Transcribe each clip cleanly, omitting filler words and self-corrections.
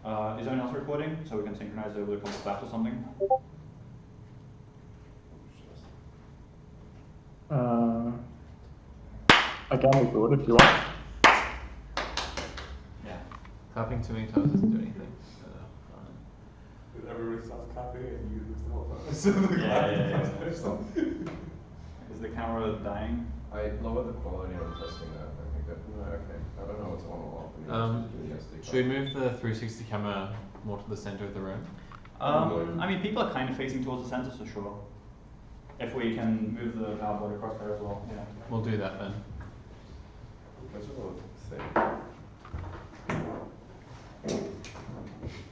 Is anyone else recording so we can synchronize over the chat or something? I can record if you want. Yeah. Tapping too many times doesn't do anything. Everybody starts clapping and you lose the yeah. Is the camera dying? I lowered the quality on testing that. I think that, no, okay. I don't know what's on or off. Should we move the 360 camera more to the center of the room? I mean, people are kind of facing towards the center, so sure. If we can move the power board across there as well, yeah. We'll do that then. That's a little thing.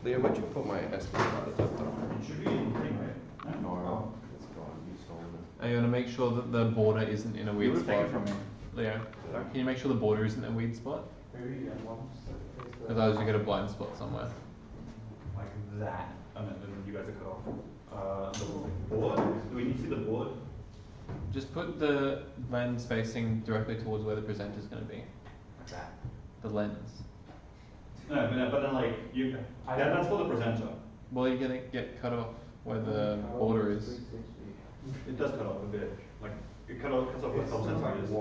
Leo, where'd you put my SD card adapter? It should be in the thing, right? No, it's gone. You stole it. Are you going to make sure that the border isn't in a weird You spot? take it from me. Leo, can you make sure the border isn't in a weird spot? Maybe one. Otherwise you get a blind spot somewhere. Like that. And then you guys are cut off. The board? Do we need to see the board? Just put the lens facing directly towards where the presenter is going to be. Like that. The lens. No, but then like, that's for the presenter. Well, you're going to get cut off where the border is. It does cut off a bit. Like, it cuts off a couple centimeters. I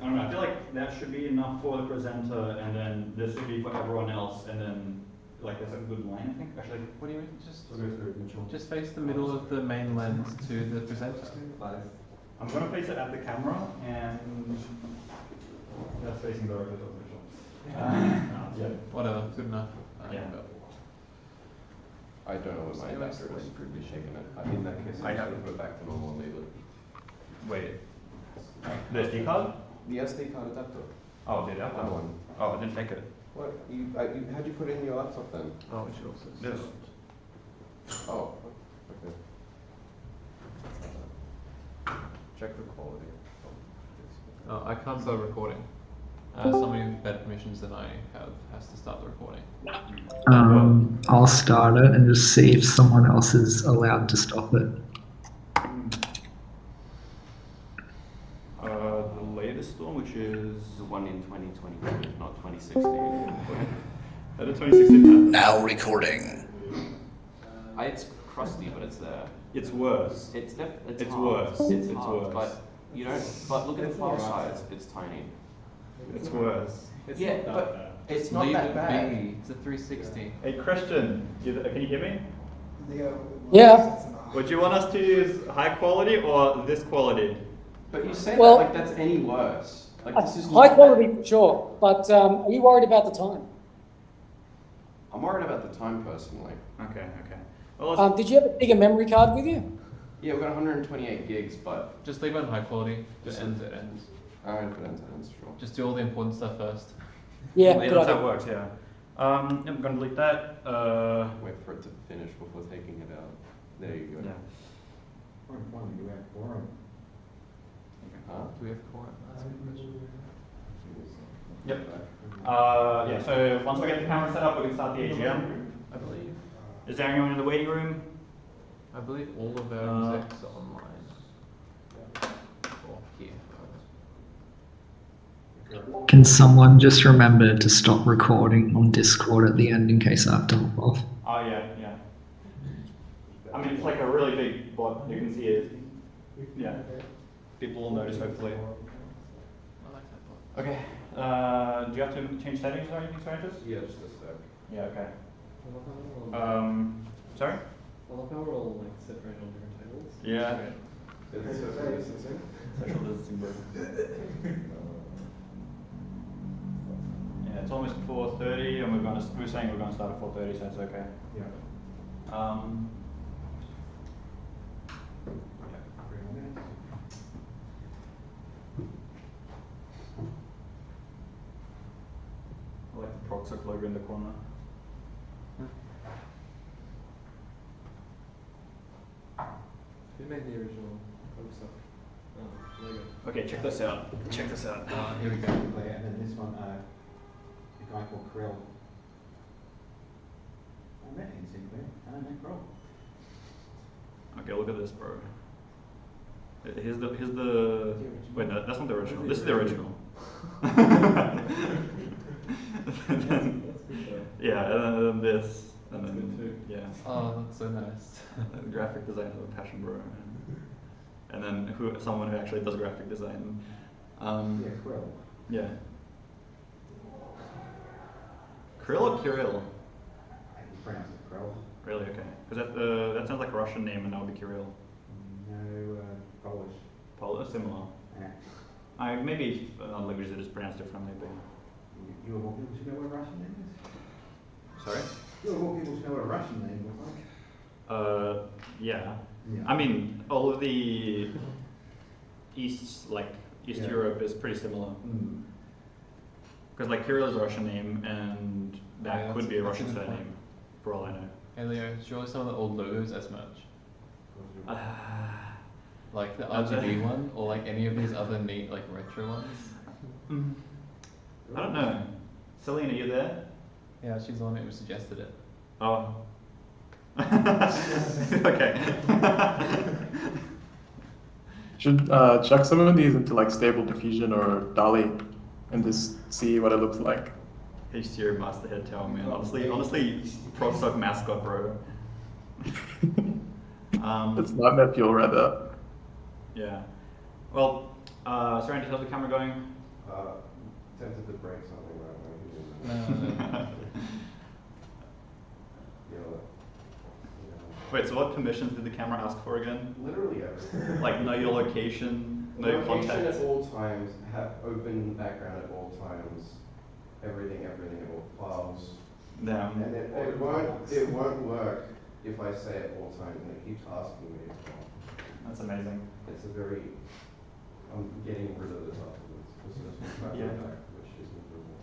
don't know, I feel like that should be enough for the presenter, and then this should be for everyone else, and then, like, that's a good line, I think. Actually, What do you mean? Just face the middle of the main lens to the presenter. I'm going to face it at the camera, and that's facing directly to the visual. Yeah. Whatever, good enough. Yeah. I don't know what my adapter is. Be shaking it. In that case, I have to put it back to normal and leave it. Wait. The SD card? The SD card adapter. Oh, did that That one. Oh, I didn't take it. What? How'd you put it in your laptop then? Oh, we should also. This. Oh, okay. Check the quality. Oh, I can't start recording. Somebody with better permissions than I have has to start the recording. I'll start it and just see if someone else is allowed to stop it. The latest one, which is The one in 2020, not 2016. the 2016. Now recording. It's crusty, but it's there. It's worse. It's It's hard. worse. It's It's hard, worse. but you don't. But look at the file size. It's tiny. It's worse. Yeah, but it's not Leave that it bad. be. It's a 360. Hey, Christian, can you hear me? Yeah. Would you want us to use high quality or this quality? But you say Well, that like that's any worse. Like this is High not quality for sure, but are you worried about the time? I'm worried about the time personally. Okay. Well, Did you have a bigger memory card with you? Yeah, we've got 128 gigs, but Just leave it on high quality. Just ends it ends. Alright, put it into hands, sure. Just do all the important stuff first. Yeah, that's good how it idea. works, yeah. I'm going to delete that. Wait for it to finish before taking it out. There you go. Yeah. Huh? Do we have core? That's a good question. Yep. Yeah, so once we get the camera set up, we can start the AGM. I believe. Is there anyone in the waiting room? I believe all of our execs are online. Or here. Can someone just remember to stop recording on Discord at the end in case I have to hop off? Oh, yeah. I mean, it's like a really big block. You can see it. Yeah. People will notice, hopefully. I like that part. Okay. Do you have to change settings or anything, Scientist? Yeah, just a sec. Yeah, okay. Sorry? I love how we're all like separated on different tables. Yeah. Is it social distancing? Social distancing, bro. Yeah, it's almost 4:30, and we're saying we're gonna start at 4:30, so it's okay. Yeah. I like the ProgSoc logo in the corner. Who made the original ProgSoc logo? Okay, check this out. Here we go. And then this one, a guy called Krill. I met him, Sinclair. I met Krill. Okay, look at this, bro. Here's the. Wait, no, that's not the original. This is the original. That's good though. Yeah, and then this, and That's then good yeah, Oh, that's so nice. the graphic designer, passion bro, and then someone who actually does graphic design. Yeah, Krill. Yeah. Krill or Kirill? I can pronounce it Krill. Really? Okay. Because that sounds like a Russian name, and that would be Kirill. No, Polish. Similar. Yeah. Maybe another language that is pronounced differently, but. You of all people should know what a Russian name is? Sorry? You of all people should know what a Russian name looks like? Yeah. Yeah. I mean, all of the East Yeah. Europe is pretty similar. Mm. Because like Kirill is a Russian name, and that Yeah, could be a that's a Russian good point. surname, for all I know. Hey Leo, show us some of the old logos as much. Like the RGB one, or like any of these other neat like retro ones. I don't know. Celine, are you there? Yeah, she's the one who suggested it. Oh. Okay. Should chuck some of these into like Stable Diffusion or Dolly and just see what it looks like. HTO Masterhead Tower, man. Honestly, ProgSoc mascot, bro. It's not that you'll rather. Yeah. Well, Randy, how's the camera going? Tempted to break something right now. No. Wait, so what permissions did the camera ask for again? Literally everything. Like know your location, know your Location contact. at all times, have open background at all times, everything at all files. Damn. And it won't work if I say at all times, and it keeps asking me. That's amazing. It's a very, I'm getting rid of this afterwards, because this was my Yeah. back, which is miserable.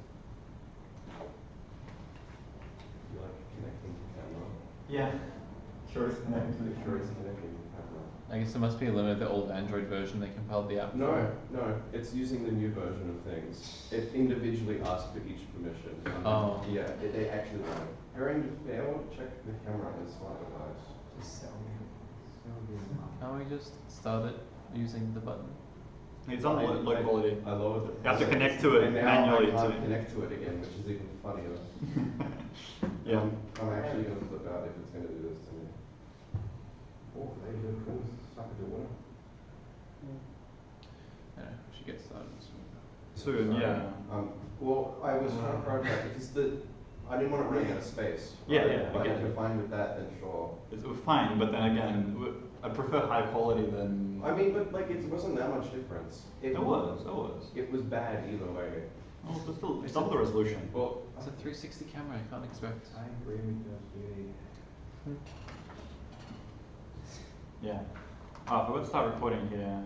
You like connecting to camera? Yeah. Sure it's connected. Sure it's connecting to camera. I guess there must be a limit. The old Android version they compiled the app. No, it's using the new version of things. It individually asks for each permission. Oh. Yeah, they actually know. Pairing to fail, check the camera and smart device. Can't we just start it using the button? It's on low quality. I lowered it. You have to connect to it And now manually I can't too. connect to it again, which is even funnier. Yeah. I'm actually going to flip out if it's going to do this to me. Oh, there you go, cool. Suck it to water. Yeah, we should get started soon. Soon, yeah. Well, I was trying to prioritize because I didn't want it running out of space. Yeah, right? yeah, I If get you're it. fine with that, then sure. It's fine, but then again, I prefer high quality than. I mean, but like, it wasn't that much difference. It was. It was bad either way. Oh, but still, it's double the resolution. Well, It's a 360 camera. I can't expect. I agree with you. Yeah. If we're going to start recording here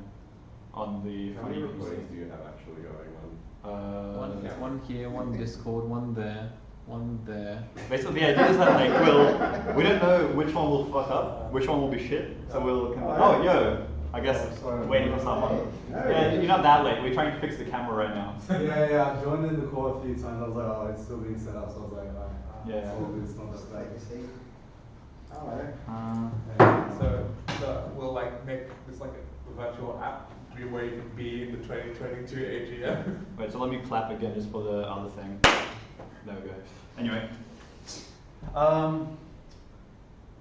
on the how many recordings do you have actually going on? One here, one Discord, one there, one there. Basically, the idea is that like we don't know which one will fuck up, which one will be shit. So we'll. Oh, yo. I guess waiting for someone. Yeah, you're not that late. We're trying to fix the camera right now. Yeah, I joined in the call a few times. I was like, oh, it's still being set up. So I was like, Yeah. it's not that bad. So we'll like make this like a virtual app where you can be in the 2022 AGM. Wait, so let me clap again just for the other thing. There we go. Anyway.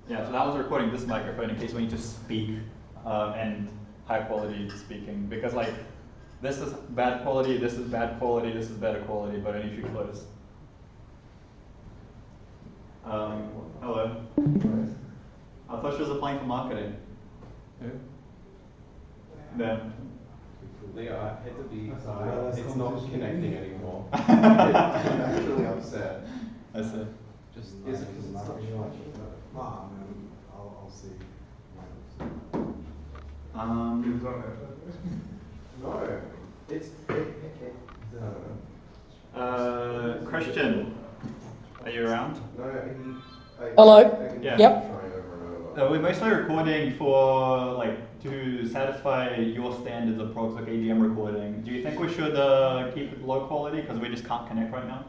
Yeah, so that was recording this microphone in case we need to speak and high quality speaking, because like this is bad quality, this is bad quality, this is better quality, but only if you close. Hello. I thought she was applying for marketing. Who? Them. Leah, I hate to be, Sorry. it's not connecting anymore. I'm actually upset. I see. Just Is it because it's not charging? Ah, man, I'll see. No, it's, I don't know. Christian, are you around? No, Hello. I can Yeah. Yep. try over and over. We're mostly recording for like to satisfy your standards of ProgSoc AGM recording. Do you think we should keep it low quality because we just can't connect right now?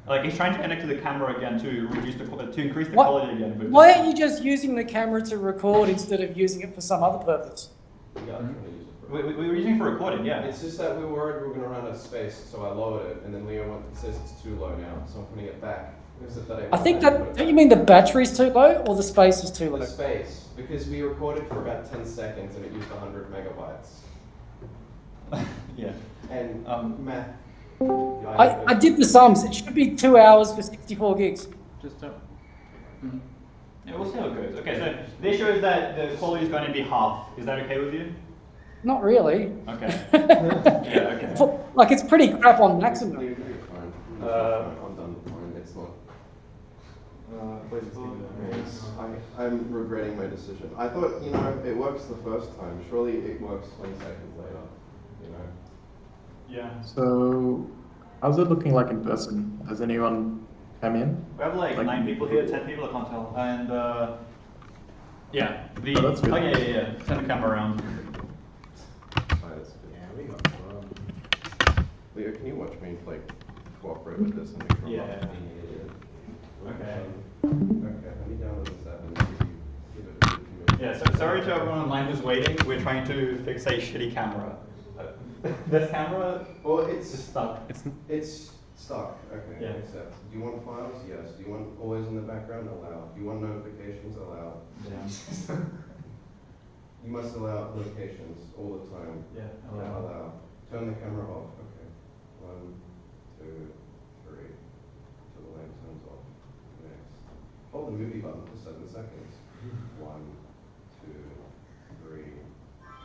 Like he's trying to connect to the camera again to reduce the to increase the What? quality again. But Why aren't you just using the camera to record instead of using it for some other purpose? Yeah, I'm trying to use it for We were using it for recording, yeah. It's just that we were worried we were going to run out of space, so I lowered it, and then Leo says it's too low now, so I'm putting it back. I think that, don't you mean the battery's too low or the space is too low? The space, because we recorded for about 10 seconds and it used 100 megabytes. Yeah. And Matt, I did the sums. It should be 2 hours for 64 gigs. Just don't. Mhm. Yeah, we'll see how it goes. Okay, so this shows that the quality is going to be half. Is that okay with you? Not really. Okay. Yeah, okay. Like, it's pretty crap on maximum. You're fine. I'm done with mine. It's not. I'm regretting my decision. I thought, it works the first time. Surely it works 20 seconds later. Yeah. So, how's it looking like in person? Has anyone come in? We have like 9 people here, 10 people, I can't tell. And yeah, Oh, that's good. yeah. Turn the camera around. Leo, can you watch me cooperate with this and make sure I'm Yeah. not being an idiot? Okay. Okay, let me download this app and give it a few minutes. Yeah, so sorry to everyone online who's waiting. We're trying to fix a shitty camera. This camera Well, is stuck. it's stuck. Okay, Yeah. accept. Do you want files? Yes. Do you want always in the background? Allow. Do you want notifications? Allow. Yeah. You must allow notifications all the time. Yeah. Yeah, allow. Turn the camera off. Okay. 1, 2, 3. Till the lamp turns off. Next. Hold the movie button for 7 seconds. 1, 2, 3,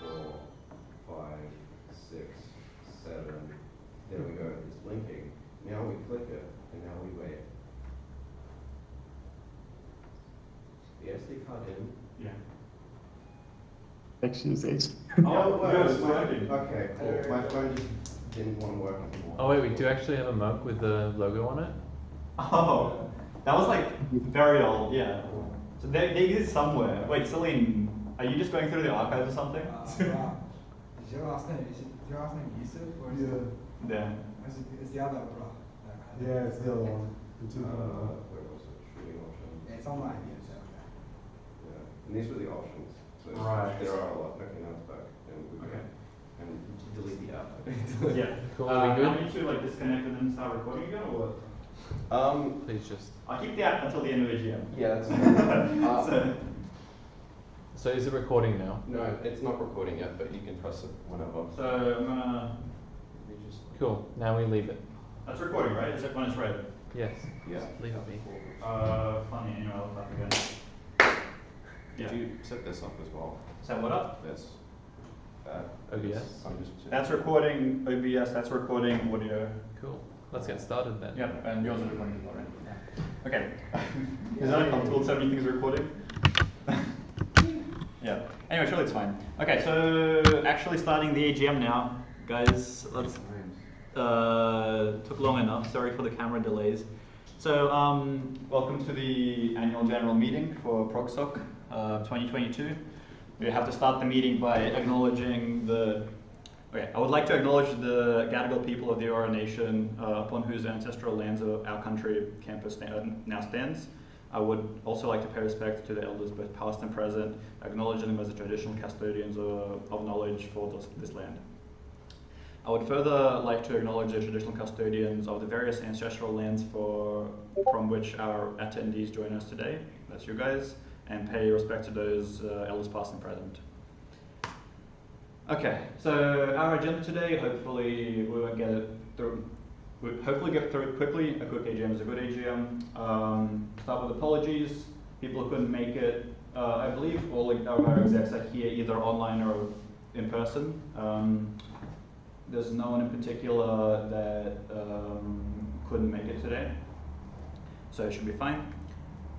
4, 5, 6, 7. There we go. It's blinking. Now we click it, and now we wait. The SD card in. Yeah. Excuse me. Oh, well, it's working. Okay, cool. My phone just didn't want to work anymore. Oh wait, we do actually have a mug with the logo on it. Oh, that was very old, yeah. So they exist somewhere. Wait, Celine, are you just going through the archives or something? Is your last name Yusuf or is it? Yeah. It's the other bro. Yeah, it's the other one. The two. Where was it? Shooting options. Yeah, it's online. Yeah. Yeah, and these were the options. So Right. there are a lot. Okay, now it's back. And we Okay. And delete the app. Yeah. Cool, are we good? I need to disconnect and then start recording again, or what? Please just. I'll keep the app until the end of the GM. Yeah, that's fine. So is it recording now? No, it's not recording yet, but you can press it whenever. So I'm gonna. Let me just. Cool. Now we leave it. That's recording, right? Is it when it's ready? Yes. Yeah. Just leave it be. Funny. Anyway, I'll look up again. Yeah. Did you set this up as well? Set what up? This. That. OBS? I'm just. That's recording OBS. That's recording audio. Cool. Let's get started then. Yep, and yours is recording as well, right? Okay. Is that uncomfortable? So many things recording. Yeah. Anyway, surely it's fine. Okay, so actually starting the AGM now, guys. Let's. Took long enough. Sorry for the camera delays. So, welcome to the annual general meeting for ProgSoc 2022. We have to start the meeting by acknowledging the. Okay, I would like to acknowledge the Gadigal people of the Eora Nation, upon whose ancestral lands our country campus now stands. I would also like to pay respect to the elders, both past and present, acknowledging them as the traditional custodians of knowledge for this land. I would further like to acknowledge the traditional custodians of the various ancestral lands from which our attendees join us today. That's you guys, and pay respect to those elders past and present. Okay, so our agenda today, hopefully we won't get it through. We'll hopefully get through it quickly. A quick AGM is a good AGM. Start with apologies. People who couldn't make it. I believe all of our execs are here either online or in person. There's no one in particular that couldn't make it today, so it should be fine.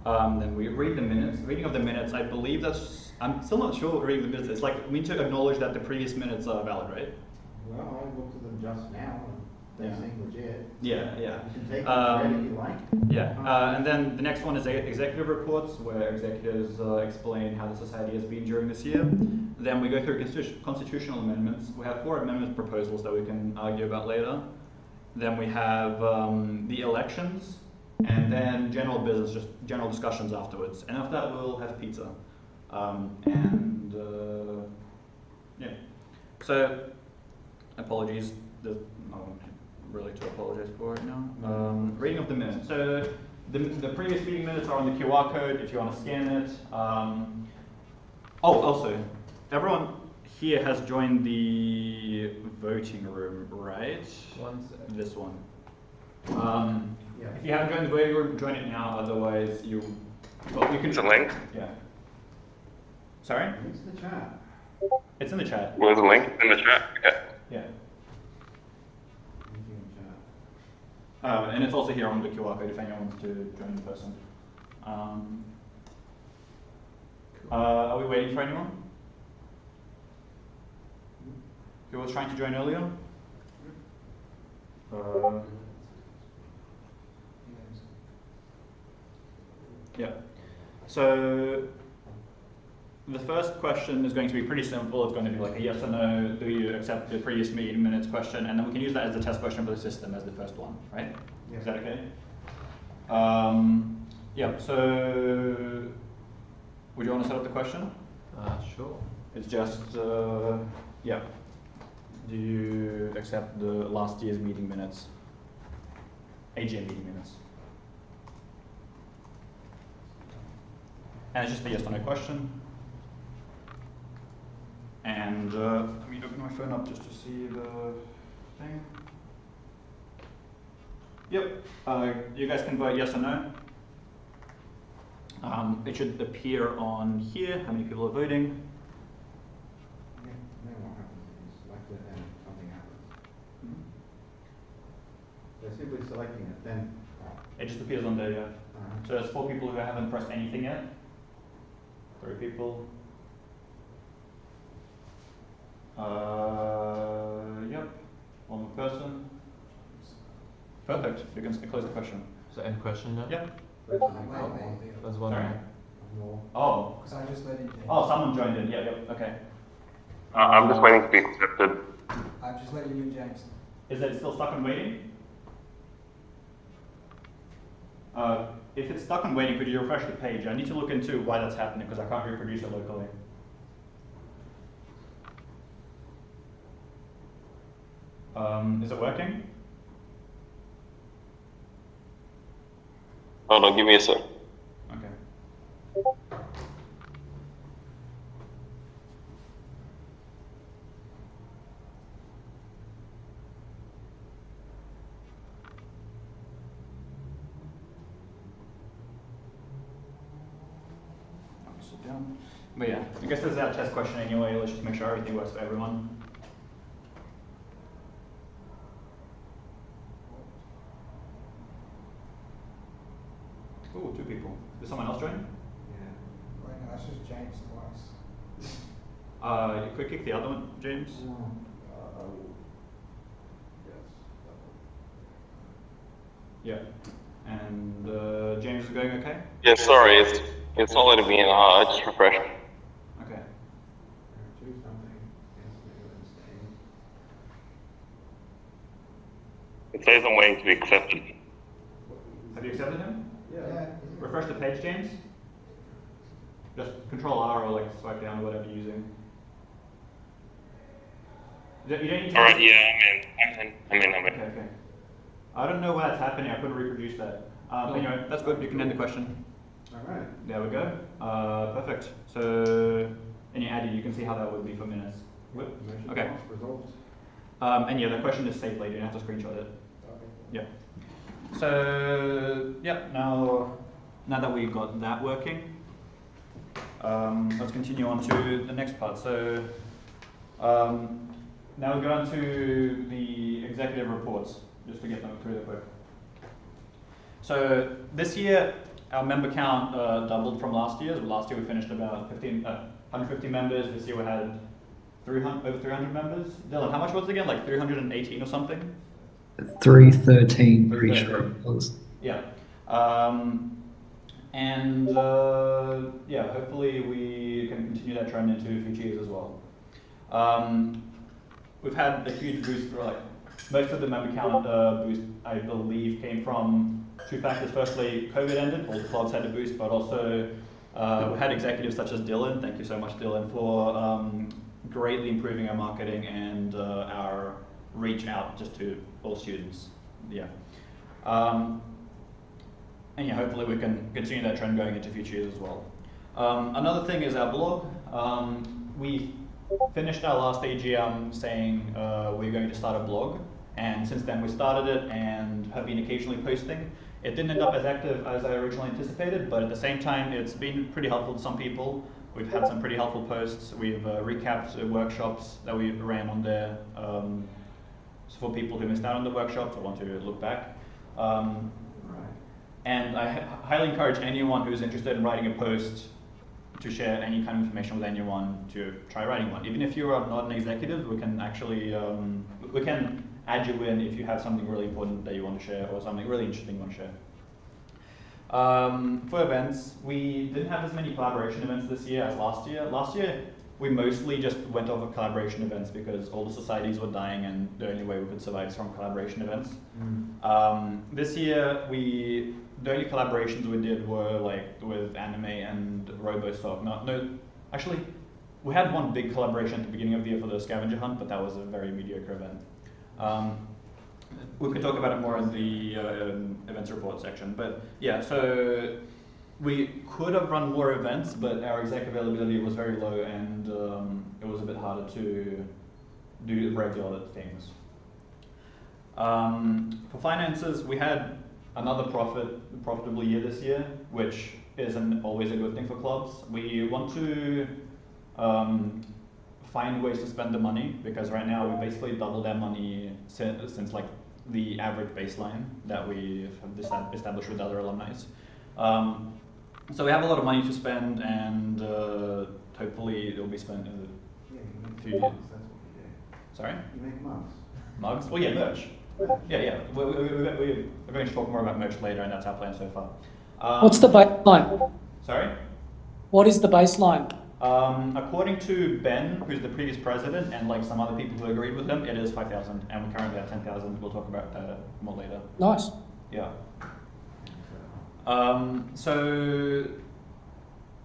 Then we read the minutes. Reading of the minutes, I believe I'm still not sure what reading the minutes is. Like, we need to acknowledge that the previous minutes are valid, right? Well, I looked at them just now, and they seem legit. Yeah. You can take them credit if you like. Yeah, and then the next one is executive reports, where executives explain how the society has been during this year. Then we go through constitutional amendments. We have 4 amendment proposals that we can argue about later. Then we have the elections, and then general business, just general discussions afterwards. And after that, we'll have pizza. Yeah. So, apologies. There's no one really to apologize for right now. Reading of the minutes. So, the previous meeting minutes are on the QR code if you want to scan it. Also, everyone here has joined the voting room, right? This one. If you haven't joined the voting room, join it now. Otherwise, you can. It's a link. Yeah. Sorry? It's in the chat. It's in the chat. There's a link in the chat. Okay. Yeah. Anything in the chat. And it's also here on the QR code if anyone wants to join in person. Are we waiting for anyone? Who was trying to join earlier? Yeah. So the first question is going to be pretty simple. It's going to be like a yes or no. Do you accept the previous meeting minutes question? And then we can use that as the test question for the system as the first one, right? Yeah. Is that okay? Yeah. So would you want to set up the question? Sure. It's just yeah. Do you accept the last year's meeting minutes? AGM meeting minutes. And it's just a yes or no question. And let me open my phone up just to see the thing. Yep, you guys can vote yes or no. It should appear on here, how many people are voting. Then what happens if you select it and something happens? They're simply selecting it, then. It just appears on there, yeah. So there's 4 people who haven't pressed anything yet. 3 people. Yep, 1 more person. Perfect, you can close the question. So end question now? Yep. There's There's one Sorry. more. Oh. Because I just let in James. Oh, someone joined in, yep, okay. I'm just waiting to be accepted. I've just let you in, James. Is it still stuck on waiting? If it's stuck on waiting, could you refresh the page? I need to look into why that's happening because I can't reproduce it locally. Is it working? Hold on, give me a sec. Okay. I'll sit down. But yeah, I guess this is our test question anyway. Let's just make sure everything works for everyone. Ooh, 2 people. Did someone else join? Yeah. Right now, that's just James twice. Quick kick the other one, James. Yes, that one. Yeah. And James is going okay? Yeah, sorry, it's not letting me in. I just refreshed. Okay. Do something. Yes, maybe staying. It says I'm waiting to be accepted. Have you accepted him? Yeah. Refresh the page, James. Just Control R or like swipe down or whatever you're using. You don't need to. Alright, yeah, I'm in. Okay, okay. I don't know why that's happening. I couldn't reproduce that. Anyway, that's good. You can end the question. Alright. There we go. Perfect. So, any added, you can see how that would be for minutes. Motion Okay. passed, results. And yeah, the question is saved later. You don't have to screenshot it. Okay. Yeah. So, yeah, now that we got that working, let's continue on to the next part. So, now we go on to the executive reports, just to get them through quick. So, this year, our member count doubled from last year. Last year we finished about 150 members. This year we had over 300 members. Dylan, how much was it again? Like 318 or something? 313, pretty sure it was. Yeah. Yeah, hopefully we can continue that trend into future years as well. We've had a huge boost for like most of the member count boost, I believe, came from 2 factors. Firstly, COVID ended, all the clubs had a boost, but also we had executives such as Dylan. Thank you so much, Dylan, for greatly improving our marketing and our reach out just to all students. Yeah. And yeah, hopefully we can continue that trend going into future years as well. Another thing is our blog. We finished our last AGM saying we're going to start a blog, and since then we started it and have been occasionally posting. It didn't end up as active as I originally anticipated, but at the same time it's been pretty helpful to some people. We've had some pretty helpful posts. We've recapped workshops that we ran on there for people who missed out on the workshops or want to look back. And I highly encourage anyone who's interested in writing a post to share any kind of information with anyone to try writing one. Even if you are not an executive, we can actually, we can add you in if you have something really important that you want to share or something really interesting you want to share. For events, we didn't have as many collaboration events this year as last year. Last year, we mostly just went over collaboration events because all the societies were dying and the only way we could survive is from collaboration events. This year, the only collaborations we did were like with anime and RoboSoc. Actually, we had one big collaboration at the beginning of the year for the scavenger hunt, but that was a very mediocre event. We could talk about it more in the events report section, but yeah, so we could have run more events, but our exec availability was very low and it was a bit harder to do regular things. For finances, we had another profitable year this year, which isn't always a good thing for clubs. We want to find ways to spend the money because right now we basically doubled our money since like the average baseline that we have established with other alumni. So we have a lot of money to spend, and hopefully it will be spent in a few years. That's what you do. Sorry? You make mugs. Mugs? Well, yeah, merch. Yeah. We're going to talk more about merch later, and that's our plan so far. What's the baseline? Sorry? What is the baseline? According to Ben, who's the previous president, and like some other people who agreed with him, it is 5,000, and we're currently at 10,000. We'll talk about that more later. Nice. Yeah. So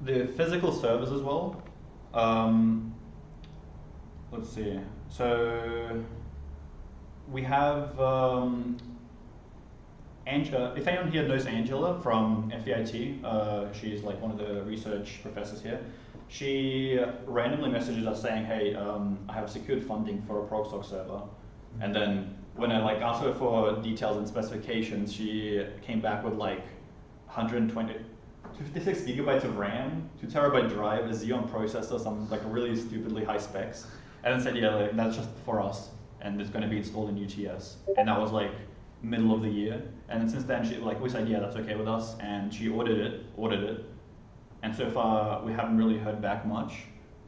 the physical servers as well. Let's see. So we have Angela. If anyone here knows Angela from FEIT, she's like one of the research professors here. She randomly messages us saying, "Hey, I have secured funding for a ProgSoc server," and then when I like asked her for details and specifications, she came back with like 56 gigabytes of RAM, 2 terabyte drive, a Xeon processor, some like really stupidly high specs, and then said, "Yeah, like, that's just for us, and it's going to be installed in UTS." And that was like middle of the year, and then since then we said, "Yeah, that's okay with us," and she ordered it. And so far, we haven't really heard back much.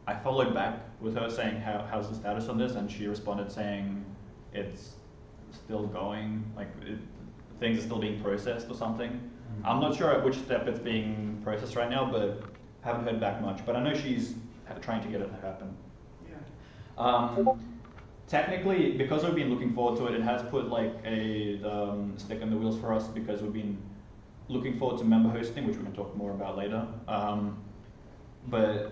I followed back with her saying, how's the status on this? And she responded saying, it's still going, things are still being processed or something. I'm not sure at which step it's being processed right now, but haven't heard back much. But I know she's trying to get it to happen. Yeah. Technically, because we've been looking forward to it, it has put like a stick in the wheels for us because we've been looking forward to member hosting, which we can talk more about later. But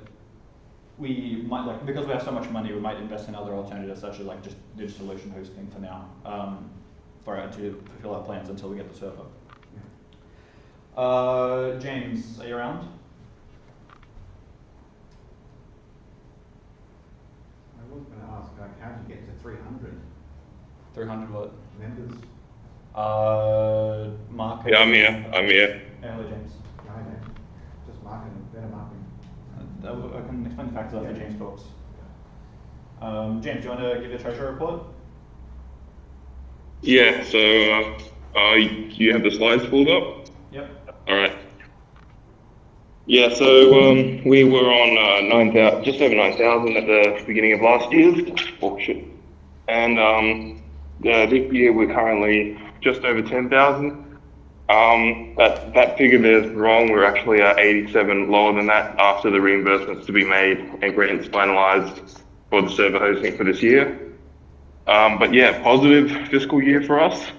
we might, because we have so much money, we might invest in other alternatives such as like just DigitalOcean hosting for now, to fulfill our plans until we get the server. James, are you around? I was going to ask, how do you get to 300? 300 what? Members? Mark. Yeah, I'm here. Hello, James. Hi there. Just marketing, better marketing. I can explain the factors after James talks. James, do you want to give your treasury report? Yeah, so you have the slides pulled up? Yep. All right. Yeah, so we were on 9,000, just over 9,000 at the beginning of last year's auction, and this year we're currently just over 10,000. That figure there is wrong. We're actually 87 lower than that after the reimbursements to be made and grants finalized for the server hosting for this year. But yeah, positive fiscal year for us,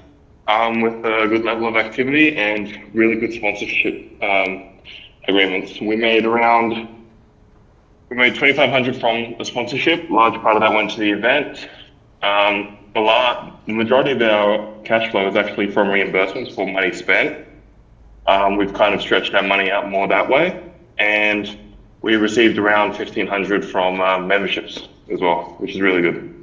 with a good level of activity and really good sponsorship agreements. We made around We made 2,500 from the sponsorship. Large part of that went to the event. The majority of our cash flow is actually from reimbursements for money spent. We've kind of stretched our money out more that way, and we received around 1,500 from memberships as well, which is really good.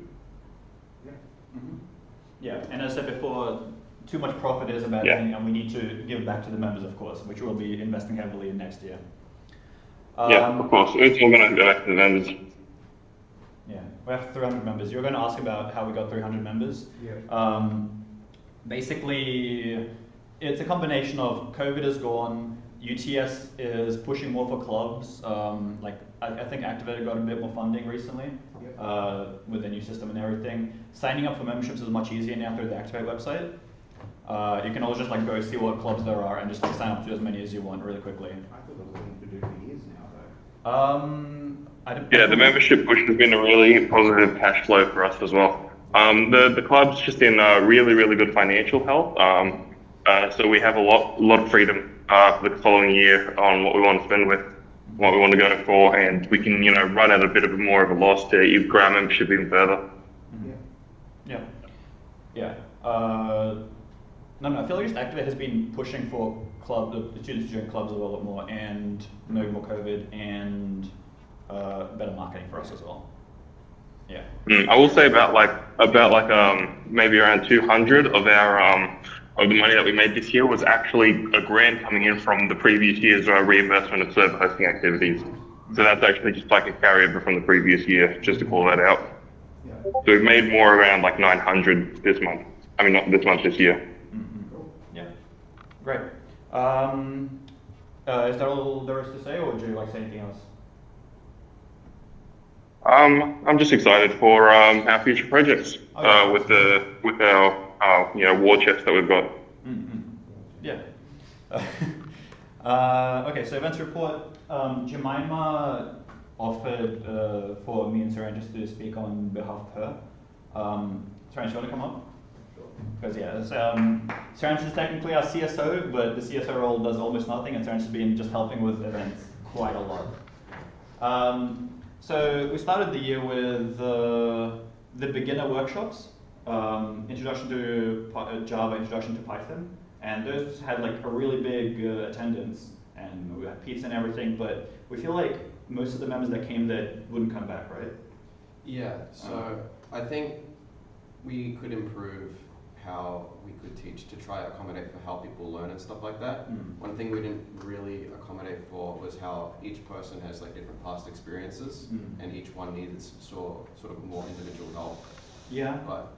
Yeah, and as I said before, too much profit is a bad thing, and we need to give back to the members, of course, which we'll be investing heavily in next year. Yeah, of course. It's all going to go back to the members. Yeah, we have 300 members. You're going to ask about how we got 300 members. Yeah. Basically, it's a combination of COVID is gone, UTS is pushing more for clubs. I think Activator got a bit more funding recently with the new system and everything. Signing up for memberships is much easier now through the Activate website. You can always just go see what clubs there are and just sign up to as many as you want really quickly. I thought there was something to do for years now, though. Yeah, the membership push has been a really positive cash flow for us as well. The club's just in really, really good financial health. So we have a lot of freedom for the following year on what we want to spend with, what we want to go for, and we can run at a bit of more of a loss to grow our membership even further. Yeah. No, I feel like just Activate has been pushing for students to join clubs a lot more, and no more COVID, and better marketing for us as well. Yeah. I will say about maybe around 200 of our of the money that we made this year was actually a grant coming in from the previous year's reimbursement of server hosting activities. So that's actually just like a carryover from the previous year, just to call that out. Yeah. So we've made more around 900 this month. I mean, not this month, this year. Cool. Yeah. Great. Is that all there is to say, or would you like to say anything else? I'm just excited for our future projects with our war chest that we've got. Yeah. Okay, so events report. Jemima offered for me and Sarantis to speak on behalf of her. Sarantis, you want to come up? Because Sarantis is technically our CSO, but the CSO role does almost nothing, and Sarantis has been just helping with events quite a lot. So we started the year with the beginner workshops, introduction to Java, introduction to Python, and those had a really big attendance, and we had pizza and everything, but we feel like most of the members that came there wouldn't come back, right? Yeah, so I think we could improve how we could teach to try to accommodate for how people learn and stuff like that. One thing we didn't really accommodate for was how each person has different past experiences, and each one needs sort of more individual help. Yeah. But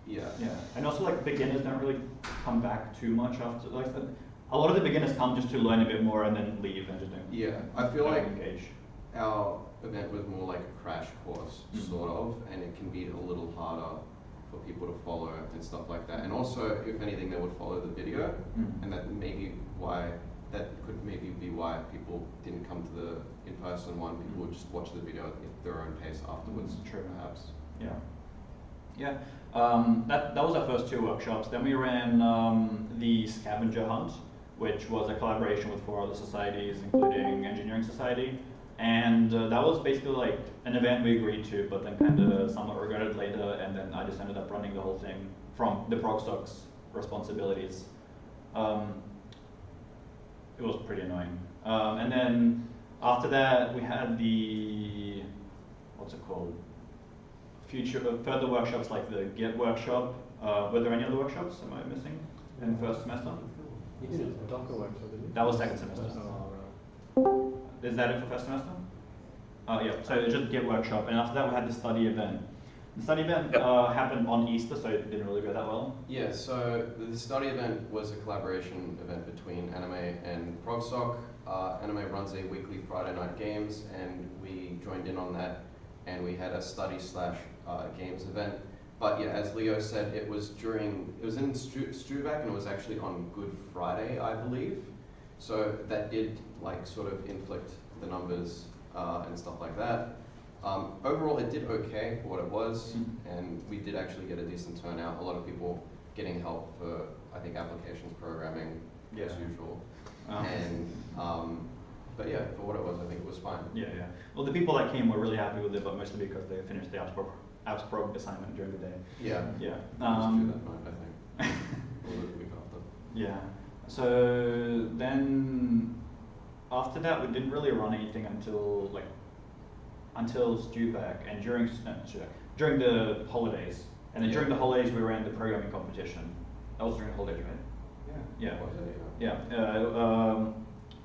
yeah. And also beginners don't really come back too much after a lot of the beginners come just to learn a bit more and then leave and just don't. Yeah, I feel like engage. Our event was more like a crash course, sort of, and it can be a little harder for people to follow and stuff like that. And also, if anything, they would follow the video, and that could maybe be why people didn't come to the in-person one. People would just watch the video at their own pace afterwards. True. Perhaps. Yeah. That was our first two workshops. Then we ran the scavenger hunt, which was a collaboration with 4 other societies, including Engineering Society. And that was basically an event we agreed to, but then kind of somewhat regretted later, and then I just ended up running the whole thing from the ProgSoc's responsibilities. It was pretty annoying. And then after that, we had the, what's it called? Further workshops like the Git workshop. Were there any other workshops? Am I missing in the first semester? You did a Docker workshop, didn't you? That was second semester. Is that it for first semester? Yeah, so it's just Git workshop, and after that we had the study event. The study event happened on Easter, so it didn't really go that well. Yeah, so the study event was a collaboration event between Anime and ProgSoc. Anime runs a weekly Friday night games, and we joined in on that, and we had a study/games event. But yeah, as Leo said, it was in Struvac, and it was actually on Good Friday, I believe. So that did sort of inflict the numbers and stuff like that. Overall, it did okay for what it was, and we did actually get a decent turnout. A lot of people getting help for, I think, applications programming as usual. And But yeah, for what it was, I think it was fine. Yeah, yeah. Well, the people that came were really happy with it, but mostly because they finished the apps prog assignment during the day. Yeah. Yeah. It was due that night, I think. Or the week after. Yeah. So then, after that, we didn't really run anything until Stuback and during the holidays. And then during the holidays, we ran the programming competition. That was during the holidays, right? Yeah. Yeah. Was it? Yeah.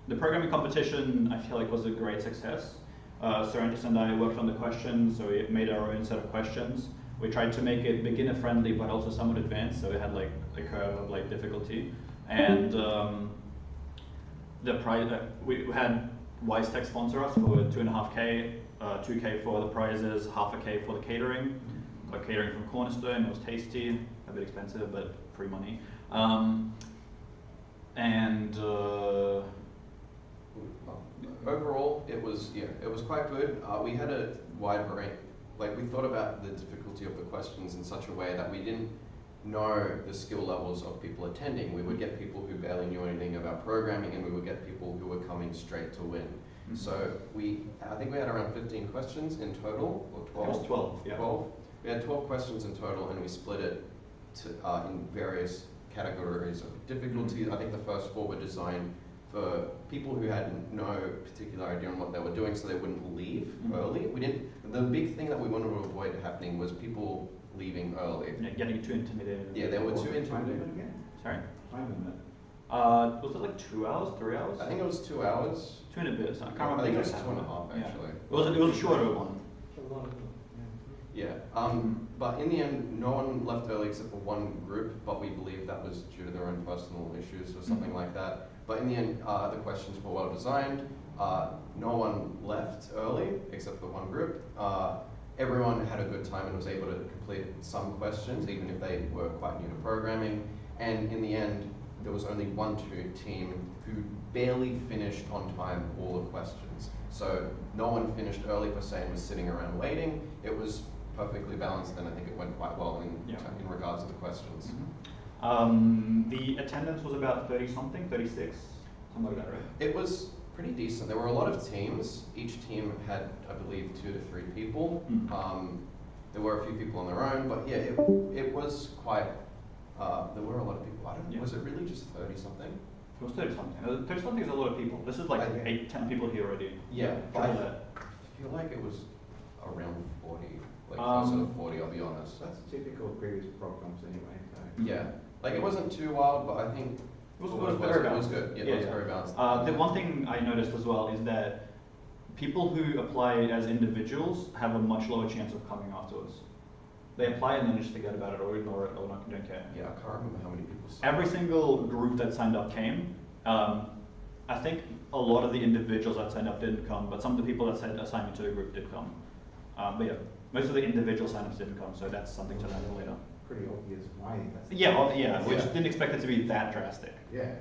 The programming competition, I feel like, was a great success. Serentis and I worked on the questions, so we made our own set of questions. We tried to make it beginner friendly, but also somewhat advanced, so it had like a curve of like difficulty. And the prize, we had WiseTech sponsor us for 2.5K, 2K for the prizes, 0.5K for the catering. Got catering from Cornerstone. It was tasty, a bit expensive, but free money. Overall, it was quite good. We had a wide variety. Like, we thought about the difficulty of the questions in such a way that we didn't know the skill levels of people attending. We would get people who barely knew anything about programming, and we would get people who were coming straight to win. Mm-hmm. So I think we had around 15 questions in total, or 12. It was 12, yeah. 12. We had 12 questions in total, and we split it to, in various categories of difficulty. I think the first 4 were designed for people who had no particular idea on what they were doing, so they wouldn't leave early. The big thing that we wanted to avoid happening was people leaving early. Yeah, getting too intimidated. Yeah, they were too intimidated. Sorry? Time limit. Was it like 2 hours, 3 hours? I think it was 2 hours. 2 and a bit. So I can't I remember. think it was exactly. 2.5 actually. Yeah. It was a shorter one. Yeah, but in the end, no one left early except for one group, but we believe that was due to their own personal issues or something like that. But in the end, the questions were well designed. No one left early except for one group. Everyone had a good time and was able to complete some questions, even if they were quite new to programming. And in the end, there was only one team who barely finished on time all the questions. So no one finished early per se and was sitting around waiting. It was perfectly balanced, and I think it went quite well in regards to the questions. Mm-hmm. The attendance was about 30-something, 36, something like that, right? It was pretty decent. There were a lot of teams. Each team had, I believe, 2 to 3 people. There were a few people on their own, but yeah, it was quite, there were a lot of people. I don't know, was it really just 30-something? It was 30-something. 30-something is a lot of people. This is like 8, 10 people here already. Yeah, but I feel like it was around 40, like closer to 40, I'll be honest. That's typical of previous prog comps anyway. So. Yeah, like it wasn't too wild, but I think it was very balanced. It was good. Yeah, it was very balanced. The one thing I noticed as well is that people who apply as individuals have a much lower chance of coming afterwards. They apply and then just forget about it or ignore it or don't care. Yeah, I can't remember how many people. Every single group that signed up came. I think a lot of the individuals that signed up didn't come, but some of the people that said assignment to the group did come. But yeah, most of the individual signups didn't come, so that's something to learn later. Pretty obvious why. We just didn't expect it to be that drastic. Yeah.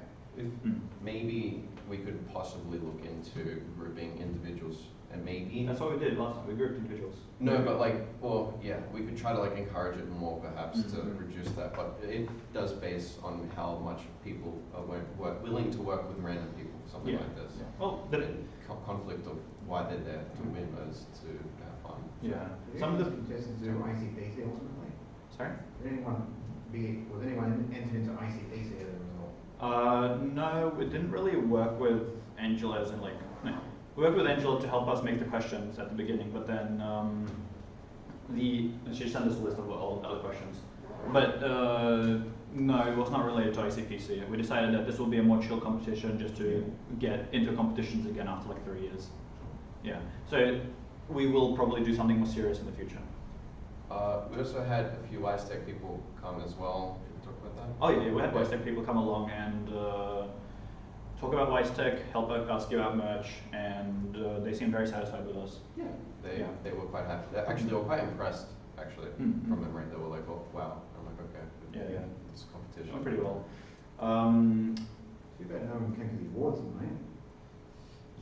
Maybe we could possibly look into grouping individuals, and maybe that's what we did last time. We grouped individuals. No, but like, well, yeah, we could try to like encourage it more, perhaps, to reduce that. But it does base on how much people are willing to work with random people, something like this. Yeah. Well, conflict of why they're there to win as to have fun. Yeah. Some of the contestants do ICPC ultimately. Sorry. Was anyone entered into ICPC as a result? No, we didn't really work with Angela as in like. No. We worked with Angela to help us make the questions at the beginning, but then she sent us a list of all the other questions. But no, it was not related to ICPC. We decided that this will be a more chill competition just to get into competitions again after like 3 years. Yeah, so we will probably do something more serious in the future. We also had a few WiseTech people come as well. Should we talk about that? Oh yeah, we had WiseTech people come along and talk about WiseTech, help us give out merch, and they seemed very satisfied with us. Yeah, they were quite happy. Actually, they were quite impressed. Actually, from memory, they were like, "Oh, wow!" I'm like, "Okay, yeah, it's competition." Went pretty well. Too bad no one came to the awards tonight.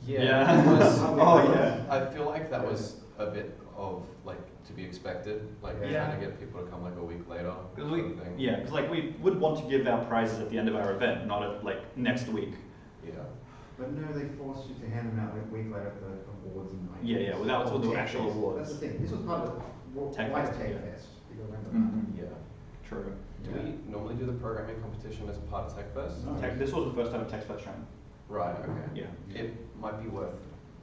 Yeah. Yeah. I feel like that was a bit of like to be expected. Like trying to get people to come like a week later. Because like we would want to give our prizes at the end of our event, not at like next week. Yeah. But no, they forced you to hand them out a week later at the awards and like. Yeah, well, that was all the Tech actual Fest. awards. That's the thing. This was part of the Tech wider Fest, Tech yeah. Fest. You remember Mhm. Yeah. True. Do we normally do the programming competition as part of Tech Fest? No. This was the first time Tech Fest shown. Right, okay. Yeah. It might be worth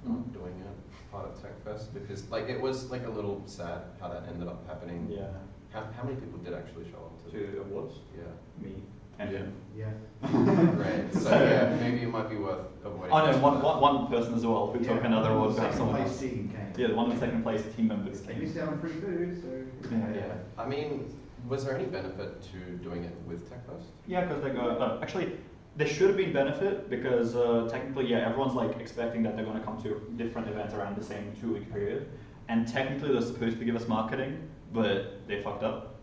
not doing it part of Tech Fest because like it was like a little sad how that ended up happening. Yeah. How many people did actually show up to To awards? Yeah. Me and him. Yeah. Great. So yeah, maybe it might be worth avoiding. Oh no, that. one person as well who took another award to have Second someone place else. team came. Yeah, the one in second place team members They came. missed out on free food, so. Yeah. I mean, was there any benefit to doing it with Tech Fest? Yeah, because they go, actually, there should have been benefit because technically, yeah, everyone's like expecting that they're going to come to different events around the same 2-week period. And technically they're supposed to give us marketing, but they fucked up.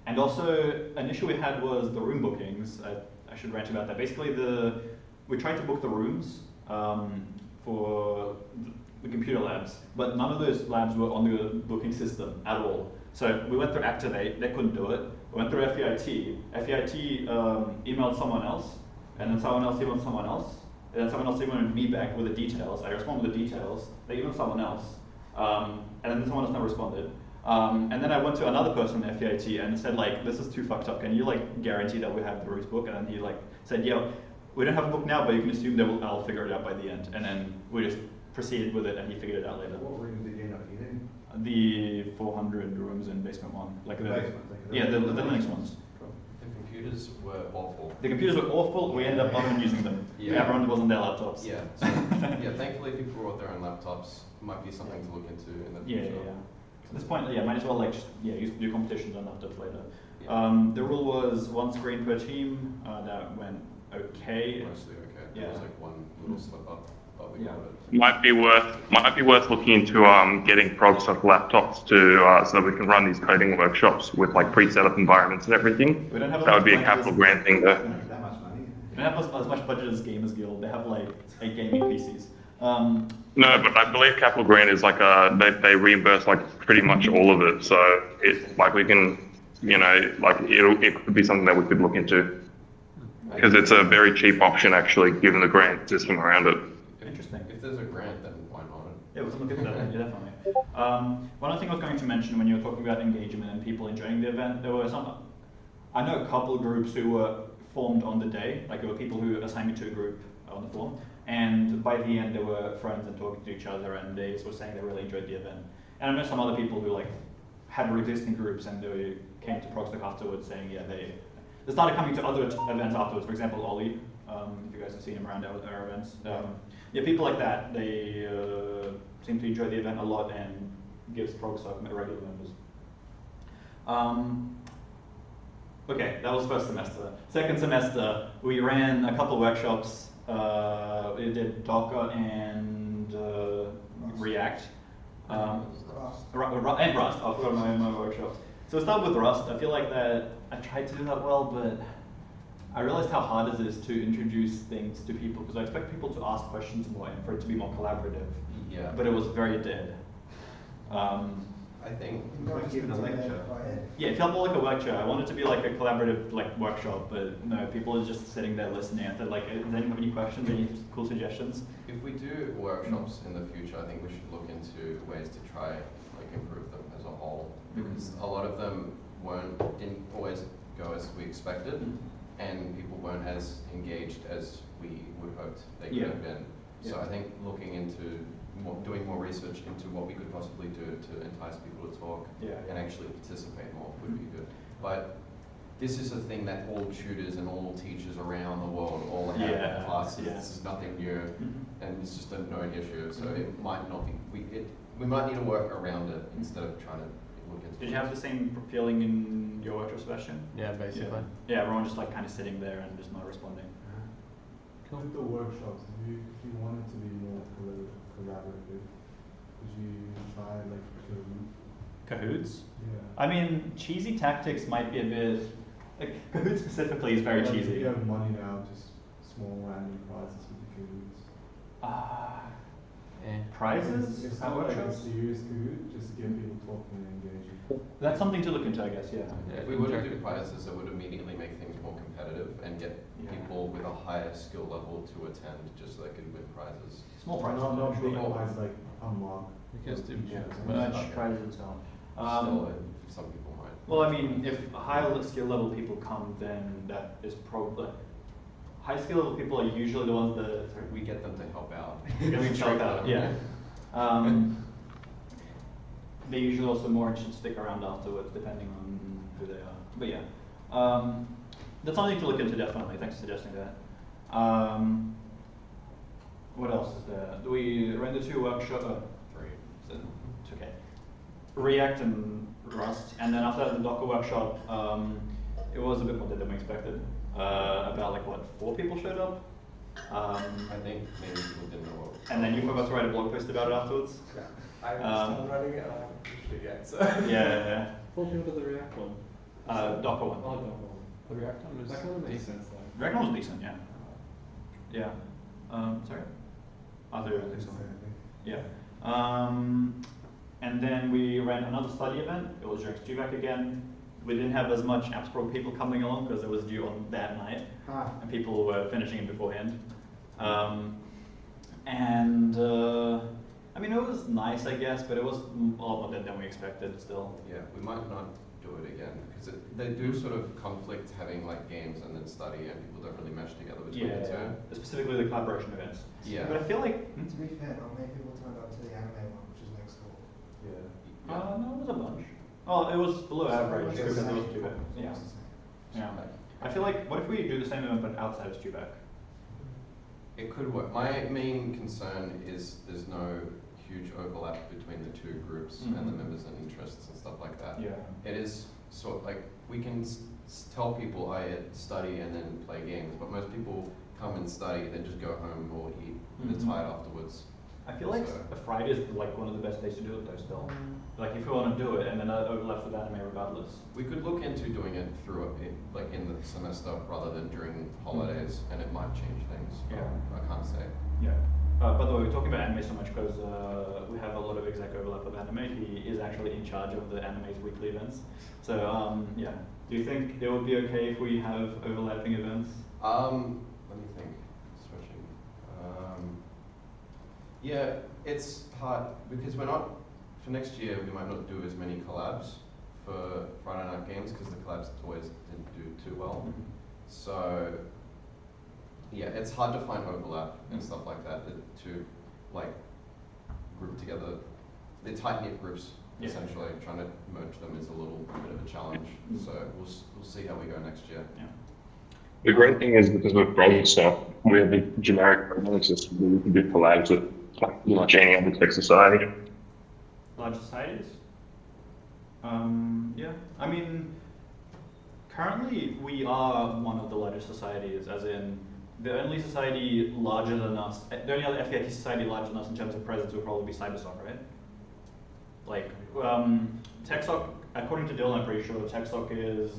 And also, an issue we had was the room bookings. I should rant about that. Basically, we tried to book the rooms for the computer labs, but none of those labs were on the booking system at all. So we went through Activate, they couldn't do it. We went through FEIT. FEIT emailed someone else, and then someone else emailed someone else, and then someone else emailed me back with the details. I responded with the details. They emailed someone else, and then someone else never responded. And then I went to another person in FEIT and said, like, this is too fucked up. Can you like guarantee that we have the rooms book? And then he like said, yeah, we don't have a book now, but you can assume that I'll figure it out by the end. And then we just proceeded with it, and he figured it out later. What rooms did you end up getting? The 400 rooms in basement 1, like the Basement, yeah, the Linux ones. The computers were awful. The computers were awful. We ended up not even using them. Yeah. Everyone was on their laptops. Yeah. So, yeah. Thankfully, people brought their own laptops. Might be something to look into in the Yeah, future. yeah. At this point, yeah, might as well like just do competitions on laptops later. Yeah. The rule was 1 screen per team. That went okay. Mostly okay. Yeah. There was like one little slip up, but we Yeah. got it. Might be worth looking into getting ProgSoc laptops to so that we can run these coding workshops with like pre-set up environments and everything. We don't have That would be a budget capital as- grant thing though. That much money. We don't have as much budget as Gamers Guild. They have like 8 gaming PCs. No, but I believe capital grant is like they reimburse like pretty much all of it. So it like we can, like it could be something that we could look into because it's a very cheap option actually, given the grant system around it. Interesting. If there's a grant, then why not? Yeah, we can look at that. Yeah, definitely. One other thing I was going to mention when you were talking about engagement and people enjoying the event, there were I know a couple of groups who were formed on the day, like there were people who assigned me to a group on the form, and by the end they were friends and talking to each other, and they were saying they really enjoyed the event. And I know some other people who like had existing groups and they came to ProgSoc afterwards saying, yeah, they started coming to other events afterwards. For example, Ollie, if you guys have seen him around our events. Yeah, people like that, they seem to enjoy the event a lot and gives ProgSoc regular members. Okay, that was first semester. Second semester, we ran a couple workshops. We did Docker and React. And Rust, I've got my workshops. So we started with Rust. I feel like that I tried to do that well, but I realized how hard it is to introduce things to people because I expect people to ask questions more and for it to be more collaborative. Yeah. But it was very dead. I think. Like giving a lecture. Yeah, it felt more like a lecture. I wanted it to be like a collaborative workshop, but no, people are just sitting there listening. I thought like, does anyone have any questions, any cool suggestions? If we do workshops in the future, I think we should look into ways to try improve them as a whole because a lot of them didn't always go as we expected, and people weren't as engaged as we would hoped they could have been. So I think looking into doing more research into what we could possibly do to entice people to talk and actually participate more would be good. But this is a thing that all tutors and all teachers around the world all have in classes. This is nothing new, and it's just a known issue. So it might not be. We might need to work around it instead of trying to look into. Did you have the same feeling in your workshop, Sebastian? Yeah, basically. Yeah, everyone just like kind of sitting there and just not responding. With the workshops, if you want it to be more collaborative, could you try like Cahoots? Yeah. I mean, cheesy tactics might be a bit. Like, Kahoot specifically is very cheesy. If you have money now, just small random prizes with the Kahoots. Prizes? It's At not like a workshops? serious food, just to get people talking and engaging. That's something to look into, I guess, yeah. If we were to do prizes, it would immediately make things more competitive and get people with a higher skill level to attend, just so they could win prizes. Small prizes. Not big sure. prizes like unlock. Because or do- features. Merch, prizes and so on. Still, some people might. Well, I mean, if high skill level people come, then that is probably high skill level people are usually the ones that We get them to help out. we help out. Yeah. They're usually also more interested to stick around afterwards, depending on who they are. But yeah, that's something to look into definitely. Thanks for suggesting that. What else is there? We ran the 2 workshops. 3. So it's okay. React and Rust, and then after that the Docker workshop, it was a bit more dead than we expected. About like what, 4 people showed up. I think maybe people didn't know what. And then you forgot to write a blog post about it afterwards. Yeah. I started running it and I haven't finished it yet, so. Yeah. Full people to the React one. Docker one. Oh, Docker one. The React one was That kind of makes decent. sense though. React one was decent, yeah. Yeah. Sorry. Other things. Yeah. And then we ran another study event. It was during StuBack again. We didn't have as much Apps Pro people coming along because it was due on that night, and people were finishing it beforehand. I mean, it was nice, I guess, but it was a lot more dead than we expected still. Yeah, we might not do it again because they do sort of conflict having like games and then study, and people don't really mesh together between the two. Specifically the collaboration events. Yeah. But I feel like To be fair, not many people turned up to the anime one, which is next door. Yeah. no, it was a bunch. Oh, it was below average It's because the it was same. StuBack. It's Yeah. almost the same. Yeah. I feel like, what if we do the same event but outside of StuBack? It could work. My main concern is there's no huge overlap between the 2 groups and the members and interests and stuff like that. Yeah. It is sort of like we can tell people I study and then play games, but most people come and study, then just go home or eat. They're tired afterwards. I feel like a Friday is like one of the best days to do it though still. Like if we want to do it and then it overlaps with anime regardless. We could look into doing it through like in the semester rather than during holidays, and it might change things. Yeah. I can't say. Yeah. By the way, we're talking about anime so much because we have a lot of exec overlap with anime. He is actually in charge of the anime's weekly events. So yeah. Do you think it would be okay if we have overlapping events? Let me think. Switching. Yeah, it's hard because we're not. For next year, we might not do as many collabs for Friday night games because the collabs always didn't do too well. So yeah, it's hard to find overlap and stuff like that to like group together. They're tight knit groups. Yeah. Essentially, trying to merge them is a little bit of a challenge. So we'll see how we go next year. Yeah. The great thing is because we're ProgSoc, we have a generic programming system where we can do collabs with pretty much any other tech society. Large societies? Yeah. I mean, currently we are one of the largest societies, as in the only society larger than us, the only other FKT society larger than us in terms of presence would probably be CyberSoc, right? Like, TechSoc, according to Dylan, I'm pretty sure TechSoc is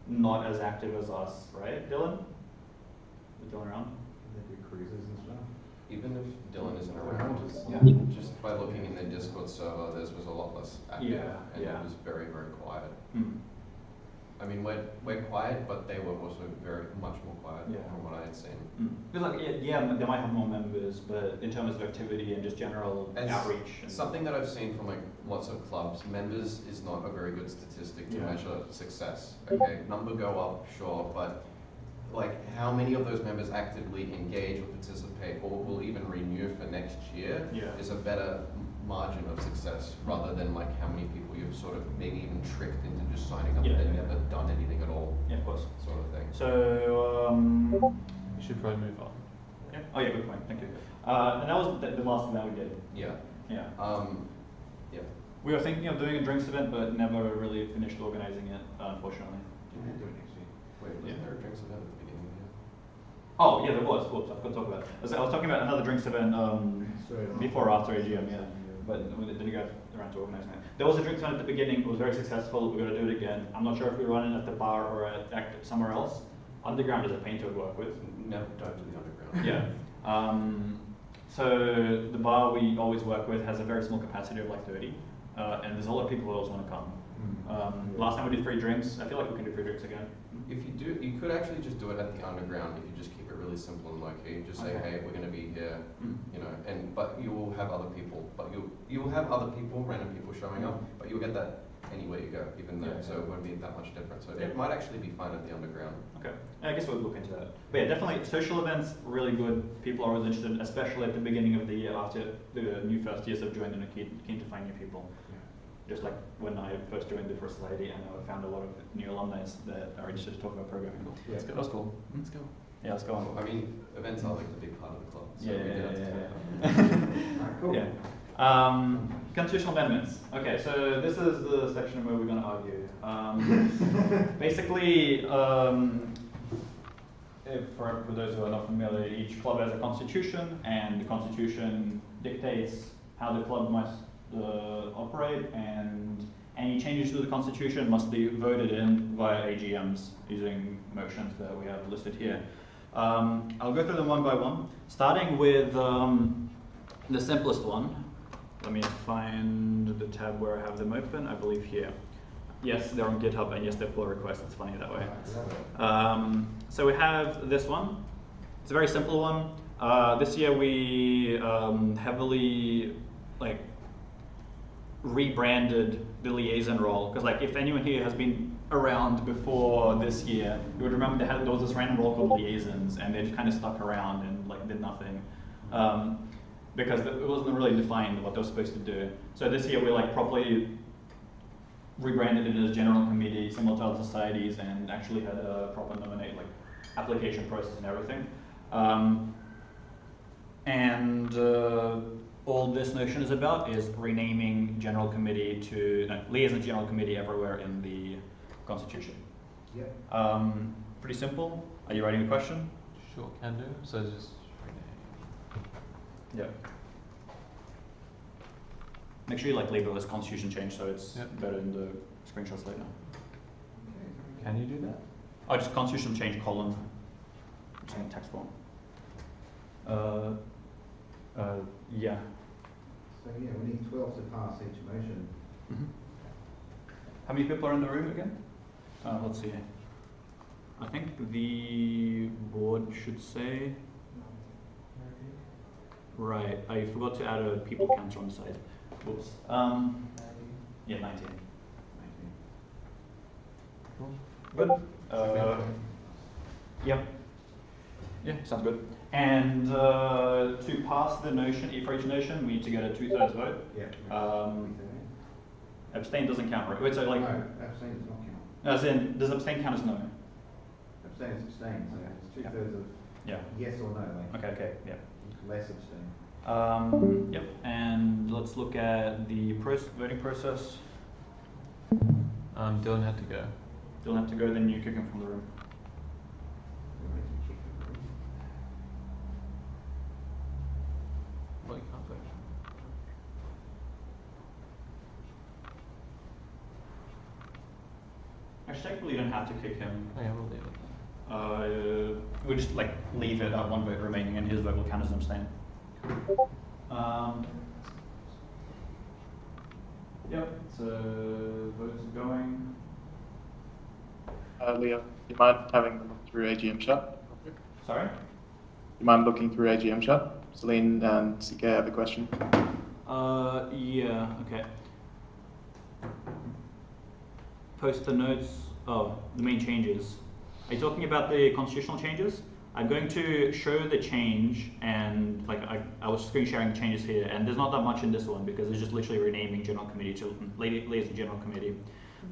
not as active as us, right, Dylan? Is Dylan around? They do cruises and stuff. Even if Dylan isn't around, just by looking in their Discord server, theirs was a lot less active, and it was very, very quiet. I mean, we're quiet, but they were also very much more quiet from what I had seen. Because like, they might have more members, but in terms of activity and just general outreach. And something that I've seen from like lots of clubs, members is not a very good statistic to measure success. Okay, number go up, sure, but like how many of those members actively engage or participate or will even renew for next year is a better margin of success rather than like how many people you've sort of maybe even tricked into just signing up and never done anything at all. Yeah, of course. Sort of thing. So, we should probably move on. Yeah. Oh yeah, good point. Thank you. And that was the last event we did. Yeah. Yeah. Yeah. We were thinking of doing a drinks event, but never really finished organizing it, unfortunately. Didn't do it next week. Wait, wasn't there a drinks event at the beginning of the year? Oh yeah, there was. Whoops, I forgot to talk about it. I was talking about another drinks event before or after AGM, yeah. But we didn't get around to organizing it. There was a drinks event at the beginning. It was very successful. We're going to do it again. I'm not sure if we run it at the bar or at somewhere else. Underground is a pain to work with. No, don't do the underground. Yeah. So the bar we always work with has a very small capacity of like 30, and there's a lot of people who always want to come. Last time we did free drinks. I feel like we can do free drinks again. If you do, you could actually just do it at the underground if you just keep it really simple and low key. Just say, hey, we're going to be here, you know, but you will have other people. But you will have other people, random people showing up, but you'll get that anywhere you go, even though, so it won't be that much different. So it might actually be fine at the underground. Okay, I guess we'll look into that. But yeah, definitely social events, really good. People are always interested, especially at the beginning of the year after the new first years have joined and are keen to find new people. Just like when I first joined the First Lady, and I found a lot of new alumni that are interested to talk about programming. Cool. Yeah, Let's go. that's cool. Let's go. Yeah, let's go on. I mean, events are like the big part of the club. So Cool. Yeah. Constitutional amendments. Okay, so this is the section where we're going to argue. Basically, for those who are not familiar, each club has a constitution, and the constitution dictates how the club must operate, and any changes to the constitution must be voted in via AGMs using motions that we have listed here. I'll go through them one by one, starting with the simplest one. Let me find the tab where I have them open, I believe here. Yes, they're on GitHub, and yes, they're pull requests. It's funny that way. So we have this one. It's a very simple one. This year we heavily rebranded the liaison role, because if anyone here has been around before this year, you would remember there was this random role called liaisons, and they just kind of stuck around and did nothing. Because it wasn't really defined what they were supposed to do. So this year we properly rebranded it as general committee, similar to other societies, and actually had a proper nominate application process and everything. All this notion is about is renaming general committee to liaison general committee everywhere in the constitution. Yep. Pretty simple. Are you writing a question? Sure, can do. So just Yeah. Make sure you label this constitution change so it's better in the screenshots later. Can you do that? Oh, just constitution change colon. It's in text form. Yeah. So yeah, we need 12 to pass each motion. How many people are in the room again? Let's see. I think the board should say. Right, I forgot to add a people counter on the side. Whoops. Yeah, 19. Good. Yep. Yeah, sounds good. And to pass the notion, for each notion, we need to get a 2/3 vote. Yeah. Abstain doesn't count, right? Wait, so no, abstain does not count. As in, does abstain count as no? Abstain is abstain, so it's 2/3 of yes or no. Okay, yeah. Less abstain. Yep, and let's look at the voting process. Dylan had to go. Dylan had to go, then you kick him from the room. Well, you can't vote. Actually, technically you don't have to kick him. Oh, yeah, we'll leave it. We'll just leave it at one vote remaining, and his vote will count as an abstain. Yep, so votes are going. Leo, do you mind having a look through AGM chat? Sorry? Do you mind looking through AGM chat? Celine and CK have a question. Yeah, okay. Post the notes. Oh, the main changes. Are you talking about the constitutional changes? I'm going to show the change, and I was screen sharing the changes here, and there's not that much in this one because it's just literally renaming general committee to liaison general committee.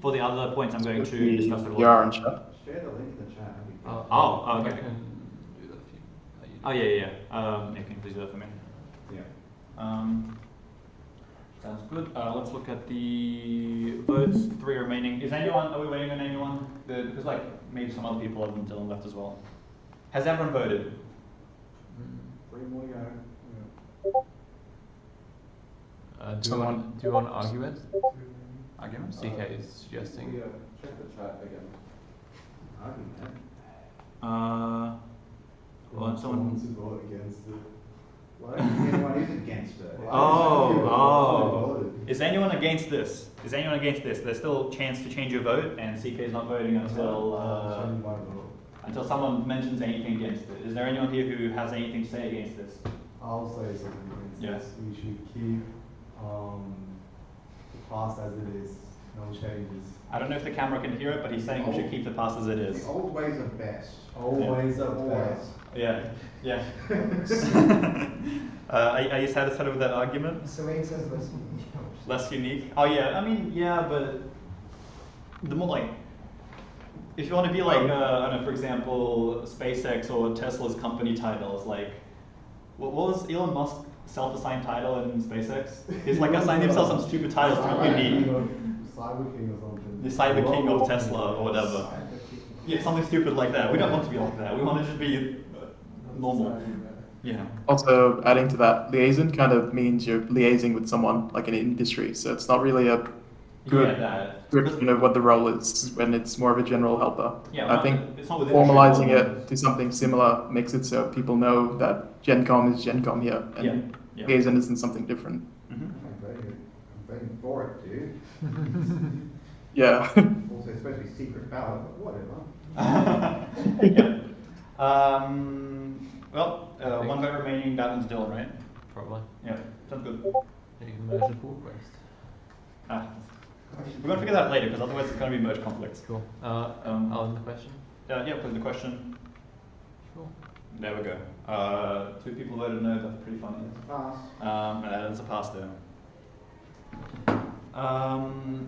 For the other points, I'm going to discuss it. You are in chat. Share the link in the chat. Okay. I can do that for you. Oh yeah. Yeah, can you please do that for me? Yeah. Sounds good. Let's look at the votes. 3 remaining. Are we waiting on anyone? Because maybe some other people other than Dylan left as well. Has everyone voted? 3 more to go. Do you want to argue it? Arguments? CK is suggesting. Yeah, check the chat again. Argument. Well, Someone someone. wants to vote against it. Well, I don't think anyone is against it. Oh. Is anyone against this? Is anyone against this? There's still a chance to change your vote, and CK is not voting until someone mentions anything against it. Is there anyone here who has anything to say against this? I'll say something against Yes. this. We should keep the past as it is, no changes. I don't know if the camera can hear it, but he's saying we should keep the past as it is. The old ways are best. Always are Always. best. Yeah, yeah. Are you satisfied with that argument? So it says less. Less unique? Oh yeah, I mean, yeah, but the more like, if you want to be like, I don't know, for example, SpaceX or Tesla's company titles, like, what was Elon Musk's self-assigned title in SpaceX? He's like assigned himself some stupid titles to be unique. Cyber King or something. The Cyber King of Tesla or whatever. Yeah, something stupid like that. We don't want to be like that. We want to just be normal. Yeah. Also, adding to that, liaison kind of means you're liaising with someone like in industry, so it's not really a good description of what the role is when it's more of a general helper. Yeah, I think it's not within formalizing it to something similar makes it so people know that Gen Com is Gen Com here, and liaison isn't something different. I'm voting for it, dude. Yeah. Also, especially secret ballot, but whatever. Yeah. Well, one vote remaining. That one's Dylan, right? Probably. Yeah. Sounds good. Then you can merge the pull request. We're going to figure that out later, because otherwise it's going to be merge conflicts. Cool. I'll end the question. Yeah, put the question. Sure. There we go. 2 people voted no. That's pretty funny. Pass. That's a pass there.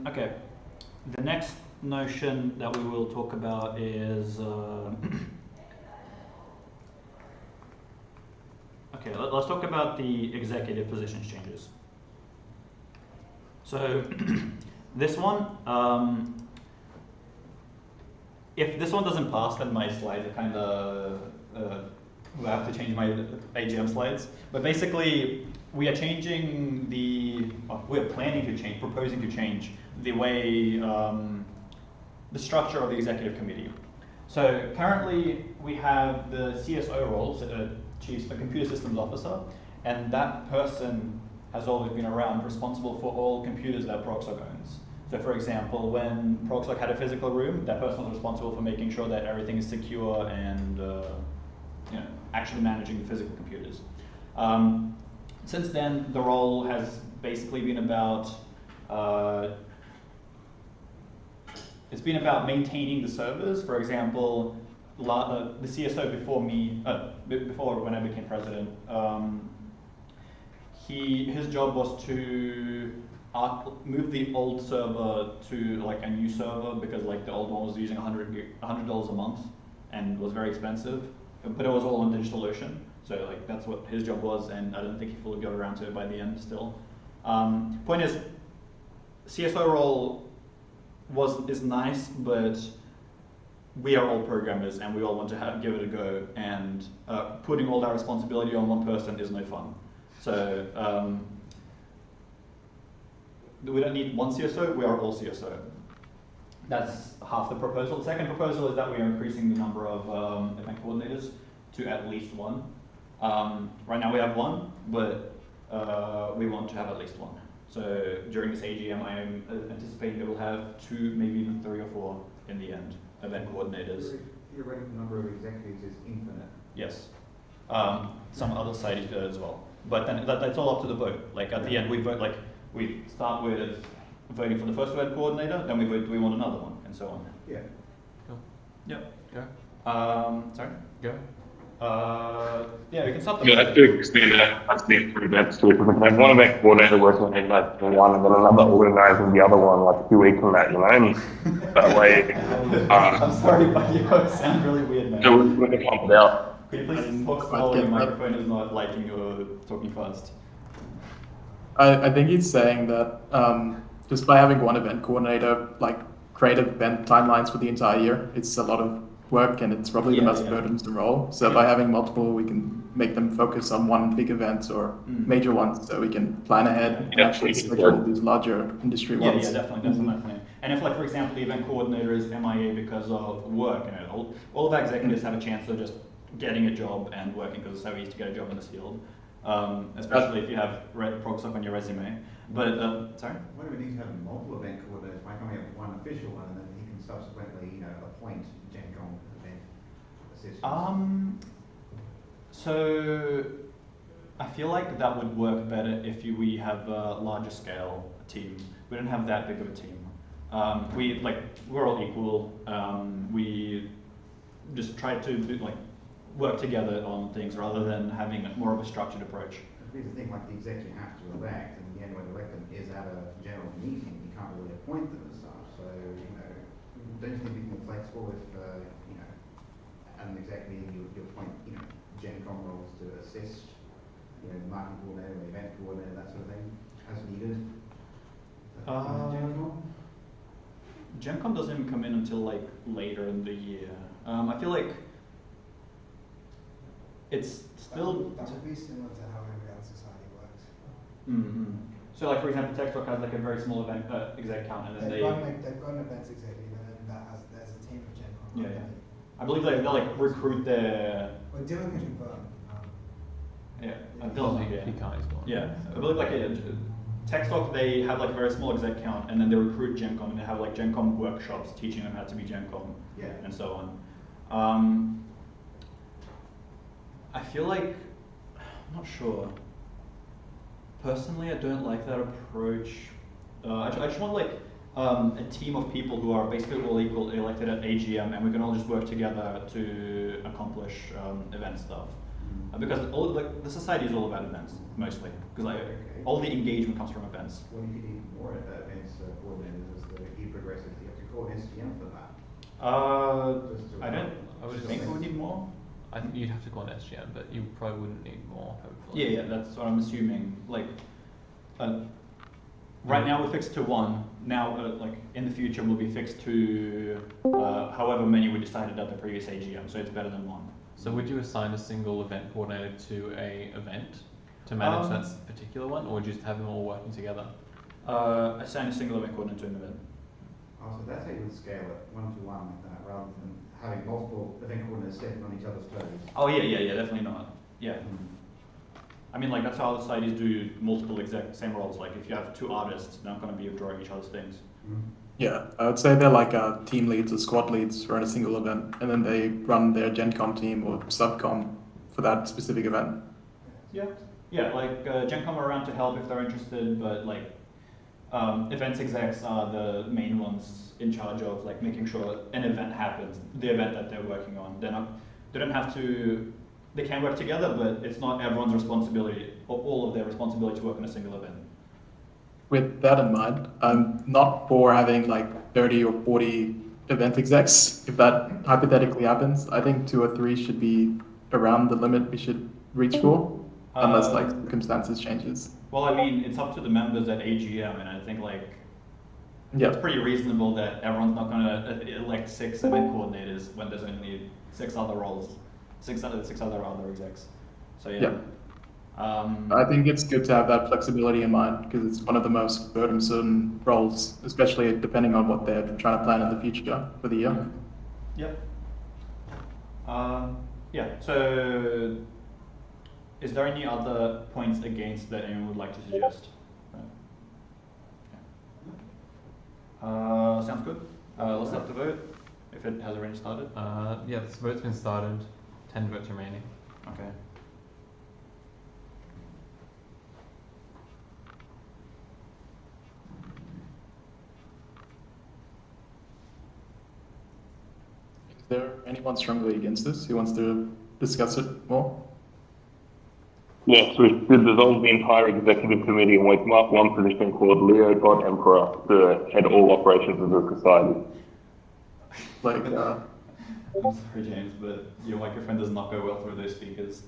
Okay. The next notion that we will talk about is okay. Let's talk about the executive positions changes. So this one, if this one doesn't pass, then my slides are kind of I have to change my AGM slides. But basically, we are changing we're planning to change, proposing to change the way, the structure of the executive committee. So currently we have the CSO role, so Chief Computer Systems Officer, and that person has always been around, responsible for all computers that ProgSoc owns. So for example, when ProgSoc had a physical room, that person was responsible for making sure that everything is secure and actually managing the physical computers. Since then, the role has basically been about it's been about maintaining the servers. For example, the CSO before me, before when I became president, his job was to move the old server to like a new server, because like the old one was using $100 a month and was very expensive, but it was all on DigitalOcean. So like that's what his job was, and I don't think he fully got around to it by the end still. Point is, CSO role is nice, but we are all programmers and we all want to give it a go, and putting all that responsibility on one person is no fun. So we don't need one CSO, we are all CSO. That's half the proposal. The second proposal is that we are increasing the number of event coordinators to at least 1. Right now we have 1, but we want to have at least 1. So during this AGM, I am anticipating that we'll have 2, maybe even 3 or 4 in the end, event coordinators. The theoretical number of executives is infinite. Yes. Some other side as well. But then that's all up to the vote. Like at the end, we vote, like we start with voting for the first event coordinator, then we vote, do we want another one, and so on. Yeah. Cool. Yep. Go. Sorry? Go. Yeah, we can start the Yeah, that's to expand that. That's the events too. Because like one event coordinator working on like one, and then another organizing the other one like 2 weeks from that, you know. And that way, I'm sorry, but you sound really weird, man. so we can pump it out. Could you please talk slower? Your microphone is not liking you talking fast. I think he's saying that just by having one event coordinator, like create event timelines for the entire year, it's a lot of work, and it's probably the most burdensome role. So by having multiple, we can make them focus on one big event or major ones, so we can plan ahead and actually schedule these larger industry ones. Yeah, definitely. And if, like, for example, the event coordinator is MIA because of work, all of our executives have a chance of just getting a job and working, because it's so easy to get a job in this field. especially if you have ProgSoc on your resume. But, sorry? Why do we need to have multiple event coordinators? Why can't we have one official one and then he can subsequently, appoint Gen Con event assistants? So I feel like that would work better if we have a larger scale team. We don't have that big of a team. We're all equal. We just try to work together on things rather than having more of a structured approach. Here's the thing, like the execs you have to elect, and the only way to elect them is at a general meeting. You can't really appoint them as such. So, don't you think it'd be more flexible if, at an exec meeting you appoint, Gen Con roles to assist, marketing coordinator, or event coordinator, that sort of thing, as needed? Gen Con doesn't even come in until later in the year. I feel like it's still. That would be similar to how every other society works. Mm-hmm. So, for example, TechTalk has a very small event exec count, and then they've got an events executive, and then there's a team of Gen Con. Yeah. I believe they'll recruit their. Well, Dylan can confirm. He can't. Yeah, I believe TechStock, they have a very small exec count, and then they recruit Gen Con, and they have Gen Con workshops teaching them how to be Gen Con, and so on. I feel like, I'm not sure. Personally, I don't like that approach. I just want a team of people who are basically all equal elected at AGM, and we can all just work together to accomplish event stuff. Because all the society is all about events mostly, because all the engagement comes from events. Well, you could need more events coordinators as the year progresses. You have to call an SGM for that. I would think we would need more. I think you'd have to go on SGM, but you probably wouldn't need more, hopefully. Yeah, that's what I'm assuming. Right now we're fixed to 1. Now, in the future, we'll be fixed to however many we decided at the previous AGM. So it's better than 1. So would you assign a single event coordinator to a event to manage that particular one, or would you just have them all working together? Assign a single event coordinator to an event. Oh, so that's how you would scale it 1-to-1 like that, rather than having multiple event coordinators stepping on each other's toes. Oh yeah, definitely not. Yeah. I mean, that's how other societies do multiple same roles. If you have 2 artists, they're not going to be drawing each other's things. Yeah, I would say they're team leads or squad leads for a single event, and then they run their Gen Com team or subcom for that specific event. Yeah, Gen Com are around to help if they're interested, but events execs are the main ones in charge of making sure an event happens, the event that they're working on. They don't have to. They can work together, but it's not everyone's responsibility or all of their responsibility to work on a single event. With that in mind, I'm not for having 30 or 40 event execs. If that hypothetically happens, I think 2 or 3 should be around the limit we should reach for, unless circumstances changes. Well, I mean, it's up to the members at AGM, and I think it's pretty reasonable that everyone's not going to elect 6 event coordinators when there's only 6 other roles, 6 other execs. So yeah. I think it's good to have that flexibility in mind because it's one of the most burdensome roles, especially depending on what they're trying to plan in the future for the year. Yep. So is there any other points against that anyone would like to suggest? Sounds good. Let's have to vote if it has already started. Yeah, this vote's been started. 10 votes remaining. Okay. Is there anyone strongly against this who wants to discuss it more? Yes, we should dissolve the entire executive committee and wake up one position called Leo God Emperor to head all operations of the society. I'm sorry, James, but your microphone does not go well through those speakers.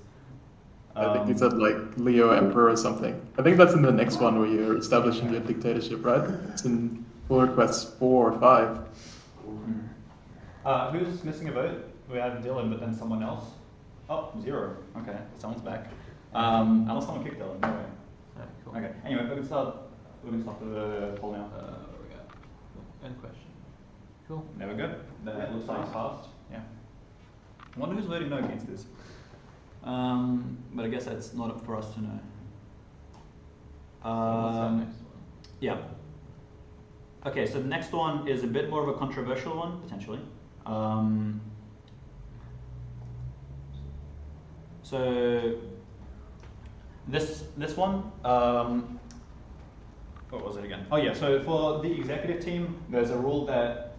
I think you said Leo Emperor or something. I think that's in the next one where you're establishing your dictatorship, right? It's in pull requests 4 or 5. Who's missing a vote? We have Dylan, but then someone else. Oh, 0. Okay, someone's back. Unless someone kicked Dylan. No way. Alright, cool. Okay. Anyway, we can start the poll now. Where we go? End question. Cool. There we go. That looks like it's passed. Yeah. I wonder who's voting no against this. But I guess that's not up for us to know. What's that next one? Yeah. Okay, so the next one is a bit more of a controversial one, potentially. So this one, what was it again? Oh yeah, so for the executive team, there's a rule that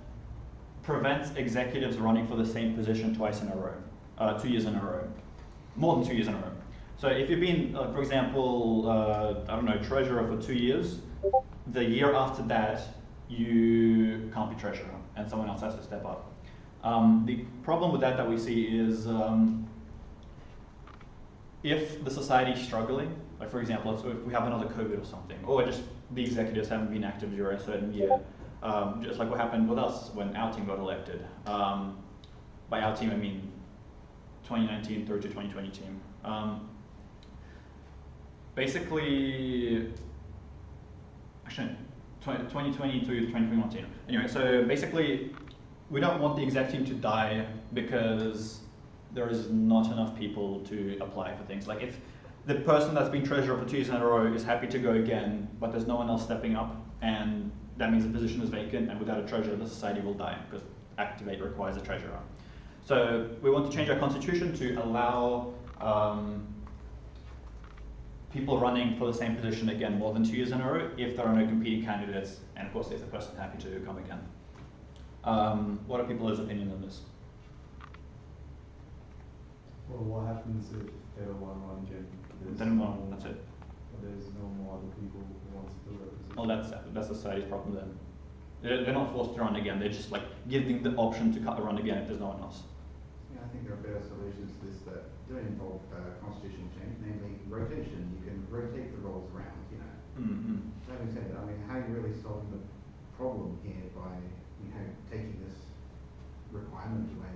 prevents executives running for the same position twice in a row, 2 years in a row, more than 2 years in a row. So if you've been, for example, I don't know, treasurer for 2 years, the year after that, you can't be treasurer and someone else has to step up. The problem with that we see is if the society is struggling, like for example, if we have another COVID or something, or just the executives haven't been active during a certain year, just like what happened with us when our team got elected. By our team, I mean 2019 through to 2020 team. Basically, actually, 2020 to 2021 team. Anyway, so basically, we don't want the exec team to die because there is not enough people to apply for things. Like if the person that's been treasurer for 2 years in a row is happy to go again, but there's no one else stepping up, and that means the position is vacant, and without a treasurer, the society will die because Activate requires a treasurer. So we want to change our constitution to allow people running for the same position again more than 2 years in a row if there are no competing candidates, and of course if the person is happy to come again. What are people's opinions on this? Well, what happens if they don't want one again? That's it. There's no more other people who want to fill that position. Well, that's society's problem then. They're not forced to run again. They're just like giving the option to run again if there's no one else. Yeah, I think there are better solutions to this that don't involve constitutional change, namely rotation. You can rotate the roles around, you know. Mm-hmm. Having said that, I mean, how are you really solving the problem here by, you know, taking this requirement away?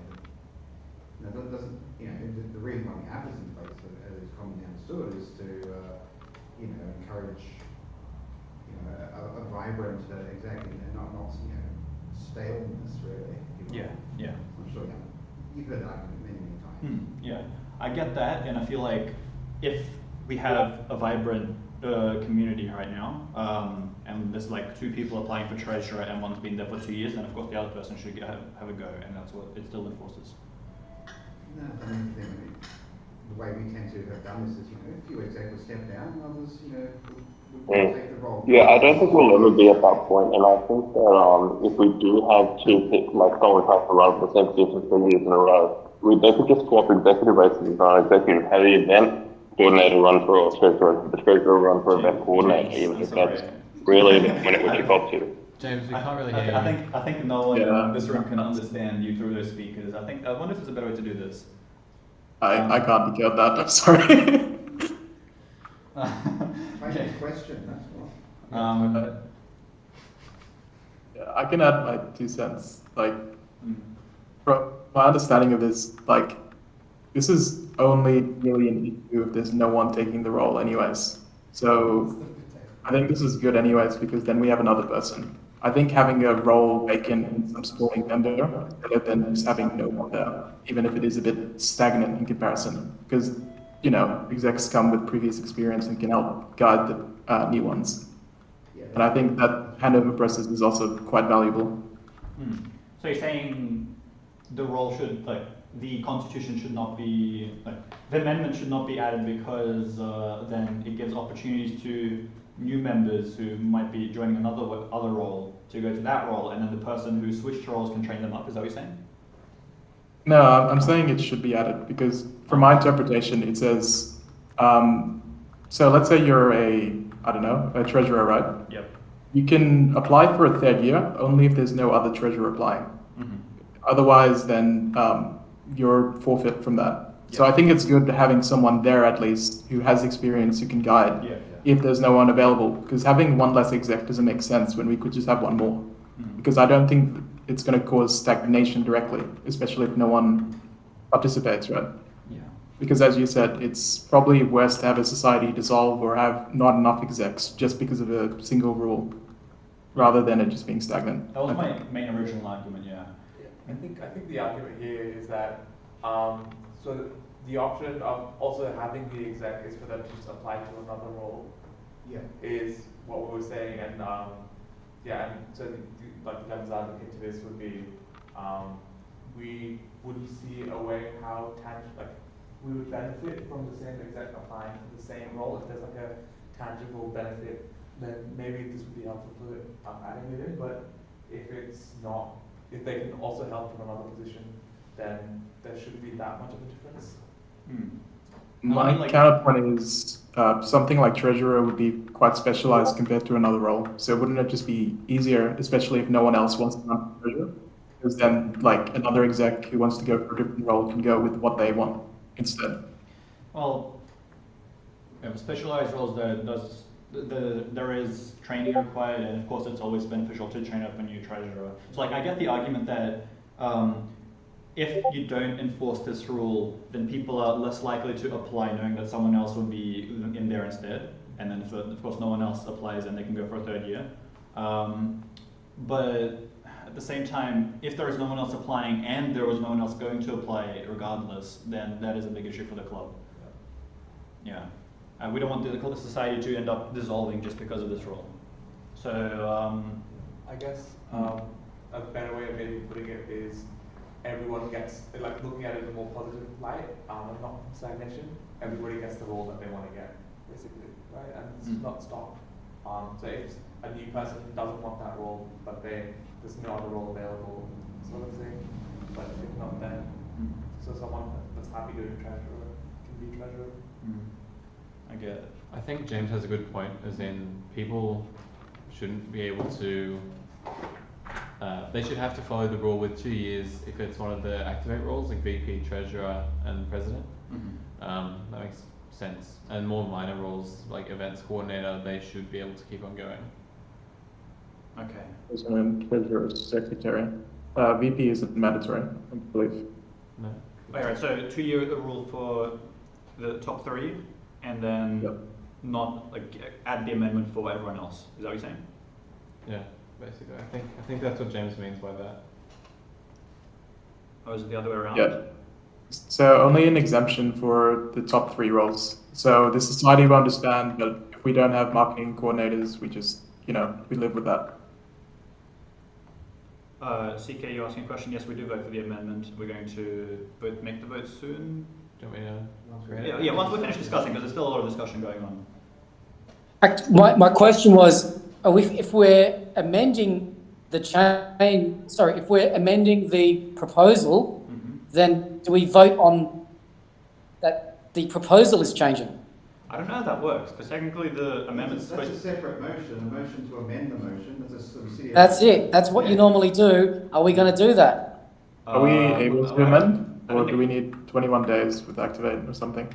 That doesn't, you know, the reason why we have this in place, as is commonly understood, is to, you know, encourage, you know, a vibrant executive and not, you know, staleness, really. Yeah. I'm sure you've heard that argument many times. Yeah, I get that, and I feel like if we have a vibrant community right now, and there's like 2 people applying for treasurer and one's been there for 2 years, then of course the other person should have a go, and that's what it still enforces. No, I mean, the way we tend to have done this is, you know, a few executives step down, others, you know, would take the role. Yeah, I don't think we'll ever be at that point, and I think that if we do have 2 people, like someone has to run for the same position for years in a row, they could just swap executive races on executive, have the event coordinator run for a treasurer, the treasurer run for event coordinator, even if that's really when it would kick off to. James, we can't really hear you. I think no one in this room can understand you through those speakers. I wonder if there's a better way to do this. I can't decode that, I'm sorry. Next question, that's what. Yeah, I can add my 2 cents. Like, from my understanding of this, like, this is only really an issue if there's no one taking the role anyways. So I think this is good anyways, because then we have another person. I think having a role vacant in some supporting member better than just having no one there, even if it is a bit stagnant in comparison, because, you know, execs come with previous experience and can help guide the new ones. And I think that handover process is also quite valuable. So you're saying the role should, like, the constitution should not be, like, the amendment should not be added because then it gives opportunities to new members who might be joining another role to go to that role, and then the person who switched roles can train them up. Is that what you're saying? No, I'm saying it should be added because from my interpretation, it says, so let's say you're a treasurer, right? Yep. You can apply for a 3rd year only if there's no other treasurer applying. Mm-hmm. Otherwise, then you're forfeit from that. Yep. So I think it's good having someone there at least who has experience, who can guide if there's no one available. Because having one less exec doesn't make sense when we could just have one more. Mm-hmm. Because I don't think it's going to cause stagnation directly, especially if no one participates, right? Yeah. Because as you said, it's probably worse to have a society dissolve or have not enough execs just because of a single rule, rather than it just being stagnant. That was my main original argument, I think the argument here is that so the option of also having the exec is for them to just apply to another role. Yeah. Is what we were saying, and yeah, and so like the devil's advocate to this would be, we wouldn't see a way how we would benefit from the same exec applying for the same role. If there's like a tangible benefit, then maybe this would be helpful to adding it in. But if it's not, if they can also help from another position, then there shouldn't be that much of a difference. My counterpoint is something like treasurer would be quite specialized compared to another role. So wouldn't it just be easier, especially if no one else wants to run treasurer? Because then, like, another exec who wants to go for a different role can go with what they want instead. Well, specialized roles, there is training required, and of course it's always beneficial to train up a new treasurer. So like, I get the argument that if you don't enforce this rule, then people are less likely to apply knowing that someone else will be in there instead. And then of course no one else applies and they can go for a third year. But at the same time, if there is no one else applying and there was no one else going to apply regardless, then that is a big issue for the club. Yeah. We don't want the society to end up dissolving just because of this rule. So I guess a better way of maybe putting it is everyone gets, like, looking at it in a more positive light, and not stagnation. Everybody gets the role that they want to get, basically, right? And it's not stopped. So if a new person doesn't want that role, but there's no other role available, sort of thing. But if not, then so someone that's happy doing treasurer can be treasurer. I get it. I think James has a good point, as in people shouldn't be able to, they should have to follow the rule with 2 years if it's one of the activate roles, like VP, treasurer, and president. That makes sense. And more minor roles, like events coordinator, they should be able to keep on going. Okay. President, treasurer, secretary. VP isn't mandatory, I believe. No. Alright, so 2 year rule for the top 3, and then not like add the amendment for everyone else. Is that what you're saying? Yeah, basically. I think that's what James means by that. Or is it the other way around? Yeah. So only an exemption for the top 3 roles. So the society will understand, but if we don't have marketing coordinators, we just, we live with that. CK, you're asking a question. Yes, we do vote for the amendment. We're going to make the vote soon. Do you want me to? Yeah, once we finish discussing, because there's still a lot of discussion going on. My question was, if we're amending the if we're amending the proposal, then do we vote on that the proposal is changing? I don't know how that works, because technically the amendment's That's a separate motion, a motion to amend the motion. That's a sort of serious. That's it. That's what you normally do. Are we going to do that? Are we able to amend? Or do we need 21 days with Activate or something?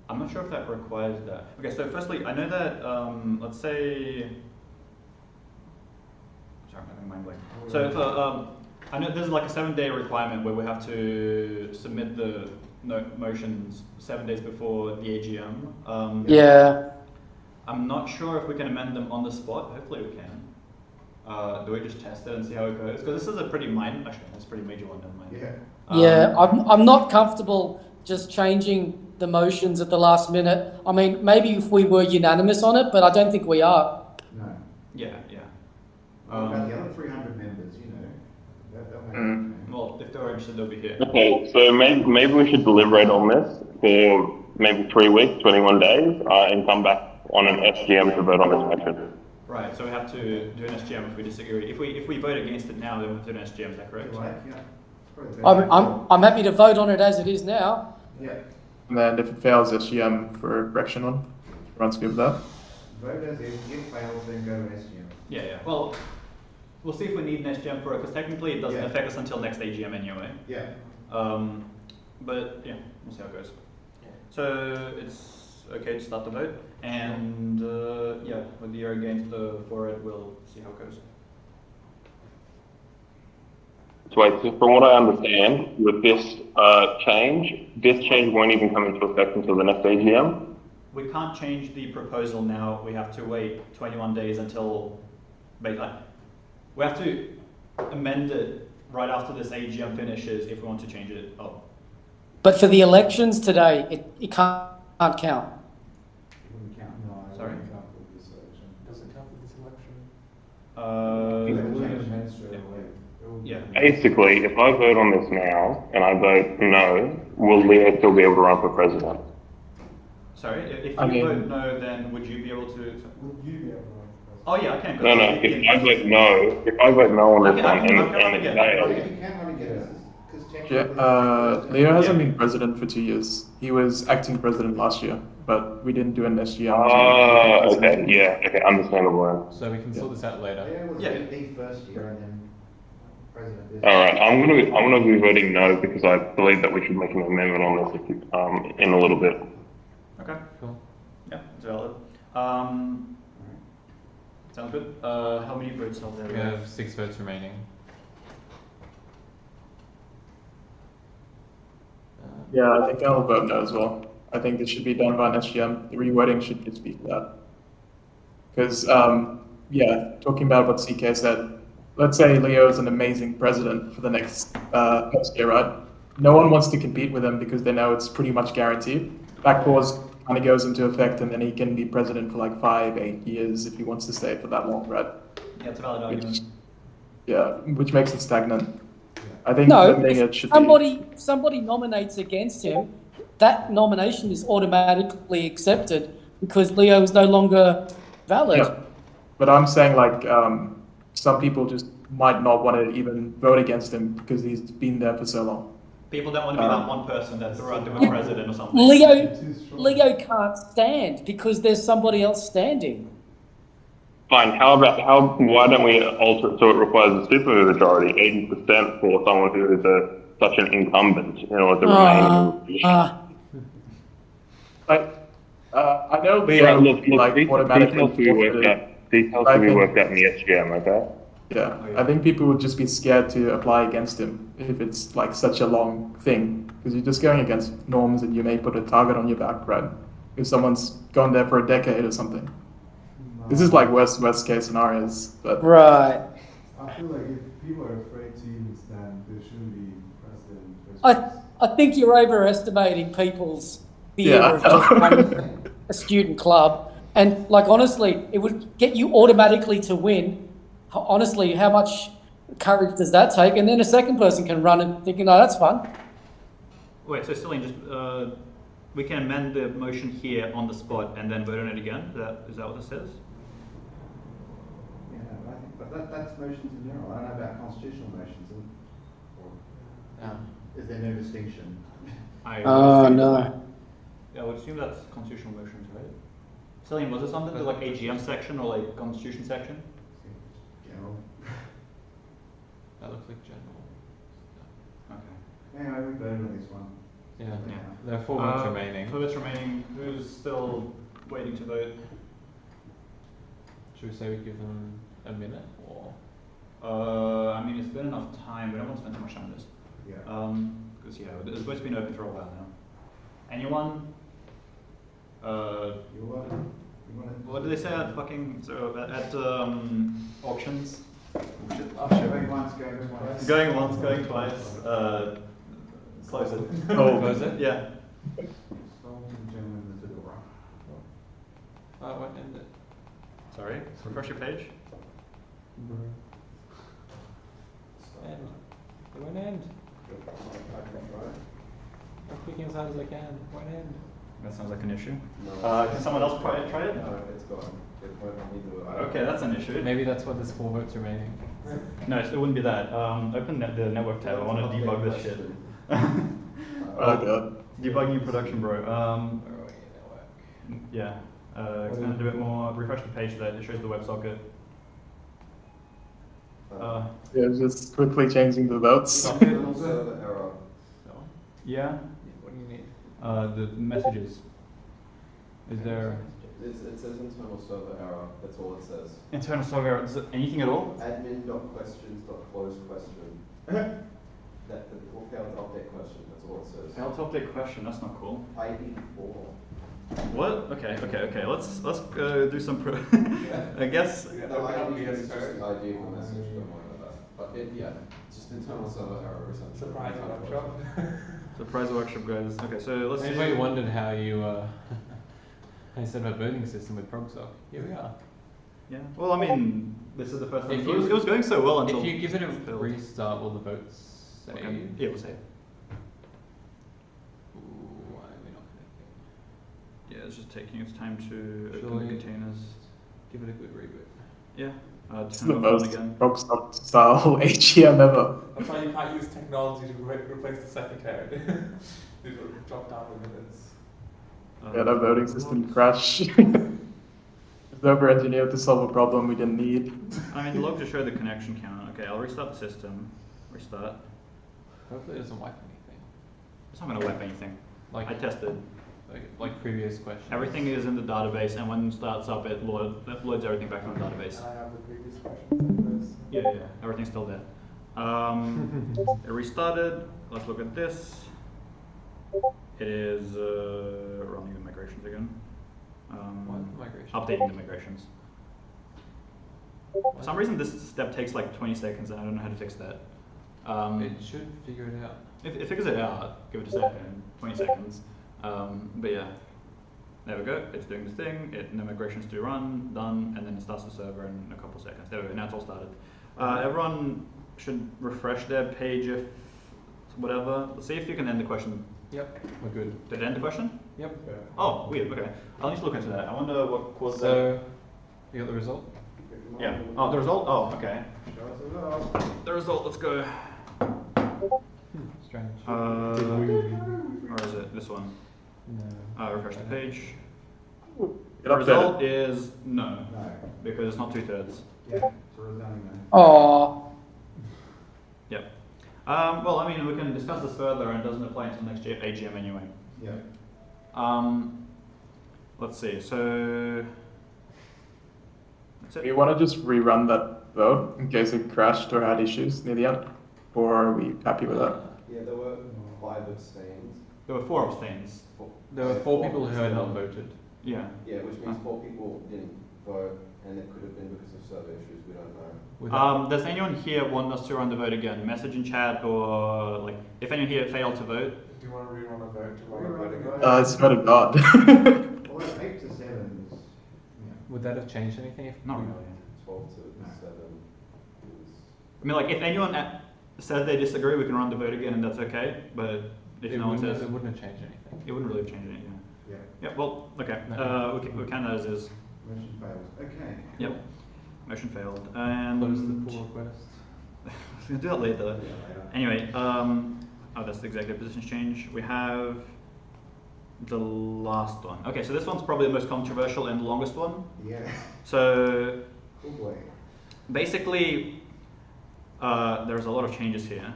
I'm not sure if that requires that. Okay, so firstly, I know that, let's say, sorry, I'm having mind blank. So if, I know there's like a 7-day requirement where we have to submit the motions 7 days before the AGM. Yeah. I'm not sure if we can amend them on the spot. Hopefully we can. Do we just test it and see how it goes? Because this is a pretty it's a pretty major one, never mind. Yeah. Yeah, I'm not comfortable just changing the motions at the last minute. I mean, maybe if we were unanimous on it, but I don't think we are. No. Yeah. What about the other 300 members, that'll make Well, if they're interested, they'll be here. Okay, so maybe we should deliberate on this for maybe 3 weeks, 21 days, and come back on an SGM to vote on this motion. Right, so we have to do an SGM if we disagree. If we vote against it now, then we have to do an SGM, is that correct? Right, yeah. I'm happy to vote on it as it is now. Yeah. And then if it fails, SGM for correction one. Everyone's good with that? Vote as if fails, then go to SGM. Yeah. Well, we'll see if we need an SGM for it, because technically it doesn't affect us until next AGM anyway. Yeah. But yeah, we'll see how it goes. So it's okay to start the vote, and yeah, whether you're against or for it, we'll see how it goes. So wait, so from what I understand, with this change won't even come into effect until the next AGM? We can't change the proposal now. We have to wait 21 days until, we have to amend it right after this AGM finishes if we want to change it up. But for the elections today, it can't count. It wouldn't count. No, it Sorry? wouldn't count for this election. Does it count for this election? They wouldn't Yeah. amend straight away. It would be- Yeah. Basically, if I vote on this now and I vote no, will Leo still be able to run for president? Sorry, if I you mean- vote no, then would you be able to? Would you be able to run for president? Oh yeah, I can. 'cause No, no, I if I vote no, on this one and I can it run again. fails, You can run again, because technically. Yeah, Leo hasn't been president for 2 years. He was acting president last year, but we didn't do an SGM. okay, yeah, okay, understandable then. So we can sort this out later. Leo was Yeah. VP first year and then president this. Alright, I'm gonna be voting no because I believe that we should make an amendment on this, in a little bit. Okay, Cool. yeah, it's valid. Sounds good. How many votes are there? We have 6 votes remaining. Yeah, I think I'll vote no as well. I think this should be done by an SGM. The rewording should just be for that. Because, yeah, talking about what CK said, let's say Leo is an amazing president for the next year, right? No one wants to compete with him because they know it's pretty much guaranteed. That clause kind of goes into effect and then he can be president for like 5-8 years if he wants to stay for that long, right? Yeah, it's a valid argument. Which makes it stagnant. I think No, amending if it should be... somebody nominates against him, that nomination is automatically accepted because Leo is no longer valid. Yeah. But I'm saying like some people just might not want to even vote against him because he's been there for so long. People don't want to be that one person that's around to be president or something. Leo can't stand because there's somebody else standing. Fine, why don't we alter it so it requires a supermajority, 80% for someone who is such an incumbent in order to remain in the position? I know Leo Yeah, look, like automatically details will be worked out in the SGM, okay? Yeah, I think people would just be scared to apply against him if it's like such a long thing, because you're just going against norms and you may put a target on your back, right? If someone's gone there for a decade or something. This is like worst case scenarios, but Right. I feel like if people are afraid to even stand, there shouldn't be precedent in the first place. I think you're overestimating people's fear Yeah, of just running a student club. And like honestly, it would get you automatically to win. Honestly, how much courage does that take? And then a second person can run it thinking, oh, that's fun. Wait, so Celine, just we can amend the motion here on the spot and then vote on it again? Is that what this says? Yeah, I think, but that's motions in general. I don't know about constitutional motions. Is there no distinction? No. Yeah, I would assume that's constitutional motions, right? Celine, was this under the like AGM section or like constitution section? General. That looks like general. Okay. Anyway, we voted on this one. Yeah. Yeah. There are 4 votes remaining. 4 votes remaining. Who's still waiting to vote? Should we say we give them a minute or? I mean, it's been enough time. We don't want to spend too much time on this. Yeah. Because it's supposed to be open for a while now. Anyone? You want to? What did they say at fucking at auctions? Going once, going twice. Going once, going twice. Close it. Oh, close it? Yeah. Gentlemen, the door. Oh, what ended? Sorry. Refresh your page. End. It won't end. I'm clicking as hard as I can. It won't end. That sounds like an issue. No. Can someone else try it? No, it's gone. It won't let me do it. Okay, that's an issue. Maybe that's why there's 4 votes remaining. No, it wouldn't be that. Open the network tab. I want to debug this shit. oh god. Debugging production, bro. Where are we? Network. Yeah. Expand a bit more. Refresh the page so that it shows the WebSocket. Yeah, just quickly changing the votes. Internal server error. Yeah. What do you need? The messages. Is there It says internal server error. That's all it says. internal server error? Is it anything at all? Admin.questions.close question. That the failed to update question. That's all it says. Failed to update question. That's not cool. ID 4. What? Okay. Let's do some pro. I guess. No, ID is just the ID of the message. Don't worry about that. But yeah, just internal server error. Surprise workshop. Surprise workshop, guys. Okay, so let's see. Anybody wondered how you how you set up a voting system with ProgSoc? Here we are. Yeah. Well, I mean, this is the first time. If It was going so well until. If you give it a failed. restart, will the votes save? Okay. Yeah, we'll save. Ooh, why are we not connecting? Yeah, it's just taking its time to open Surely- the containers. Give it a good reboot. Yeah. It's Turn the it on most again. ProgSoc style AGM ever. That's why you can't use technology to replace the secretary. They will drop down the minutes. Yeah, that voting system crash. It's over-engineered to solve a problem we didn't need. I mean, the log just showed the connection count. Okay, I'll restart the system. Restart. Hopefully it doesn't wipe anything. It's not going to wipe anything. Like I tested. like previous questions. Everything is in the database, and when it starts up, it loads everything back on the database. And I have the previous questions in this. Yeah, everything's still there. It restarted. Let's look at this. It is running the migrations again. What migration? Updating the migrations. For some reason, this step takes like 20 seconds, and I don't know how to fix that. It should figure it out. It figures it out. Give it a second. 20 seconds. But yeah, there we go. It's doing the thing. The migration's to run, done, and then it starts the server in a couple seconds. There we go. Now it's all started. Everyone should refresh their page if whatever. Let's see if you can end the question. Yep, we're good. Did it end the question? Yep. Oh, weird. Okay, I'll need to look into that. I wonder what caused that. So, you got the result? Yeah. Oh, the result. Oh, okay. Show us the result. The result. Let's go. Strange. Where is it? This one. No. Refresh the page. It The result updated. is no, No. because it's not 2/3. Yeah, it's a resounding no. Oh, Yep. Well, I mean, we can discuss this further, and it doesn't apply until next year AGM anyway. Yeah. Let's see. So that's Do it. you want to just rerun that vote in case it crashed or had issues near the end? Or are we happy with that? Yeah, there were 5 abstains. There were 4 abstains. There were 4 people who had not voted. Yeah. Yeah, which means 4 people didn't vote, and it could have been because of server issues, we don't know. Does anyone here want us to run the vote again? Message in chat, or like, if anyone here failed to vote. Do you want to rerun a vote to run a vote again? I swear to God. Well, 8 to 7 is, yeah. Would that have changed anything if Not we- really. 12 to No. 7 is... I mean, like, if anyone says they disagree, we can run the vote again, and that's okay. But if it no one wouldn't, says, it wouldn't have changed anything. it wouldn't really change anything. Yeah. Yeah. Well, okay. No. We can as is. Motion fails. Okay. Yep. Motion failed. And Close the pull request. we'll do that later. Yeah, later. Anyway, that's the executive positions change. We have the last one. Okay, so this one's probably the most controversial and longest one. Yeah. So Oh boy. basically, there's a lot of changes here.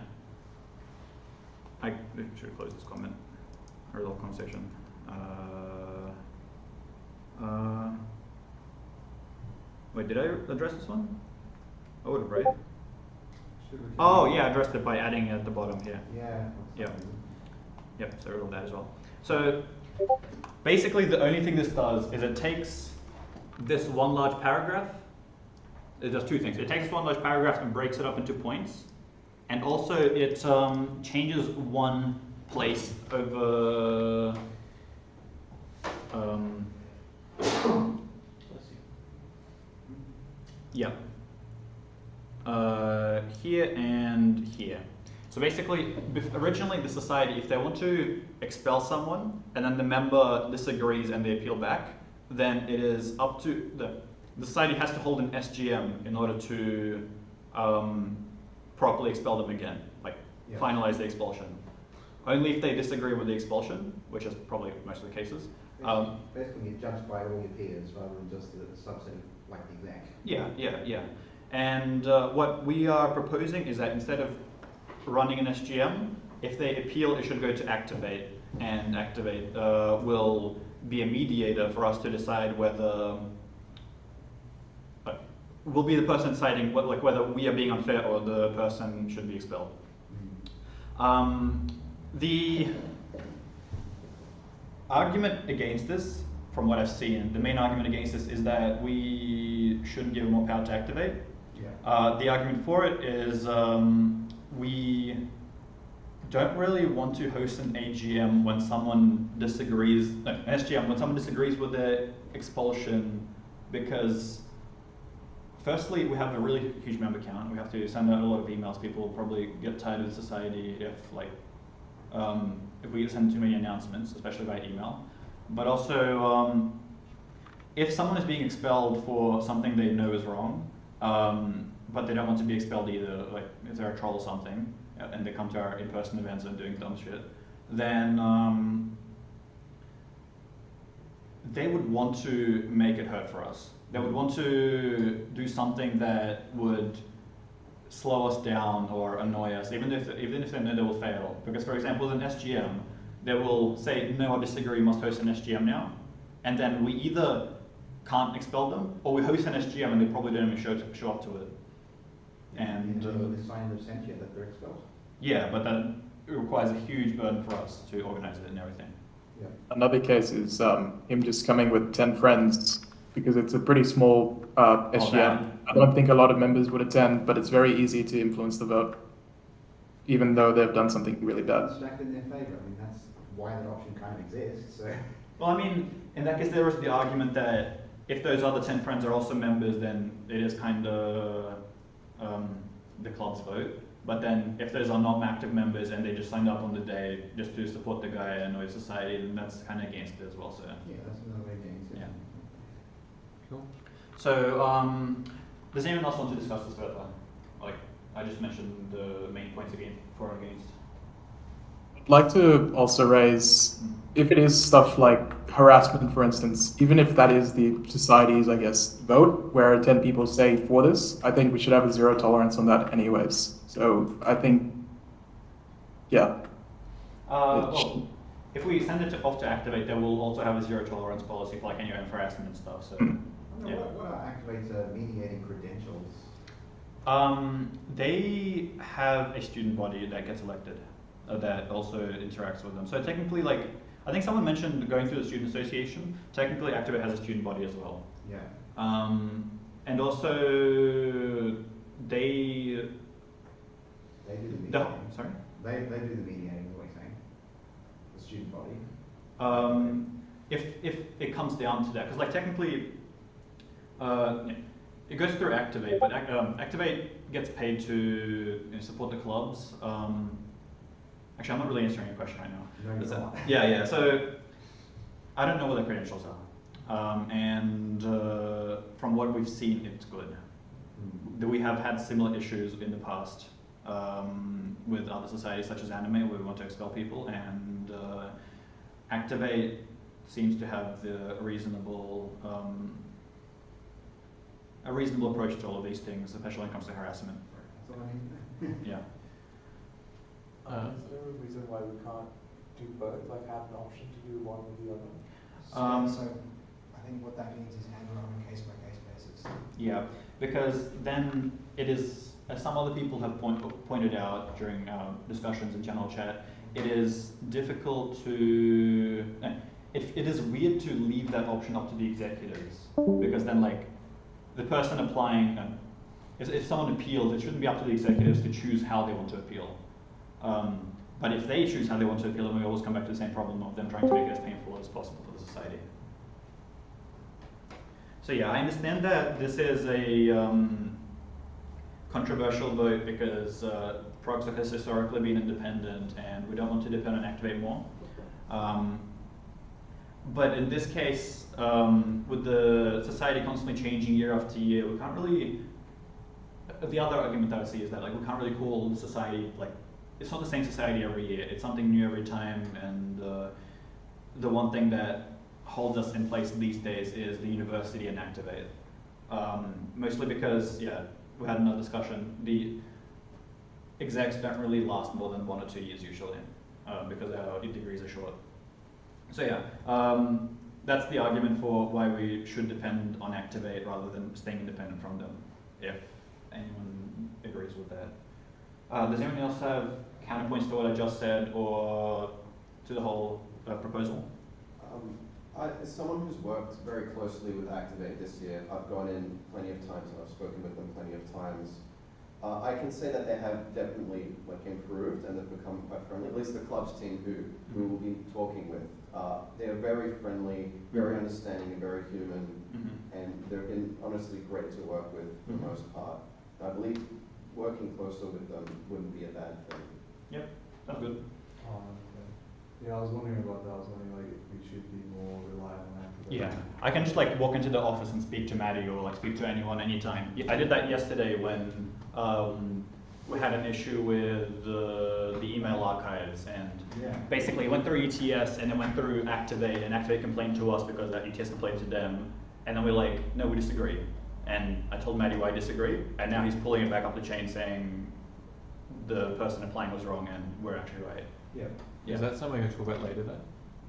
I should close this comment or the conversation. Wait, did I address this one? I would have, right? Oh yeah, I addressed it by adding it at the bottom here. Yeah. Yep. Yep, so I wrote that as well. So basically the only thing this does is it takes this one large paragraph. It does 2 things. It takes this one large paragraph and breaks it up into points. And also it changes one place over yeah. Here and here. So basically, originally the society, if they want to expel someone and then the member disagrees and they appeal back, then it is up to the society has to hold an SGM in order to properly expel them again, like finalize the expulsion. Only if they disagree with the expulsion, which is probably most of the cases. Basically, you're judged by all your peers rather than just the subset of like the exec. Yeah. And what we are proposing is that instead of running an SGM, if they appeal, it should go to activate, and activate will be a mediator for us to decide whether will be the person deciding whether we are being unfair or the person should be expelled. The argument against this, from what I've seen, the main argument against this is that we shouldn't give more power to activate. Yeah. The argument for it is don't really want to host an AGM when someone disagrees, no, an SGM, when someone disagrees with their expulsion, because firstly, we have a really huge member count. We have to send out a lot of emails. People will probably get tired of the society if we send too many announcements, especially by email. But also, if someone is being expelled for something they know is wrong, but they don't want to be expelled either, like if they're a troll or something, and they come to our in-person events and doing dumb shit, then they would want to make it hurt for us. They would want to do something that would slow us down or annoy us, even if they know they will fail. Because, for example, with an SGM, they will say, no, I disagree, you must host an SGM now. And then we either can't expel them, or we host an SGM and they probably don't even show up to it. And the sign of censure that they're expelled. Yeah, but that requires a huge burden for us to organize it and everything. Yeah. Another case is him just coming with 10 friends, because it's a pretty small SGM. I don't think a lot of members would attend, but it's very easy to influence the vote, even though they've done something really bad. Stacked in their favour. I mean, that's why that option kind of exists. So. Well, I mean, in that case, there is the argument that if those other 10 friends are also members, then it is kind of the club's vote. But then if those are not active members and they just signed up on the day just to support the guy and annoy society, then that's kind of against it as well. So yeah, that's another way against it. Yeah. Cool. So does anyone else want to discuss this further? Like I just mentioned the main points again, for and against. I'd like to also raise, if it is stuff like harassment, for instance, even if that is the society's, I guess, vote, where 10 people say for this, I think we should have a zero tolerance on that anyways. So I think, yeah. Well, if we send it off to Activate, they will also have a zero tolerance policy for like any harassment and stuff. So, yeah. What are Activate's mediating credentials? They have a student body that gets elected that also interacts with them. So technically, like I think someone mentioned going through the student association. Technically, Activate has a student body as well. Yeah. And also they do the mediating. Sorry? They do the mediating, is what you're saying? The student body? If it comes down to that, because like technically, it goes through Activate, but Activate gets paid to support the clubs. Actually, I'm not really answering your question right now. No, you're not. Yeah. So I don't know what their credentials are, and from what we've seen, it's good. We have had similar issues in the past with other societies such as Anime, where we want to expel people, and Activate seems to have the reasonable a reasonable approach to all of these things, especially when it comes to harassment. That's all I need to know. Yeah. Is there a reason why we can't do both, like have an option to do one or the other? So I think what that means is handle it on a case-by-case basis. Yeah, because then it is, as some other people have pointed out during discussions in general chat, it is difficult to, it is weird to leave that option up to the executives, because then like the person applying, if someone appeals, it shouldn't be up to the executives to choose how they want to appeal. But if they choose how they want to appeal, then we always come back to the same problem of them trying to make it as painful as possible for the society. So yeah, I understand that this is a controversial vote because ProgSoc has historically been independent and we don't want to depend on Activate more. But in this case, with the society constantly changing year after year, we can't really, the other argument that I see is that like we can't really call the society, like it's not the same society every year, it's something new every time, and the one thing that holds us in place these days is the university and Activate. Mostly because, yeah, we had another discussion, the execs don't really last more than 1 or 2 years usually, because our degrees are short. So yeah, that's the argument for why we should depend on Activate rather than staying independent from them, if anyone agrees with that. Does anyone else have counterpoints to what I just said or to the whole proposal? As someone who's worked very closely with Activate this year, I've gone in plenty of times and I've spoken with them plenty of times. I can say that they have definitely like improved and they've become quite friendly. At least the club's team who we'll be talking with, they're very friendly, very understanding, and very human, and they've been honestly great to work with for the most part. I believe working closer with them wouldn't be a bad thing. Yep, that's good. Yeah, I was wondering about that. I was wondering like if we should be more reliant on Activate. Yeah, I can just like walk into the office and speak to Maddie or like speak to anyone anytime. I did that yesterday when we had an issue with the email archives, and basically it went through ETS and then went through Activate, and Activate complained to us because that ETS complained to them, and then we're like, no, we disagree. And I told Maddie why I disagree, and now he's pulling it back up the chain saying the person applying was wrong and we're actually right. Yeah. Is that something we'll talk about later then?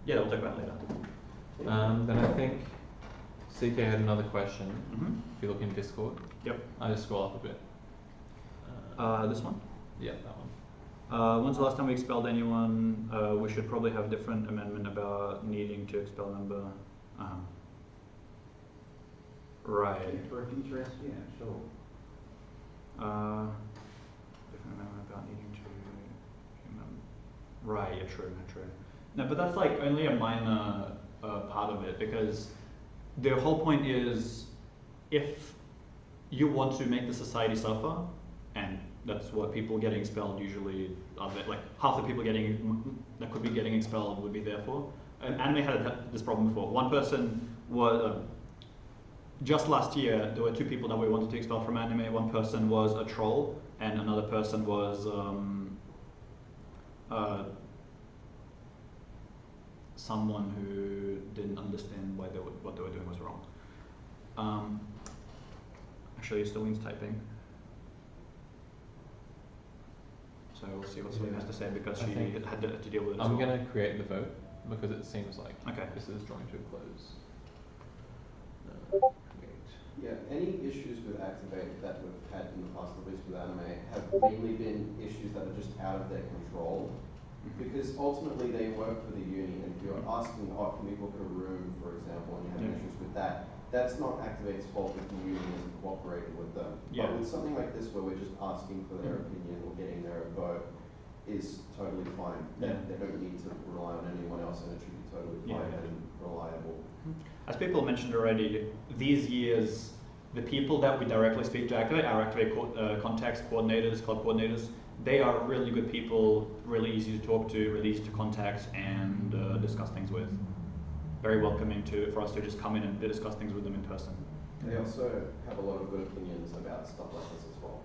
Yeah, we'll talk about it later. Then I think CK had another question. If you look in Discord. Yep. I just scroll up a bit. This one? Yeah, that one. When's the last time we expelled anyone? We should probably have a different amendment about needing to expel a member. Right. Yeah, for a future SGM, sure. Different amendment about needing to. Right, yeah, true. No, but that's like only a minor part of it, because the whole point is if you want to make the society suffer, and that's what people getting expelled usually are, like half the people that could be getting expelled would be there for. And anime had this problem before. One person was, just last year, there were 2 people that we wanted to expel from anime. One person was a troll, and another person was someone who didn't understand why what they were doing was wrong. Actually, Stelline's typing. So we'll see what Celine has to say, because she had to deal with it as I'm well. going to create the vote because it seems like this is drawing to a close. Yeah, any issues with Activate that we've had in the past, at least with anime, have mainly been issues that are just out of their control. Because ultimately they work for the uni, and if you're asking, oh, can we book a room, for example, and you have issues with that, that's not Activate's fault if the uni isn't cooperating with them. But with something like this where we're just asking for their opinion or getting their vote is totally fine. They don't need to rely on anyone else, and it should be totally fine and reliable. As people mentioned already, these years, the people that we directly speak to Activate, our Activate contacts, coordinators, club coordinators, they are really good people, really easy to talk to, really easy to contact and discuss things with. Very welcoming for us to just come in and discuss things with them in person. They also have a lot of good opinions about stuff like this as well.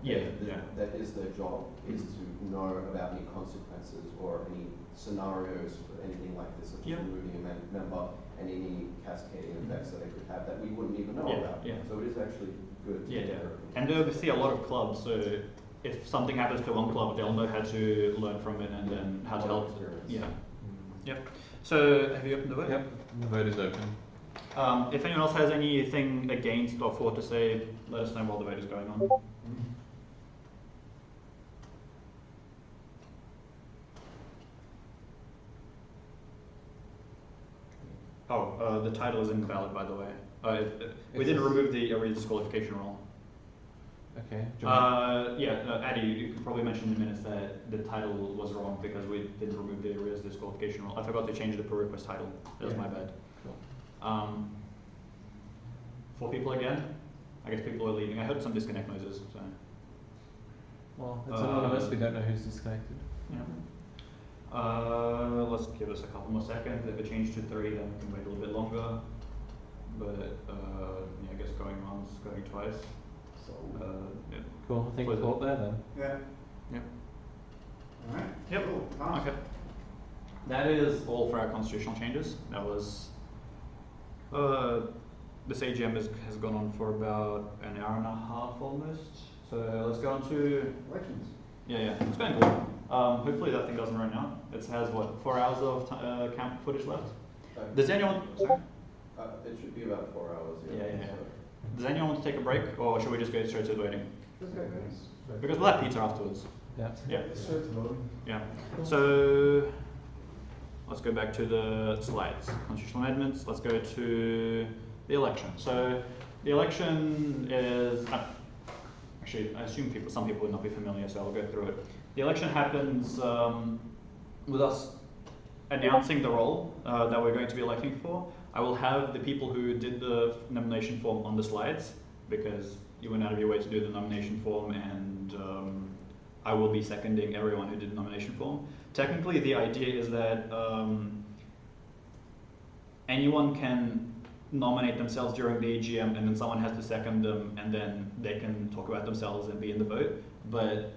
That is their job, is to know about any consequences or any scenarios for anything like this, such as removing a member and any cascading effects that they could have that we wouldn't even know about. So it is actually good to get their opinions. And they oversee a lot of clubs, so if something happens to one club, they'll know how to learn from it and then how to help. Yep. So have you opened the vote? Yep, the vote is open. If anyone else has anything against or for to say, let us know while the vote is going on. The title is invalid, by the way. We didn't remove the disqualification rule. Okay. Addy, you could probably mention in minutes that the title was wrong because we didn't remove the arrears disqualification rule. I forgot to change the per request title. That was my bad. Cool. 4 people again? I guess people are leaving. I heard some disconnect noises. So. Well, it's anonymous. We don't know who's disconnected. Let's give us a couple more seconds. If it changed to 3, then we can wait a little bit longer. But I guess going once, going twice. Cool. I think we're caught there then. Yep. All right. Yep. Cool. Pass. Okay. That is all for our constitutional changes. That was. This AGM has gone on for about an hour and a half almost. So let's go on to elections. It's going good. Hopefully that thing doesn't run out. It has what, 4 hours of camp footage left. Does anyone? Sorry. It should be about 4 hours. Does anyone want to take a break, or should we just go straight to voting? Let's go, guys. Because we'll have pizza afterwards. Straight to voting. So let's go back to the slides. Constitutional amendments. Let's go to the election. So the election is actually, I assume some people would not be familiar, so I'll go through it. The election happens with us announcing the role that we're going to be electing for. I will have the people who did the nomination form on the slides, because you went out of your way to do the nomination form, and I will be seconding everyone who did the nomination form. Technically, the idea is that anyone can nominate themselves during the AGM, and then someone has to second them, and then they can talk about themselves and be in the vote. But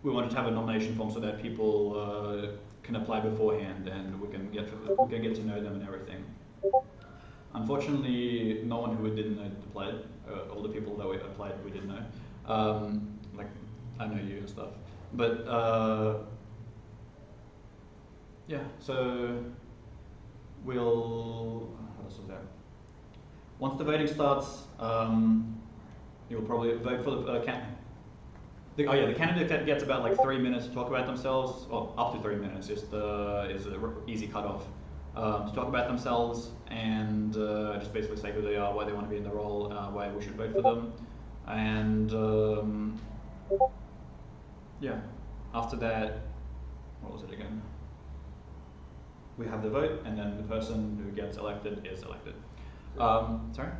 we wanted to have a nomination form so that people can apply beforehand, and we can get to know them and everything. Unfortunately, no one who didn't know applied. All the people that we applied, we didn't know. Like, I know you and stuff. But yeah, so we'll, how does it go? Once the voting starts, you'll probably vote for the candidate. The candidate gets about like 3 minutes to talk about themselves, or up to 3 minutes is an easy cutoff. To talk about themselves and just basically say who they are, why they want to be in the role, why we should vote for them, and yeah. After that, what was it again? We have the vote, and then the person who gets elected is elected. Sorry?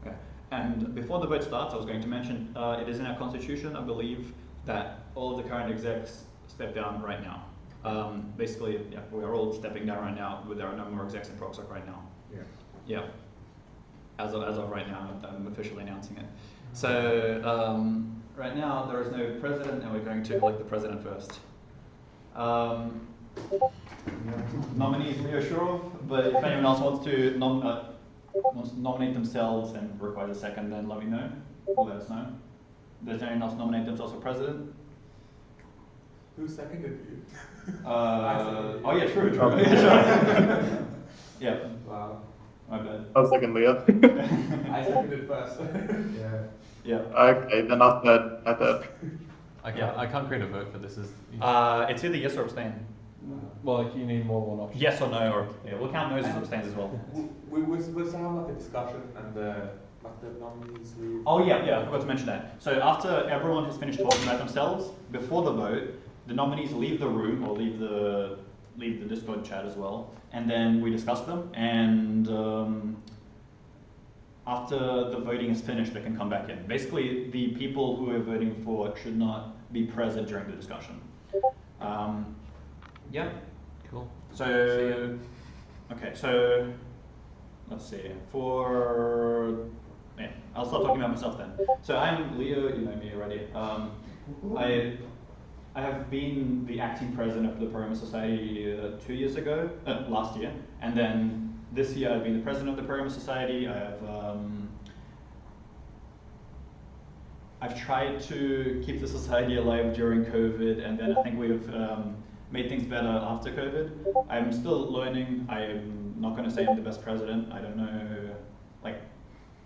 Okay. And before the vote starts, I was going to mention, it is in our constitution, I believe, that all of the current execs step down right now. Basically, yeah, we are all stepping down right now, but there are no more execs in ProgSoc right now. Yeah. Yeah. As of right now, I'm officially announcing it. So, right now, there is no president, and we're going to elect the president first. Nominee is Leo Shurov, but if anyone else wants to nominate themselves and requires a second, then let me know. Let us know. Does anyone else nominate themselves for president? Who seconded you? Oh yeah, true. Yeah. Wow. My bad. I'll second Leo. I seconded first. Yeah. Yeah. Okay, then I third. I can't create a vote for this. It's either yes or abstain. Well, like you need more than one option. Yes or no, or yeah, we'll count no's as abstains as well. We're supposed to have like a discussion and the nominees leave. Oh yeah, I forgot to mention that. So after everyone has finished talking about themselves, before the vote, the nominees leave the room or leave the Discord chat as well, and then we discuss them. And after the voting is finished, they can come back in. Basically, the people who are voting for should not be present during the discussion. Yeah. Cool. So, okay, so let's see. I'll start talking about myself then. So I'm Leo, you know me already. I have been the acting president of the Programmer Society 2 years ago, last year, and then this year I've been the president of the Programmer Society. I've tried to keep the society alive during COVID, and then I think we've made things better after COVID. I'm still learning. I'm not going to say I'm the best president. I don't know. Like,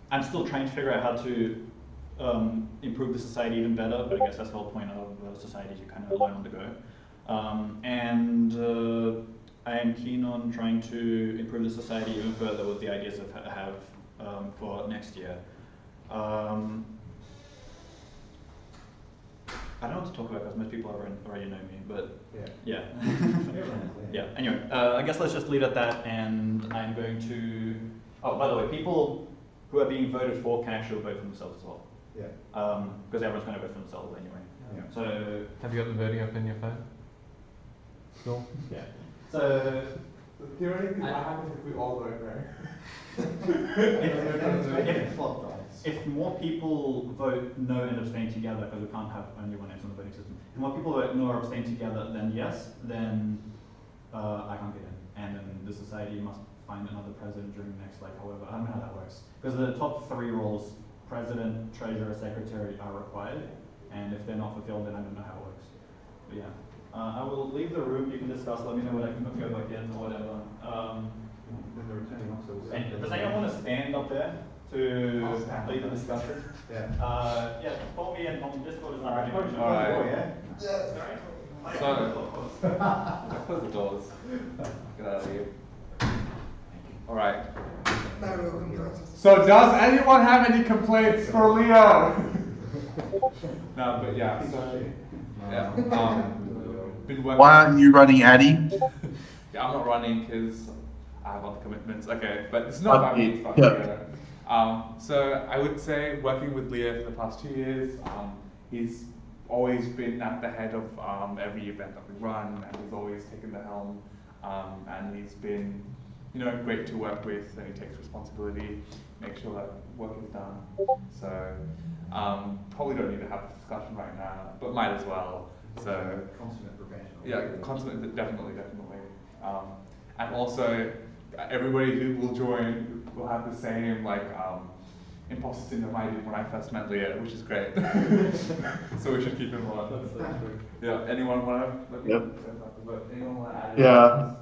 I'm still trying to figure out how to improve the society even better. But I guess that's the whole point of society, to kind of learn on the go. I am keen on trying to improve the society even further with the ideas I have for next year. I don't know what to talk about because most people already know me, but yeah. Yeah, anyway, I guess let's just leave it at that, and I'm going to, oh, by the way, people who are being voted for can actually vote for themselves as well. Yeah. Because everyone's going to vote for themselves anyway. Yeah. So, Have you got the voting up in your phone? cool. Yeah. So, Theoretically, what happens if we all vote no? if more people vote no and abstain together, because we can't have only one answer on the voting system, if more people vote no or abstain together than yes, then I can't get in. And then the society must find another president during the next, like, however, I don't know how that works. Because the top 3 roles, president, treasurer, secretary, are required. And if they're not fulfilled, then I don't know how it works. But yeah. I will leave the room, you can discuss, let me know what I can go back in or whatever. Does anyone want to stand up there to lead the discussion? Yeah. Yeah, call me and on Discord is not ready. Alright. Yeah. So, close the doors. Get out of here. Alright. No real complaints. So does anyone have any complaints for Leo? No, but yeah, so, yeah, been working. Why aren't you running Addy? Yeah, I'm not running because I have other commitments. Okay, but it's not about me, it's about Yeah. Leo. So I would say working with Leo for the past 2 years, he's always been at the head of every event that we run, and he's always taken the helm, and he's been, you know, great to work with, and he takes responsibility, make sure that work is done. So probably don't need to have a discussion right now, but might as well. So Consummate professional. yeah, constantly, definitely. And also, everybody who will join will have the same imposter syndrome I did when I first met Leah, which is great. So we should keep in mind. Yeah. Anyone want to? Yep. Anyone want to add? Yeah,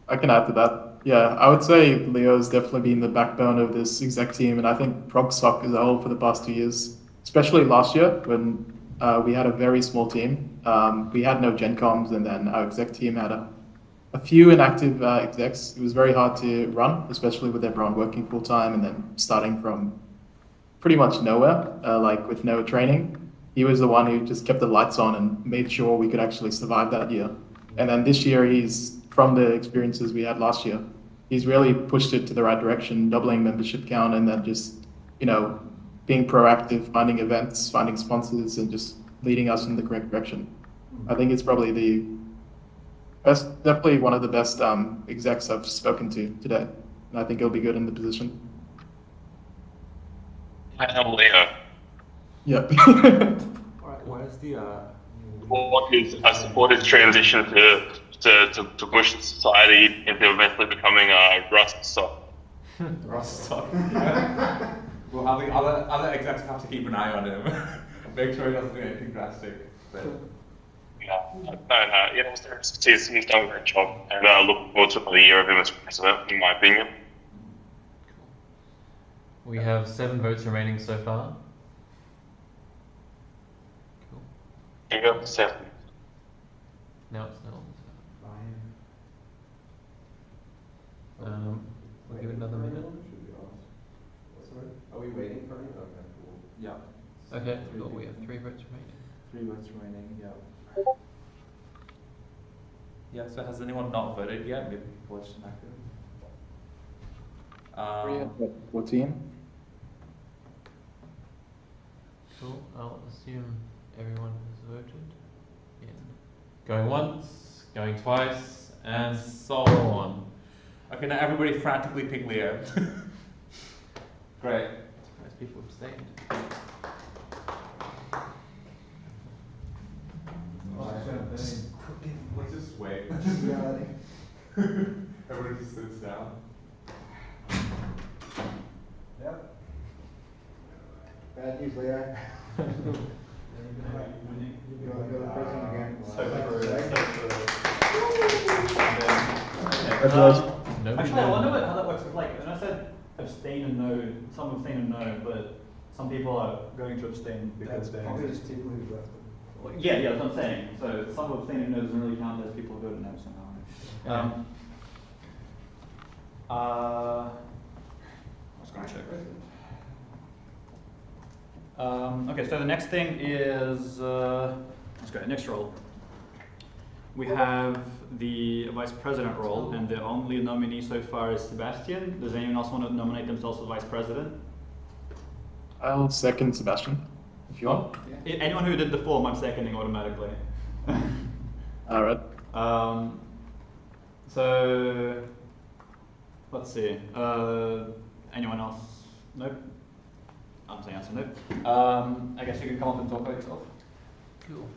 I can add to that. Yeah, I would say Leo's definitely been the backbone of this exec team, and I think ProgSoc as a whole for the past 2 years, especially last year when we had a very small team. We had no Gen Coms, and then our exec team had a few inactive execs. It was very hard to run, especially with everyone working full time and then starting from pretty much nowhere, like with no training. He was the one who just kept the lights on and made sure we could actually survive that year. And then this year, he's, from the experiences we had last year, he's really pushed it to the right direction, doubling membership count, and then just, you know, being proactive, finding events, finding sponsors, and just leading us in the correct direction. I think it's probably the best, definitely one of the best execs I've spoken to today. And I think he'll be good in the position. Leo. Yep. Alright, where's the What is a supportive transition to push society into eventually becoming Rust stock? Rust stock. Yeah. Well, other execs have to keep an eye on him. Make sure he doesn't do anything drastic. But Yeah, he's done a great job, and I look forward to another year of him as president, in my opinion. We have 7 votes remaining so far. Cool. You go 7. Now it's not. We'll give it another minute. Sorry? Are we waiting for him? Okay, cool. yeah. Okay, cool. We have 3 votes remaining. 3 votes remaining. Yeah. Yeah. So has anyone not voted yet? Maybe people are just inactive. 14. Cool. I'll assume everyone has voted. Yeah. Going once, going twice, and so on. Okay, now everybody frantically ping Leo. Great. Most people abstained. Let's just wait. Reality. Everybody just sits down. Yep. Bad news, Leo. You're the president again. Actually, I wonder how that works with, like, and I said abstain and no, some abstain and no, but some people are going to abstain because they're. Probably just people who've left. Well, yeah, that's what I'm saying. So some abstain and no doesn't really count as people who voted no somehow. I was going to check. Okay, so the next thing is, let's go, next role. We have the vice president role, and the only nominee so far is Sebastian. Does anyone else want to nominate themselves for vice president? I'll second Sebastian, if you want. Anyone who did the form, I'm seconding automatically. All right. So, let's see. Anyone else? Nope. I'm saying answer nope. I guess you can come up and talk about yourself. Cool.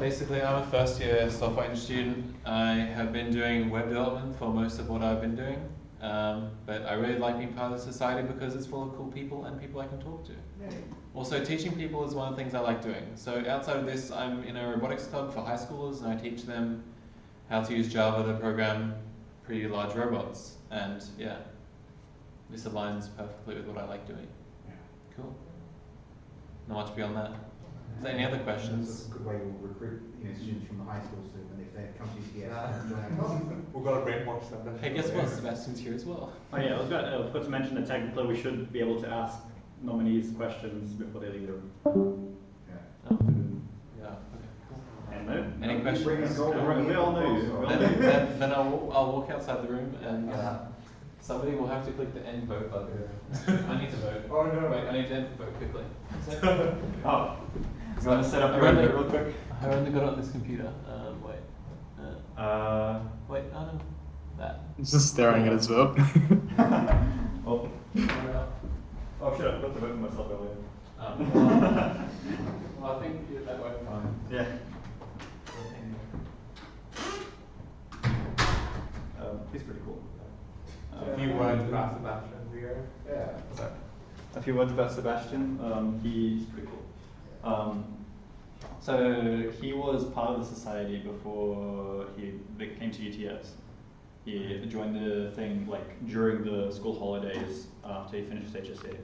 Basically, I'm a first year software engineering student. I have been doing web development for most of what I've been doing, but I really like being part of the society because it's full of cool people and people I can talk to. Yay. Also, teaching people is one of the things I like doing. So outside of this, I'm in a robotics club for high schoolers, and I teach them how to use Java to program pretty large robots. And yeah, this aligns perfectly with what I like doing. Yeah. Cool. Not much beyond that. Is there any other It's questions? a good way to recruit, students from the high school soon, and if they come to UTS, Yeah. and join our club. We've got a brainwash them. Hey, guess what? Sebastian's here as well. Oh yeah, I forgot to mention that technically we should be able to ask nominees questions before they leave the room. Yeah. Oh, yeah. Okay. Cool. And no? Any No? questions? We all know you. We all know you. Then I'll walk outside the room and somebody will have to click the end vote button. I need to vote. Oh no. Wait, I need to vote quickly. Oh. You want to set up your I've only- real quick? I only got it on this computer. Wait. Wait, no. That. He's just staring at his vote. Oh. Oh shit, I forgot to vote for myself earlier. Well, I think that worked fine. Yeah. He's pretty cool. A few words about Sebastian here. Yeah. Sorry. A few words about Sebastian. He's pretty cool. So he was part of the society before he came to UTS. He joined the thing like during the school holidays after he finished his HSC.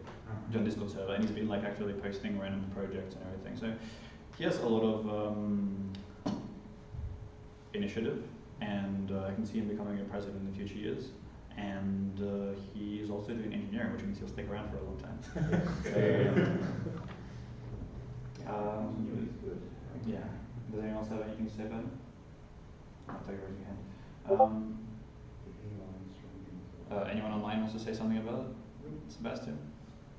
Joined the Discord server, and he's been like actively posting random projects and everything. So he has a lot of initiative, and I can see him becoming a president in the future years. And he is also doing engineering, which means he'll stick around for a long time. Yeah. Does anyone else have anything to say about him? I'll tell you raise your hand. Anyone online wants to say something about it? Sebastian?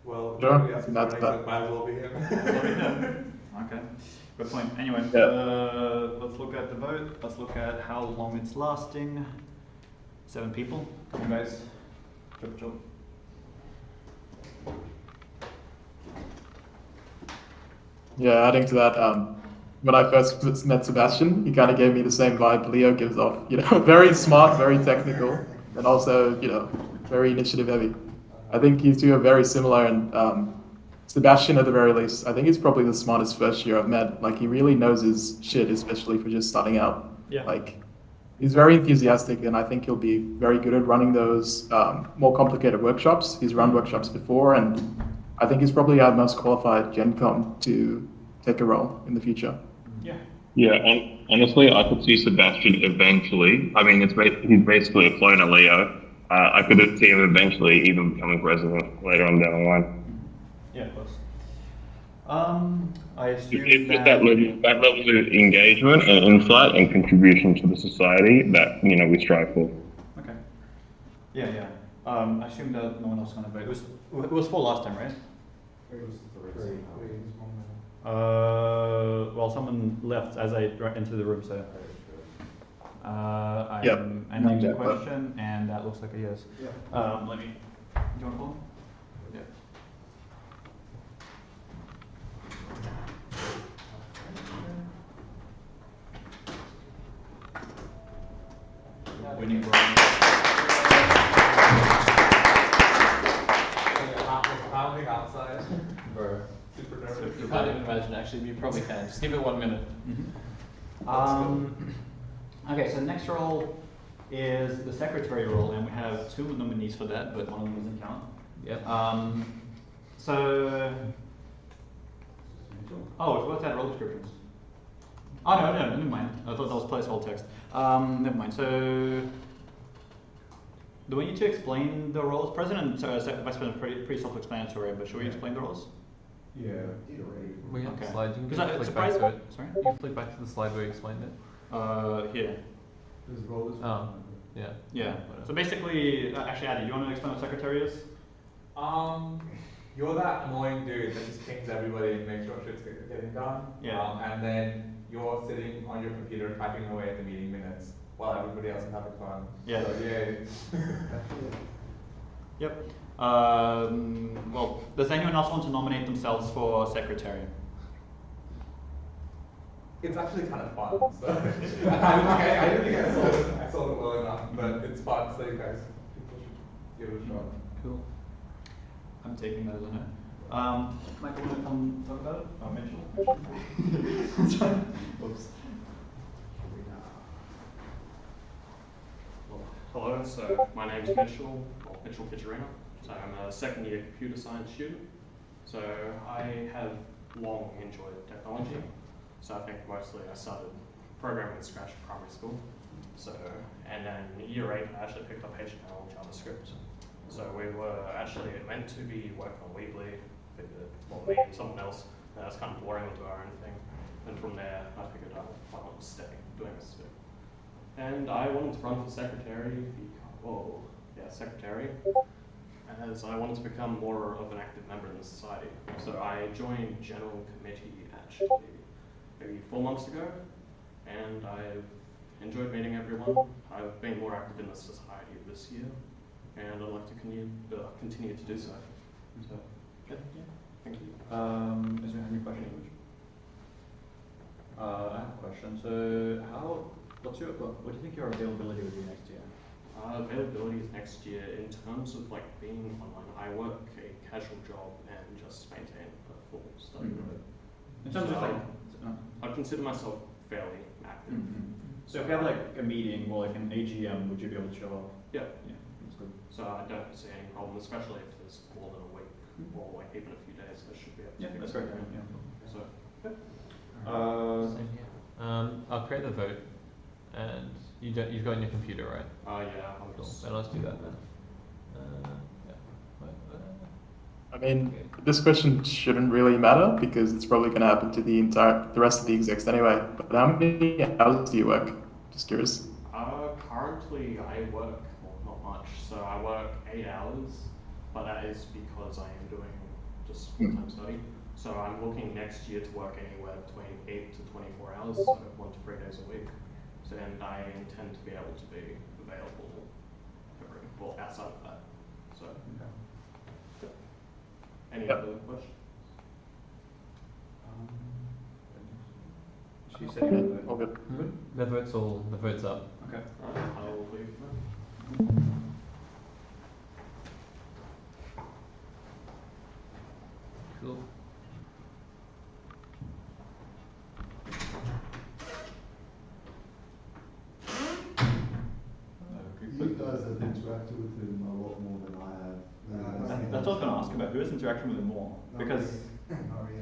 Well, Sure, yes, that's might as well be him. Okay, good point. Anyway, Yeah. let's look at the vote. Let's look at how long it's lasting. 7 people. Come on, guys. Chop. Yeah, adding to that, when I first met Sebastian, he kind of gave me the same vibe Leo gives off. Very smart, very technical, and also, very initiative heavy. I think you two are very similar, and Sebastian, at the very least, I think he's probably the smartest first year I've met. Like, he really knows his shit, especially for just starting out. Yeah. Like, he's very enthusiastic, and I think he'll be very good at running those more complicated workshops. He's run workshops before, and I think he's probably our most qualified Gen Com to take a role in the future. Yeah. Yeah, and honestly, I could see Sebastian eventually. I mean, he's basically a clone of Leo. I could see him eventually even becoming president later on down the line. Yeah, of course. I assume It's that level of engagement and insight and contribution to the society that we strive for. Okay. Yeah. I assume that no one else is gonna vote. It was 4 last time, right? It was 3. Well, someone left as I entered the room, so. I'm Yep. ending the Yeah. question, and that looks like a yes. Yeah. Do you want to call him? Yeah. Winning Brian. Pounding outside. Bro. Super nervous. You can't even imagine, actually. You probably can. Just give it 1 minute. Okay, so the next role is the secretary role, and we have 2 nominees for that, but one of them doesn't count. Yep. So. Oh, what's that role descriptions? Oh no, never mind. I thought that was placeholder text. Never mind. So. Do we need to explain the roles? President and Vice President are pretty self-explanatory, but should we explain the roles? Yeah. We have Okay. the slide. You can Because just I'm click back surprised. to it. Sorry. You can click back to the slide where you explained it. Here. His role is. Oh, yeah. Yeah. So basically, actually, Addy, do you want to explain what secretary is? You're that annoying dude that just pings everybody and makes sure shit's getting done. Yeah. And then you're sitting on your computer typing away at the meeting minutes while everybody else is having fun. Yeah. So yay. Yep. Well, does anyone else want to nominate themselves for secretary? It's actually kind of fun. So I didn't think I sold it well enough, but it's fun. So you guys, people should give it a shot. Cool. I'm taking that as a no. Michael, want to come talk about it? Oh, Mitchell. Oops. Hello, so my name's Mitchell Kitcherina. So I'm a 2nd year computer science student. So I have long enjoyed technology. So I think mostly I started programming in Scratch in primary school. So, and then year 8, I actually picked up HTML and JavaScript. So we were actually meant to be working on Weebly, well, me and someone else. And that's kind of boring to do our own thing. And from there, I figured why not stay doing this bit. And I wanted to run for secretary, secretary, as I wanted to become more of an active member in the society. So I joined general committee actually maybe 4 months ago, and I've enjoyed meeting everyone. I've been more active in the society this year, and I'd like to continue to do so. So, yeah, thank you. Is there any questions? I have a question. So, what do you think your availability would be next year? Availability is next year in terms of like being online. I work a casual job and just maintain a full study load. In terms of like, I consider myself fairly active. So if we have like a meeting or like an AGM, would you be able to show up? Yeah. Yeah, that's good. So I don't see any problem, especially if there's more than a week or like even a few days. I should be able to. Yeah, that's great. Yeah. So. Same here. I'll create the vote, and you've got on your computer, right? Yeah. Cool. So let's do that then. I mean, this question shouldn't really matter because it's probably going to happen to the rest of the execs anyway. But how many hours do you work? Just curious. Currently I work, not much, so I work 8 hours, but that is because I am doing just full-time study. So I'm looking next year to work anywhere between 8 to 24 hours, so 1 to 3 days a week. So, and I intend to be able to be available outside of that. So, any other questions? She said all good. The vote's up. Okay. Alright, I'll leave that. Cool. You guys have interacted with him a lot more than I have. That's what I was going to ask about. Who has interacted with him more? Because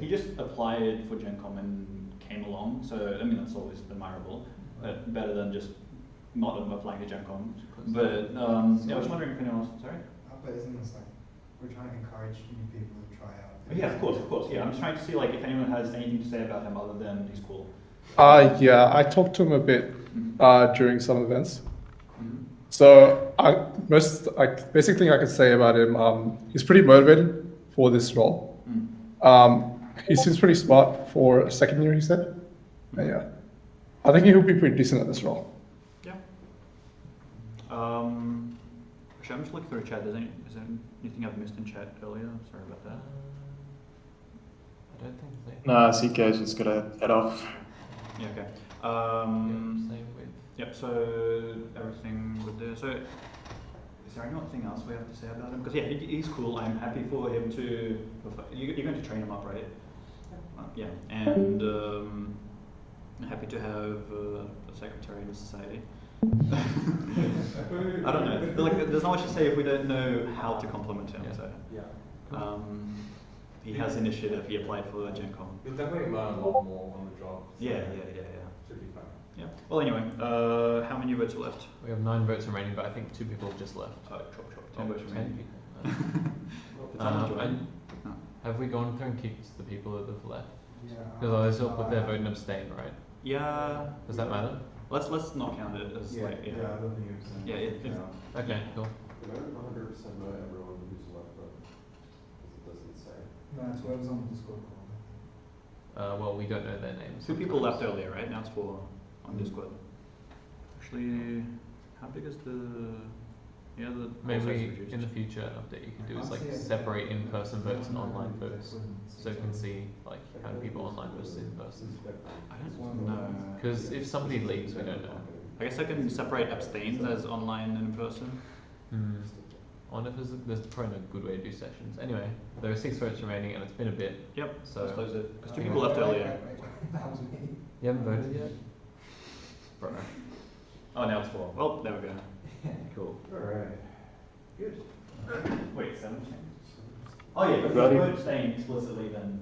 he just applied for Gen Com and came along. So I mean that's always admirable, but better than just not applying to Gen Com. But yeah, I was wondering if anyone else. Sorry. But isn't this like we're trying to encourage new people to try out? Yeah, of course. Yeah, I'm just trying to see like if anyone has anything to say about him other than he's cool. Yeah, I talked to him a bit during some events. So basic thing I could say about him, he's pretty motivated for this role. He seems pretty smart for a second year, he said. Yeah, I think he would be pretty decent at this role. Yeah. Actually, I'm just looking through chat. Is there anything I've missed in chat earlier? Sorry about that. I don't think so. Nah, CK is just gonna head off. Yeah, okay. Same with. Yep, so everything with this. So, is there anything else we have to say about him? Because, yeah, he's cool. I'm happy for him to. You're going to train him up, right? Yeah, and I'm happy to have a secretary in the society. I don't know. Like, there's not much to say if we don't know how to compliment him. So, he has initiative. He applied for Gen Com. You'll definitely learn a lot more on the job. So Yeah. should be fun. Yeah. Well, anyway, how many votes are left? We have 9 votes remaining, but I think 2 people have just left. Oh, 10 votes remaining. Have we gone through and kicked the people that have left? Yeah. Because they still put their vote and abstain, right? Yeah. Does that matter? Let's not count it as like I don't think it's. Okay, cool. Can I 100% know everyone who's left though? Because it doesn't say. No, it's whoever's on the Discord call. Well, we don't know their names. 2 people left earlier, right? Now it's 4 on Discord. Actually, how big is the? Yeah, the Maybe in the future, an update you can do is like separate in-person votes and online votes, so you can see like how many people online versus in person. I don't know. Because if somebody leaves, we don't know. I guess I can separate abstains as online and in person. I wonder if there's probably a good way to do sessions. Anyway, there are 6 votes remaining, and it's been a bit. Yep. So let's close it. Because 2 people left earlier. That was me. You haven't voted yet? Bro. Oh, now it's 4. Well, there we go. Cool. Alright. Good. Wait, 7 changes? Oh yeah, because if you vote abstain explicitly, then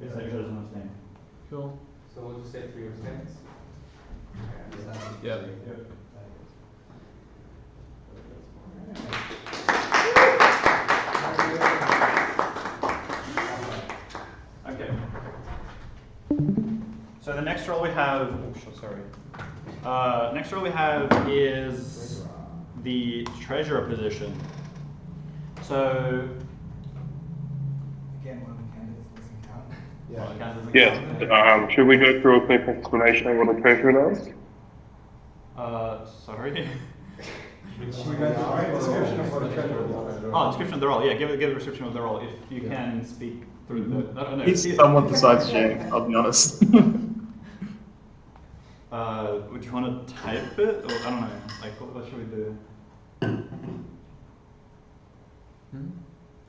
Yes, I doesn't abstain. Cool. So we'll just say 3 abstains? Yeah. Okay. So the next role we have, next role we have is the treasurer position. So, Again, one of the candidates doesn't count. well, it kind of doesn't Yes, count. should we go through a quick explanation of what a treasurer does? Sorry. Description of what a treasurer does. Oh, description of the role. Yeah, give a description of the role if you can speak through the. I don't know. It's someone besides Jay, I'll be honest. Would you want to type it, or I don't know? Like, what should we do?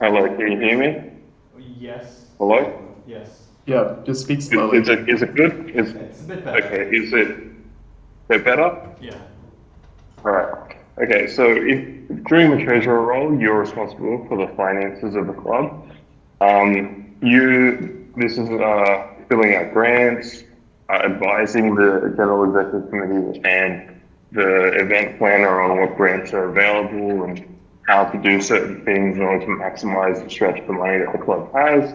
Hello, can you hear me? Yes. Hello? Yes. Yeah, just speak slowly. Is it good? It's a bit better. Okay, is it better? Yeah. Alright. Okay, so during the treasurer role, you're responsible for the finances of the club. This is filling out grants, advising the general executive committee and the event planner on what grants are available and how to do certain things in order to maximize the stretch of the money that the club has.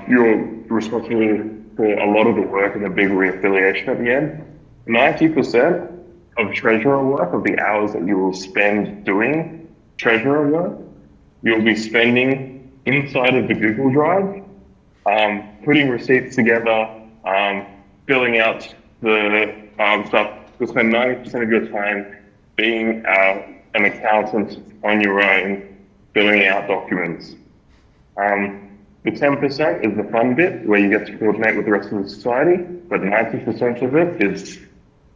You're responsible for a lot of the work and the big re-affiliation at the end. 90% of treasurer work, of the hours that you will spend doing treasurer work, you'll be spending inside of the Google Drive, putting receipts together, filling out the stuff. You'll spend 90% of your time being an accountant on your own, filling out documents. The 10% is the fun bit where you get to coordinate with the rest of the society, but 90% of it is,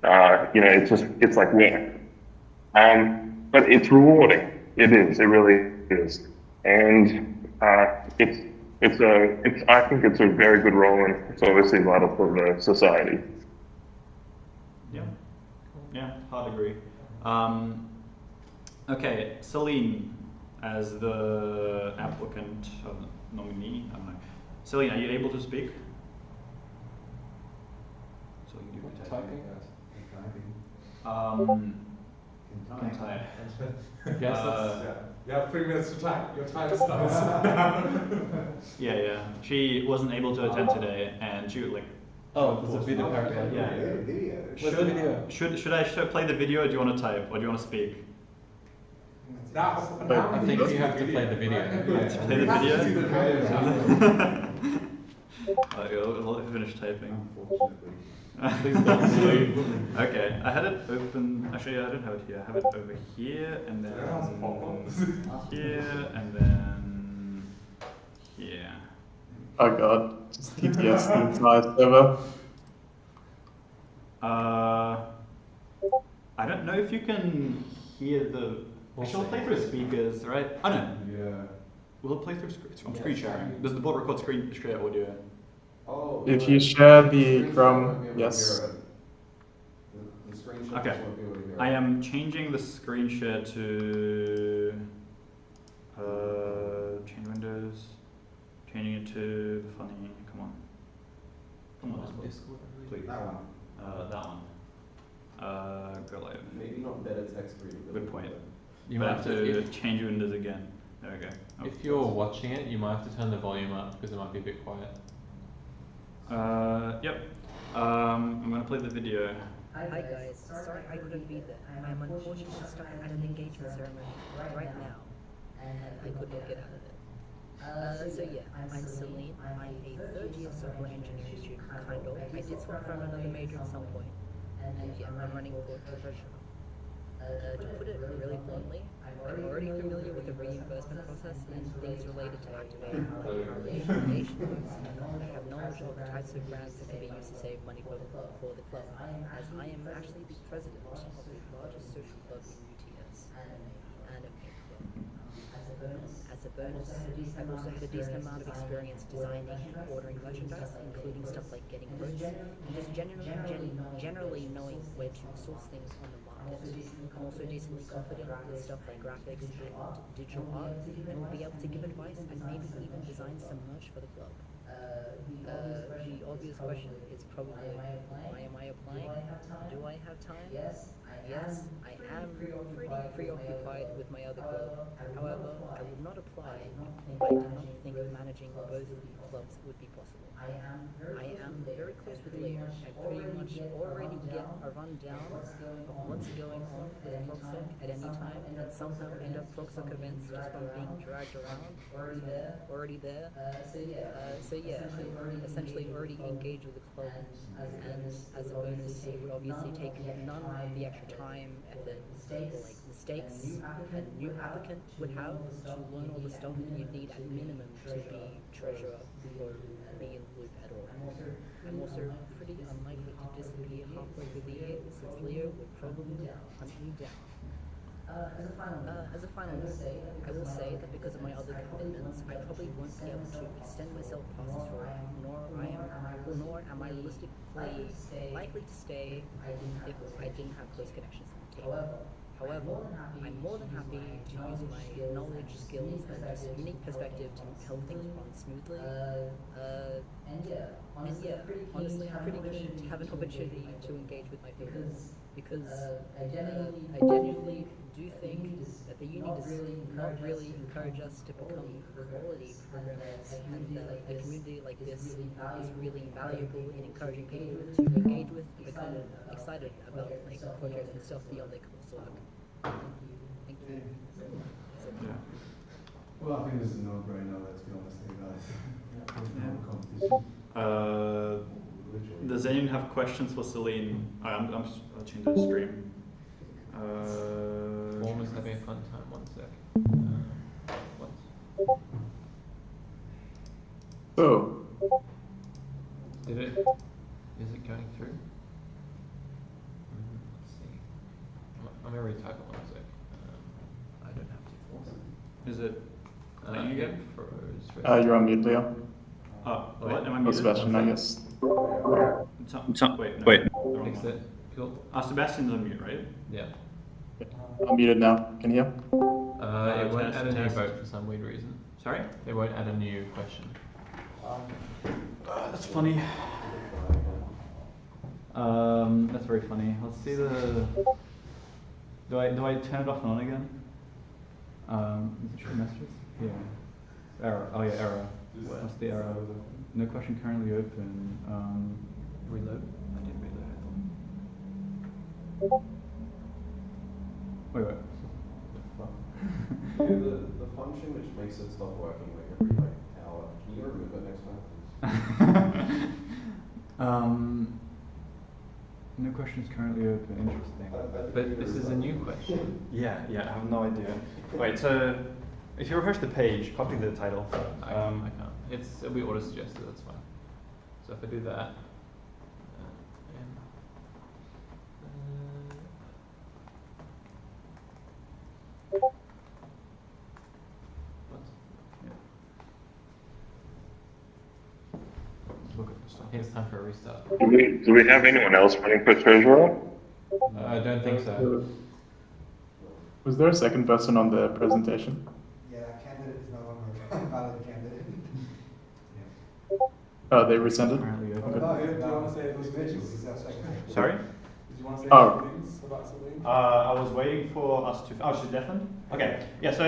it's like work. But it's rewarding. It is. It really is. And I think it's a very good role, and it's obviously vital for the society. Yeah, hard agree. Okay, Celine, as the applicant of nominee, I don't know. Celine, are you able to speak? So you do Typing? Can type. Yes, You have 3 minutes to type. Your time starts. Yeah. She wasn't able to attend today, and she like. Oh, there's a video apparently. Yeah. Where's the video? Should I play the video, or do you want to type, or do you want to speak? I think you have to play the video. Play the video? I'll finish typing. Please don't sleep. Okay, I had it open. Actually, I don't have it here. I have it over here, and then here, and then here. Oh god, just TTS the entire server. I don't know if you can hear the. Actually, we'll play through speakers, right? Oh no. Yeah. Will it play through screen sharing? Does the bot record screen share audio? Oh, If you share the Chrome, yes. The screenshot Okay. won't be able to hear it. I am changing the screen share to change windows, changing it to the funny. Come on, Discord. please. That one. That one. Go live. Maybe not better text reading. Good point. You But I might have have to to, change windows again. There we go. Oh, if you're watching it, you might have to turn the volume up because it might be a bit quiet. Yep. I'm gonna play the video. Hi guys, sorry I couldn't be there. I'm unfortunately stuck at an engagement ceremony right now, and I could not get out of it. So yeah, I'm Celine. I'm a third-year software engineering student, kind of. I did swap from another major at some point, and yeah, I'm running for treasurer. To put it really bluntly, I'm already familiar with the reimbursement process and things related to activating like how the affiliation works. I have knowledge of the types of grants that can be used to save money for the club, as I am actually the president of the largest social club in UTS, the Anime Club. As a bonus, I've also had a decent amount of experience designing and ordering merchandise, including stuff like getting quotes, and just generally knowing where to source things on the market. I'm also decently confident with stuff like graphics and digital art, and will be able to give advice and maybe even design some merch for the club. The obvious question is probably, why am I applying? Do I have time? Yes, I am pretty preoccupied with my other club. However, I would not apply if I did not think managing both clubs would be possible. I am very close with Leo. I pretty much already get a rundown of what's going on with ProgSoc at any time, and somehow end up ProgSoc events just from being dragged around. Already there. So yeah, I'm essentially already engaged with the club, and as a bonus, it would obviously take none of the extra time, effort, or like mistakes a new applicant would have to learn all the stuff you'd need at minimum to be treasurer or be in the loop at all. I'm also pretty unlikely to disappear halfway through the year, since Leo would probably hunt me down. As a final note, I will say that because of my other commitments, I probably won't be able to extend myself past this role, nor am I realistically likely to stay if I didn't have close connections to the team. However, I'm more than happy to use my knowledge, skills, and just unique perspective to help things run smoothly. And yeah, honestly, I'm pretty keen to have an opportunity to engage with my peers, because I genuinely do think that the uni does not really encourage us to become quality programmers, and that a community like this is really valuable in encouraging people to engage with and become excited about like projects and stuff beyond their coursework. Thank you. Yeah. Well, I think this is a no-brainer, let's be honest here, guys. Competition. Does anyone have questions for Celine? I'm watching the stream. Form is having a fun time, 1 sec. So, Is it going through? Let's see. I'm gonna retype it 1 sec. I don't have to force it. Is it playing again? you're on mute, Leo. Oh, what? Am I Or muted? Sebastian, I guess. Wait, no. Fix it. Cool. Sebastian's on mute, right? Yeah. I'm muted now. Can you hear? It won't test, add a new test. vote for some weird reason. Sorry? It won't add a new question. That's funny. That's very funny. Let's see the. Do I turn it off and on again? Is it show messages? Yeah. Error. Oh yeah, error. What's the error? No question currently open. Reload. I did reload. Wait. Yeah, the function which makes it stop working like every hour. Can you remove it next time, please? No questions currently open. Interesting. But this is a new question. Yeah, I have no idea. Wait, so if you refresh the page, copy the title. I can't. It'll be auto suggested. That's fine. So if I do that, Look at the stuff. it's time for a restart. Do we have anyone else running for treasurer? I don't think so. Was there a second person on the presentation? Yeah, that candidate is no longer a valid candidate. Oh, they rescinded? Currently open. Okay. Do you want to say those Individuals, things? is our second. Sorry? Did you want to say Oh. things about something? I was waiting for us to. Oh, she's deafened? Okay. Yeah, so.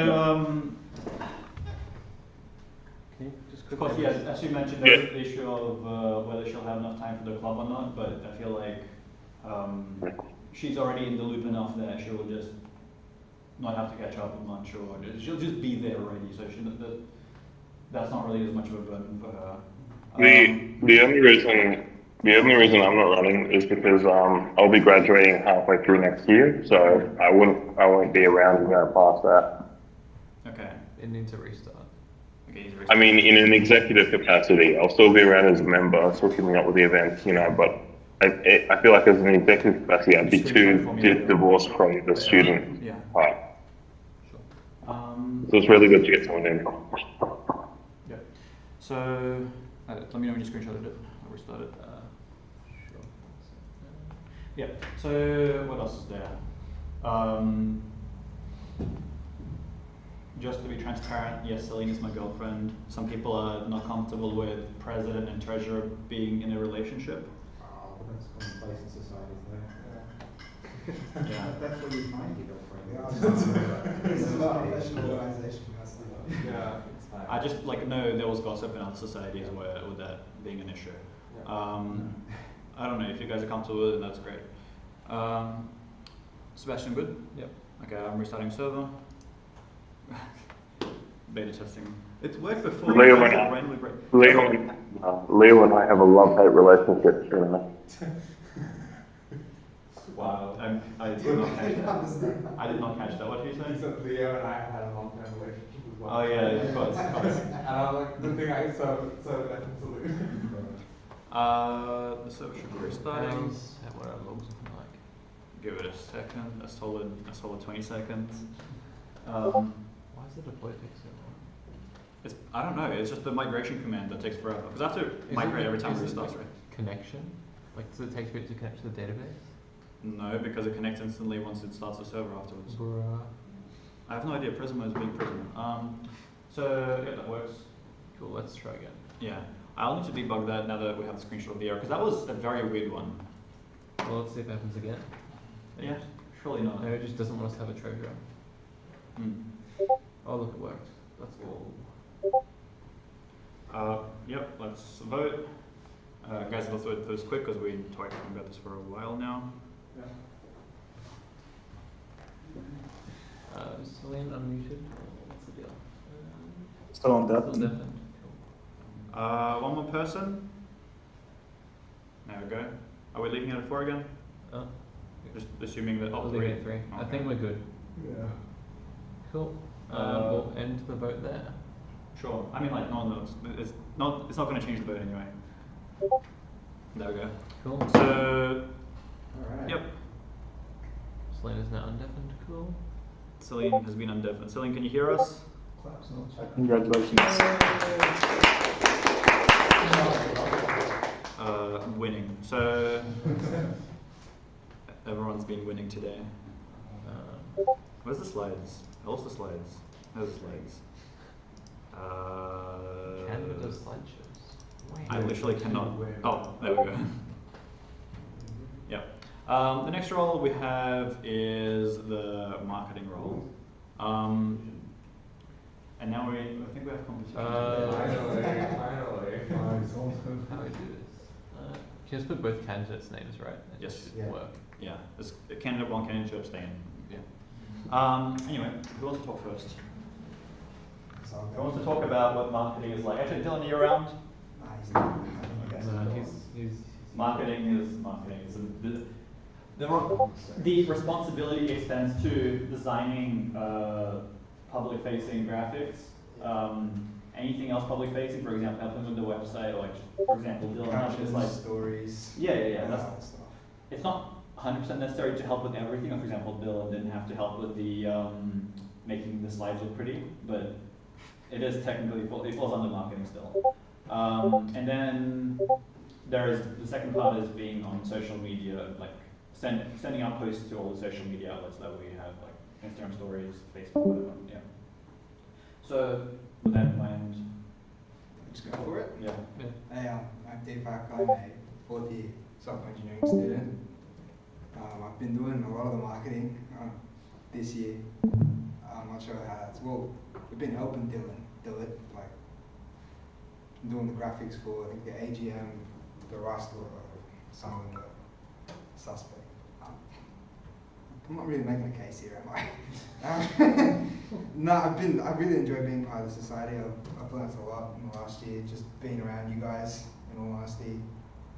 Can you just Of course, yes, as you mentioned, there's the issue of whether she'll have enough time for the club or not, but I feel like she's already in the loop enough that she will just not have to catch up with much, or she'll just be there already, so that's not really as much of a burden for her. The only reason I'm not running is because I'll be graduating halfway through next year, so I won't be around past that. Okay. It needs a restart. Okay, he's I mean, in an executive capacity, I'll still be around as a member, still keeping up with the events, but I feel like as an executive capacity, I'd be too divorced from the student part. So it's really good to get someone in. Yeah. So, let me know when you screenshotted it. I restarted. Sure. Yeah. So what else is there? Just to be transparent, yes, Celine is my girlfriend. Some people are not comfortable with president and treasurer being in a relationship. Oh, but that's commonplace in society today. Yeah. That's where you find your girlfriend. Yeah, this is not a professional organisation, that's the Yeah, it's fine. I just know there was gossip in other societies with that being an issue. I don't know if you guys are comfortable with it, that's great. Sebastian, good? Yep. Okay, I'm restarting server. Beta testing. It's worked before. Leo you and guys I- randomly break. Leo and I have a love-hate relationship. Wow. I did not catch that. I did not catch that. What did you He say? said Leo and I have had a long-term relationship as well. Oh yeah, of course. And I'm like, good thing I so definitely. The server should be restarting. What are logs looking like? Give it a second. A solid 20 seconds. Why is the deploy take so long? It's, I don't know. It's just the migration command that takes forever. Because I have to migrate every time it restarts, right? Connection? Like, does it take a bit to connect to the database? No, because it connects instantly once it starts the server afterwards. Bruh. I have no idea. Prisma is being Prisma. So yeah, that works. Cool, let's try again. Yeah, I'll need to debug that now that we have the screenshot of the error, because that was a very weird one. Well, let's see if it happens again. Yeah, surely not. No, it just doesn't want us to have a treasurer. Oh, look, it worked. That's cool. Yep, let's vote. Guys, let's vote this quick because we've been talking about this for a while now. Yeah. Celine unmuted. What's the deal? Still on that. Still deafened. Cool. One more person. There we go. Are we leaving it at 4 again? Oh. Just assuming that. We'll leave it at 3. I Okay. think we're good. Yeah. Cool. We'll end the vote there. Sure. I mean, like, no, it's not going to change the vote anyway. There we go. Cool. So, Alright. yep. Celine is now undeafened. Cool. Celine has been undeafened. Celine, can you hear us? Congratulations. Winning. So, everyone's been winning today. Where's the slides? I lost the slides. There's the slides. Canva does slideshows. I literally cannot. Oh, there we go. Yeah. The next role we have is the marketing role. And now I think we have competition. Finally. How do we do this? Can you just put both candidates' names, right? It Yes. should work. Yeah. There's candidate 1, candidate 2 abstain. Yeah. Anyway, who wants to talk first? Who wants to talk about what marketing is like? Actually, Dylan, are you around? No, he's Marketing is marketing. The responsibility extends to designing public-facing graphics. Anything else public-facing, for example, helping with the website, or like, for example, Dylan is like stories. Yeah. That stuff. It's not 100% necessary to help with everything. For example, Dylan didn't have to help with the making the slides look pretty, but it is technically it falls under marketing still. And then there is the second part is being on social media, like sending out posts to all the social media outlets that we have, like Instagram stories, Facebook, whatever. Yeah. So with that in mind, Just go for it. yeah. Hey, I'm Deepak. I'm a fourth year software engineering student. I've been doing a lot of the marketing this year. I'm not sure how it's, well, we've been helping Dylan do it, like doing the graphics for, I think, the AGM, the Rust, or some of the suspect. I'm not really making a case here, am I? No, I really enjoyed being part of the society. I've learned a lot in the last year, just being around you guys, in all honesty.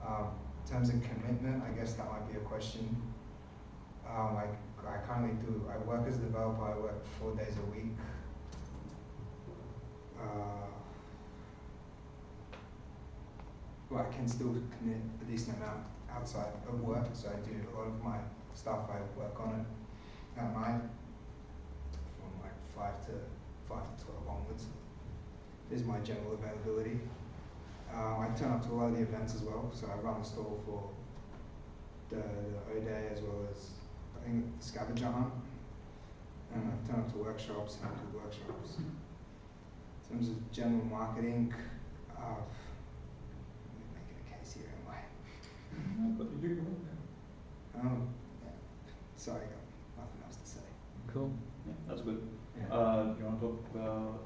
In terms of commitment, I guess that might be a question. I currently I work as a developer, I work 4 days a week. Well, I can still commit a decent amount outside of work, so I do a lot of my stuff, I work on it at night from like 5 to 5 to 12 onwards. This is my general availability. I turn up to a lot of the events as well, so I run the stall for the O-Day as well as, I think, the scavenger hunt. And I turn up to workshops, and do workshops. In terms of general marketing, I'm making a case here, am I? Yeah. Sorry, I got nothing else to say. Cool. Yeah, that's good. Yeah. Do you want to talk about?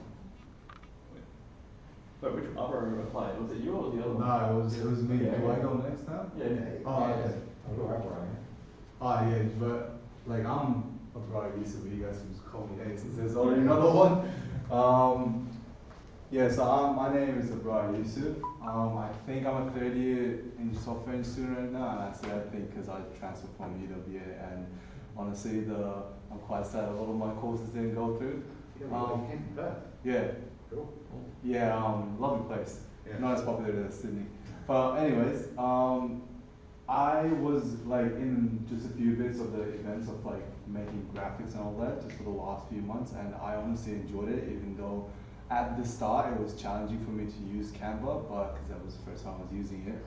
Wait, which other applied? Was it you or the other one? No, it was me. Okay, Do okay. I go next now? Yeah. Oh, okay. I'll go wherever I am. Oh, yeah, but like I'm a bro used to be, you guys can just call me A since there's already another one. Yeah, so my name is Abrar Yusuf. I think I'm a third year in software engineering right now, and I say I think because I transferred from UWA, and honestly, I'm quite sad a lot of my courses didn't go through. Yeah. Cool. Yeah, lovely place. Yeah. Not as popular as Sydney. But anyways, I was like in just a few bits of the events of like making graphics and all that just for the last few months, and I honestly enjoyed it, even though at the start it was challenging for me to use Canva, but because that was the first time I was using it.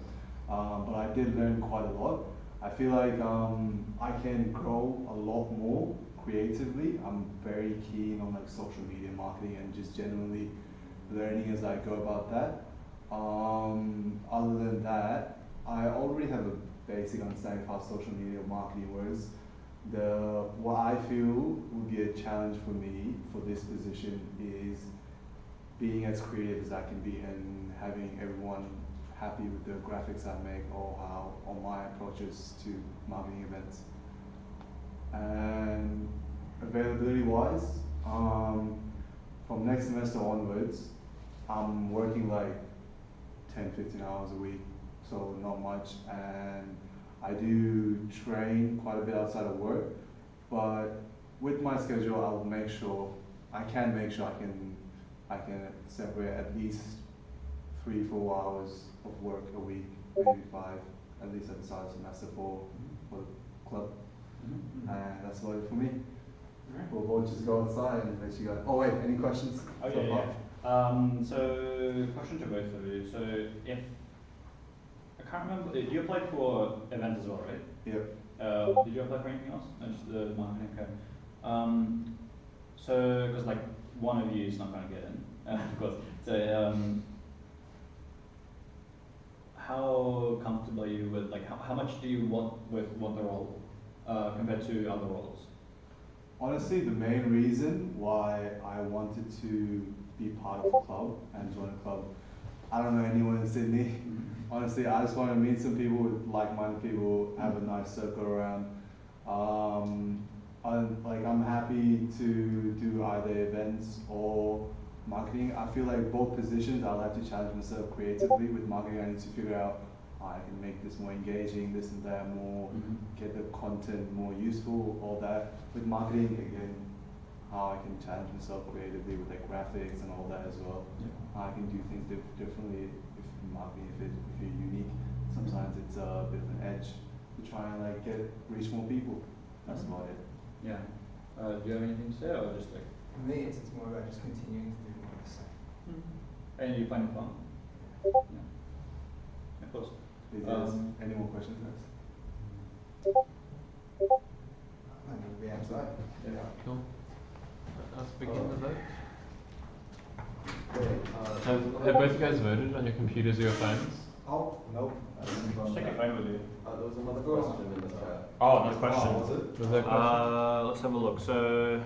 But I did learn quite a lot. I feel like I can grow a lot more creatively. I'm very keen on like social media marketing and just generally learning as I go about that. Other than that, I already have a basic understanding of how social media marketing works. What I feel would be a challenge for me for this position is being as creative as I can be and having everyone happy with the graphics I make or my approaches to marketing events. And availability wise, from next semester onwards, I'm working like 10-15 hours a week, so not much, and I do train quite a bit outside of work, but with my schedule I'll make sure I can separate at least 3-4 hours of work a week, maybe 5, at least at the start of the semester for the club. And that's about it for me. We'll just go outside and let you go. Oh wait, any questions? Oh so yeah, far? yeah. So question to both of you. So if I can't remember, you applied for events as well, right? Yep. Did you apply for anything else? No, just the marketing. Okay. So because like one of you is not going to get in, of course. So how comfortable are you with like how much do you want the role compared to other roles? Honestly, the main reason why I wanted to be part of a club and join a club, I don't know anyone in Sydney. Honestly, I just want to meet some people with like-minded people, have a nice circle around. I'm happy to do either events or marketing. I feel like both positions I'll have to challenge myself creatively. With marketing, I need to figure out how I can make this more engaging, this and that, more get the content more useful, all that. With marketing, again, how I can challenge myself creatively with like graphics and all that as well. How I can do things differently. If marketing, if you're unique, sometimes it's a bit of an edge to try and like reach more people. That's about it. Yeah. Do you have anything to say, or just like? For me, it's more about just continuing to do more of the same. And you find it fun? Yeah. Of course. Any more questions, guys? And we'll be outside. Yeah. Cool. Let's begin the vote. Have both you guys voted on your computers or your phones? Oh, no. Just take your phone with you. There was another question in the chat. Oh, another question. Oh, was it? Was there a question? Let's have a look. So,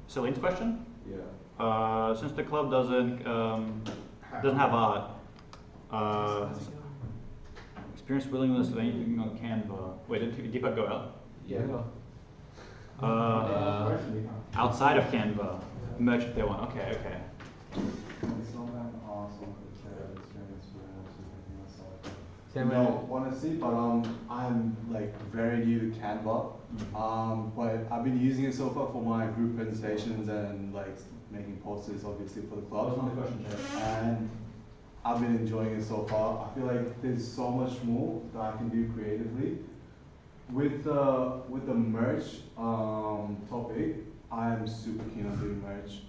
Celine's question? Yeah. Since the club doesn't have art, experience willingness of anything on Canva. Wait, did Deepak go out? Yeah. Outside of Canva, merge if they want. Okay. No, honestly, but I'm like very new to Canva. But I've been using it so far for my group presentations and like making posters, obviously for the club. And I've been enjoying it so far. I feel like there's so much more that I can do creatively With the merch topic, I am super keen on doing merch.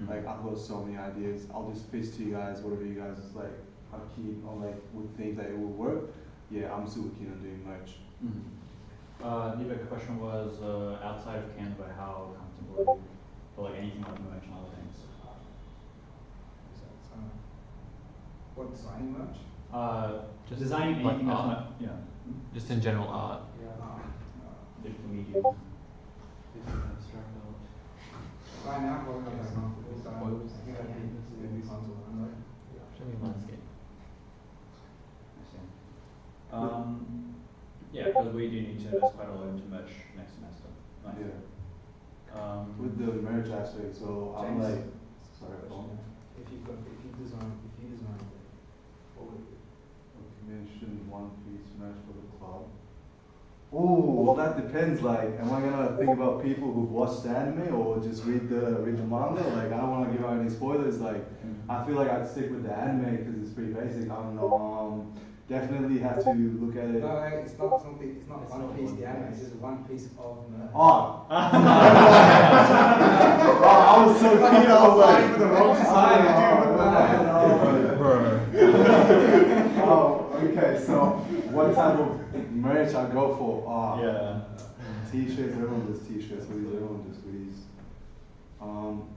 Like I've got so many ideas. I'll just pitch to you guys whatever you guys like are keen on, like would think that it would work. Yeah, I'm super keen on doing merch. The big question was outside of Canva, how comfortable are you for like anything like merch and other things? What, designing merch? Just designing like anything that's art. not, yeah, Just in general art. digital media. Right now, probably not that comfortable, so I think it'd be fun to learn though. Show me landscape. Yeah, because we do need to invest quite a lot into merch next semester. Nice. Yeah. With the merch aspect, so I'm James, like, sorry, go on. If you design it, what would it be? Mention one piece merch for the club. Oh, well that depends. Like, am I gonna think about people who've watched the anime or just read the manga? Like, I don't want to give out any spoilers. Like, I feel like I'd stick with the anime because it's pretty basic. I don't know. Definitely have to look at it. No, it's not something. It's not one piece. The anime is just one piece of merch. Oh. I was so keen. I was like, for the wrong side. Oh, okay. So, what type of merch I go for? Yeah. T-shirts. Everyone does T-shirts. Hoodies. Everyone does hoodies.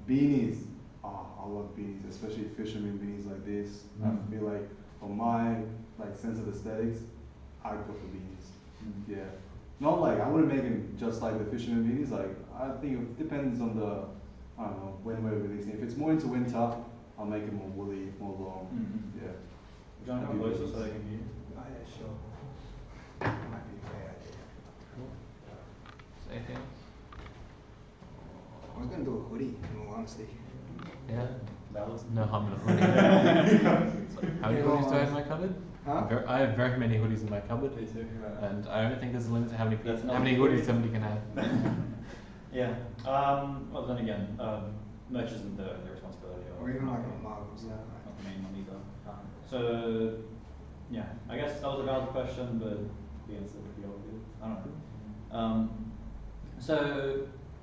Beanies. I love beanies, especially fisherman beanies like this. I feel like for my sense of aesthetics, I go for beanies. Yeah. Not like I wouldn't make them just like the fisherman beanies. Like I think it depends on the I don't know when we're releasing. If it's more into winter, I'll make it more woolly, more long. Yeah. Do you want to come closer so they can hear you? Oh yeah, sure. Might be a great idea. Anything else? I was gonna do a hoodie, in all honesty. Yeah. Valid. No harm in a hoodie. How many hoodies do I have in my cupboard? Huh? I have very many hoodies in my cupboard. Me too. And I don't think there's a limit to how many That's not hoodies hoodie. somebody can have. Yeah. Well, then again, merch isn't the responsibility of. Or even like a marketing. mug or something. Not the main one either. So, yeah, I guess that was a valid question, but the answer would be obvious. I don't know. So,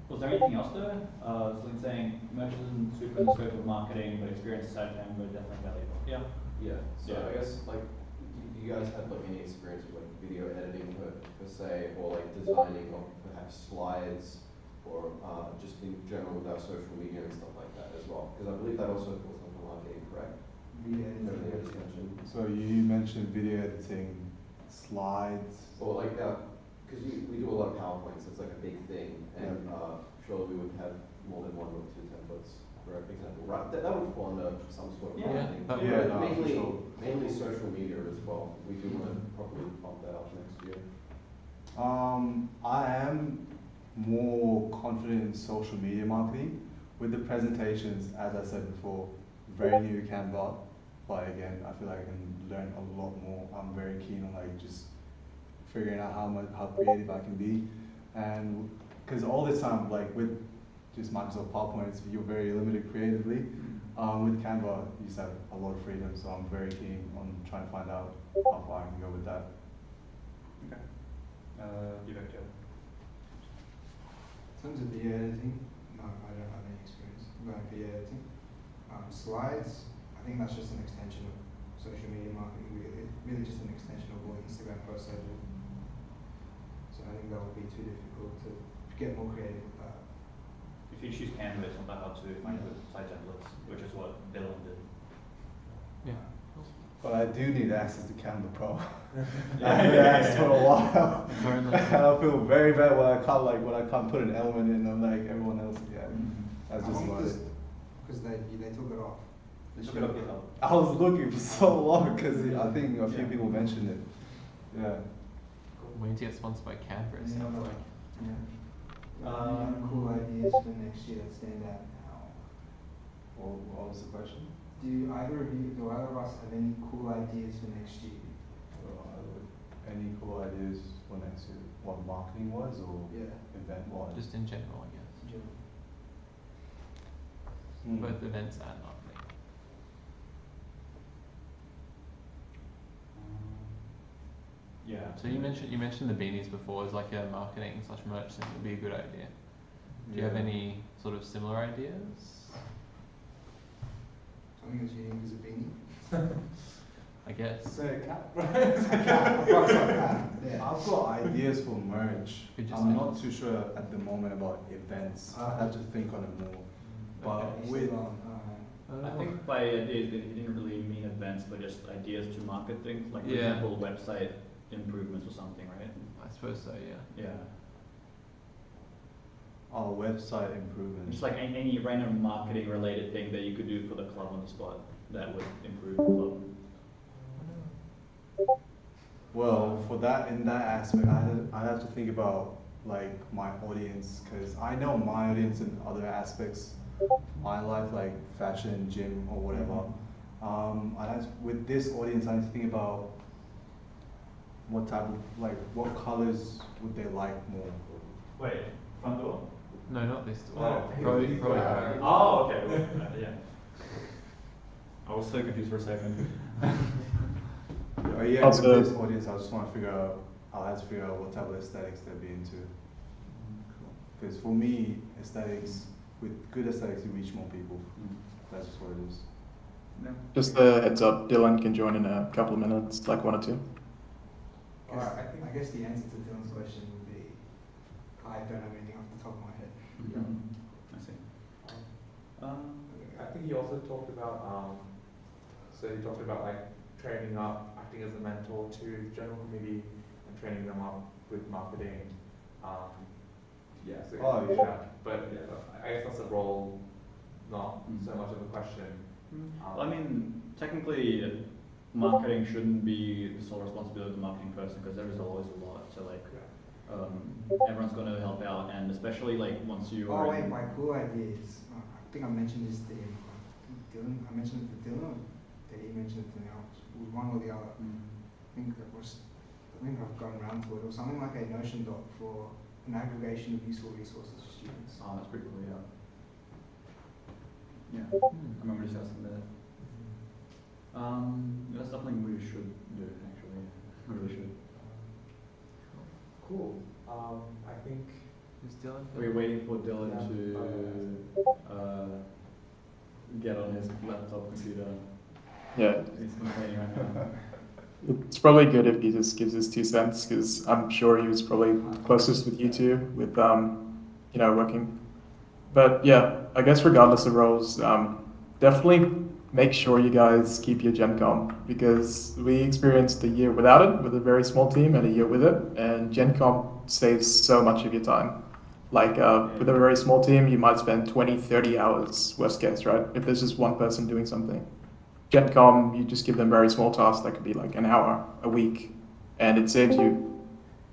was there anything else there? Something saying merch isn't super in the scope of marketing, but experience aside from Canva definitely valuable. Yeah. Yeah, so Yeah. I guess like, do you guys have like any experience with like video editing per se, or like designing of perhaps slides, or just in general with our social media and stuff like that as well? Because I believe that also falls under marketing, correct? Video Everything I just editing. mentioned. So you mentioned video editing, slides. Or like, because we do a lot of PowerPoints, it's like a big thing, and surely we would have more than one or two templates, for example, right? That would fall under some sort of Yeah. marketing. Yeah, no, for mainly, sure. mainly social media as well. We do want to probably bump that up next year. I am more confident in social media marketing. With the presentations, as I said before, very new to Canva, but again, I feel like I can learn a lot more. I'm very keen on like just figuring out how creative I can be, and because all this time, like with just Microsoft PowerPoints, you're very limited creatively. With Canva, you just have a lot of freedom, so I'm very keen on trying to find out how far I can go with that. Okay. Victor. In terms of video editing, no, I don't have any experience about video editing. Slides, I think that's just an extension of social media marketing, really just an extension of what Instagram posts I do. So I think that would be too difficult to get more creative with that. If you choose Canva, it's not that hard to find good site templates, which is what Dylan did. Yeah. But I do need access to Canva Pro. Yeah. I've been asked for a while. Currently. And I feel very bad when I can't put an element in. I'm like everyone else. Yeah, that's just about it. Because they took it off. They took it off GitHub. I was looking for so long because I think a few people mentioned it. Yeah. We need to get sponsored by Canva, it sounds like. Cool ideas for next year that stand out now. What was the question? Do either of us have any cool ideas for next year? Any cool ideas for next year? What marketing was or event wise? Just in general, I guess. Both events and marketing. Yeah. So you mentioned the beanies before as like a marketing / merch thing would be a good idea. Do you have any sort of similar ideas? Something that's unique as a beanie. I guess. Say a cap. A cap, a ProgSoc cap. Yeah. I've got ideas for merch. Could just I'm mention- not too sure at the moment about events. I have to think on it more. But Okay. with I think by ideas, he didn't really mean events, but just ideas to market things, like for Yeah. example, website improvements or something, right? I suppose so, yeah. Yeah. our website improvements. Just like any random marketing related thing that you could do for the club on the spot that would improve the club. Well, for that, in that aspect, I have to think about like my audience, because I know my audience in other aspects, my life, like fashion, gym, or whatever. With this audience, I have to think about what type of, like, what colors would they like more. Wait, front door? No, not this door. Oh, Probably. Oh, okay. Well, yeah. I was so confused for a second. Oh yeah, Also- with this audience, I just want to figure out, I'll have to figure out what type of aesthetics they'll be into. Because for me, aesthetics, with good aesthetics, you reach more people. That's just what it is. Just a heads up, Dylan can join in a couple of minutes, like 1 or 2. I guess the answer to Dylan's question would be, I don't have anything off the top of my head. I see. I think he also talked about, so he talked about like training up, acting as a mentor to the general committee and training them up with marketing. Yeah, so but yeah, I guess that's a role, not so much of a question. Well, I mean, technically, marketing shouldn't be the sole responsibility of the marketing person because there is always a lot. So like, everyone's going to help out, and especially like once you. Oh wait, my cool idea is, I think I mentioned this to him. Dylan, I mentioned it to Dylan, or did he mention it to me? It was one or the other. I think I've gone around to it, or something like a Notion doc for an aggregation of useful resources for students. Oh, that's pretty cool. Yeah. Yeah. I remember discussing that. That's something we should do actually. We really should. Cool. I think. Is Dylan? We're waiting for Dylan to get on his laptop computer. Yeah. He's complaining right now. It's probably good if he just gives his 2 cents, because I'm sure he was probably closest with you two, with working. But yeah, I guess regardless of roles, definitely make sure you guys keep your Gen Com, because we experienced a year without it with a very small team and a year with it, and Gen Com saves so much of your time. Like with a very small team, you might spend 20, 30 hours, worst case, right? If there's just one person doing something. Gen Com, you just give them very small tasks that could be like an hour a week, and it saves you,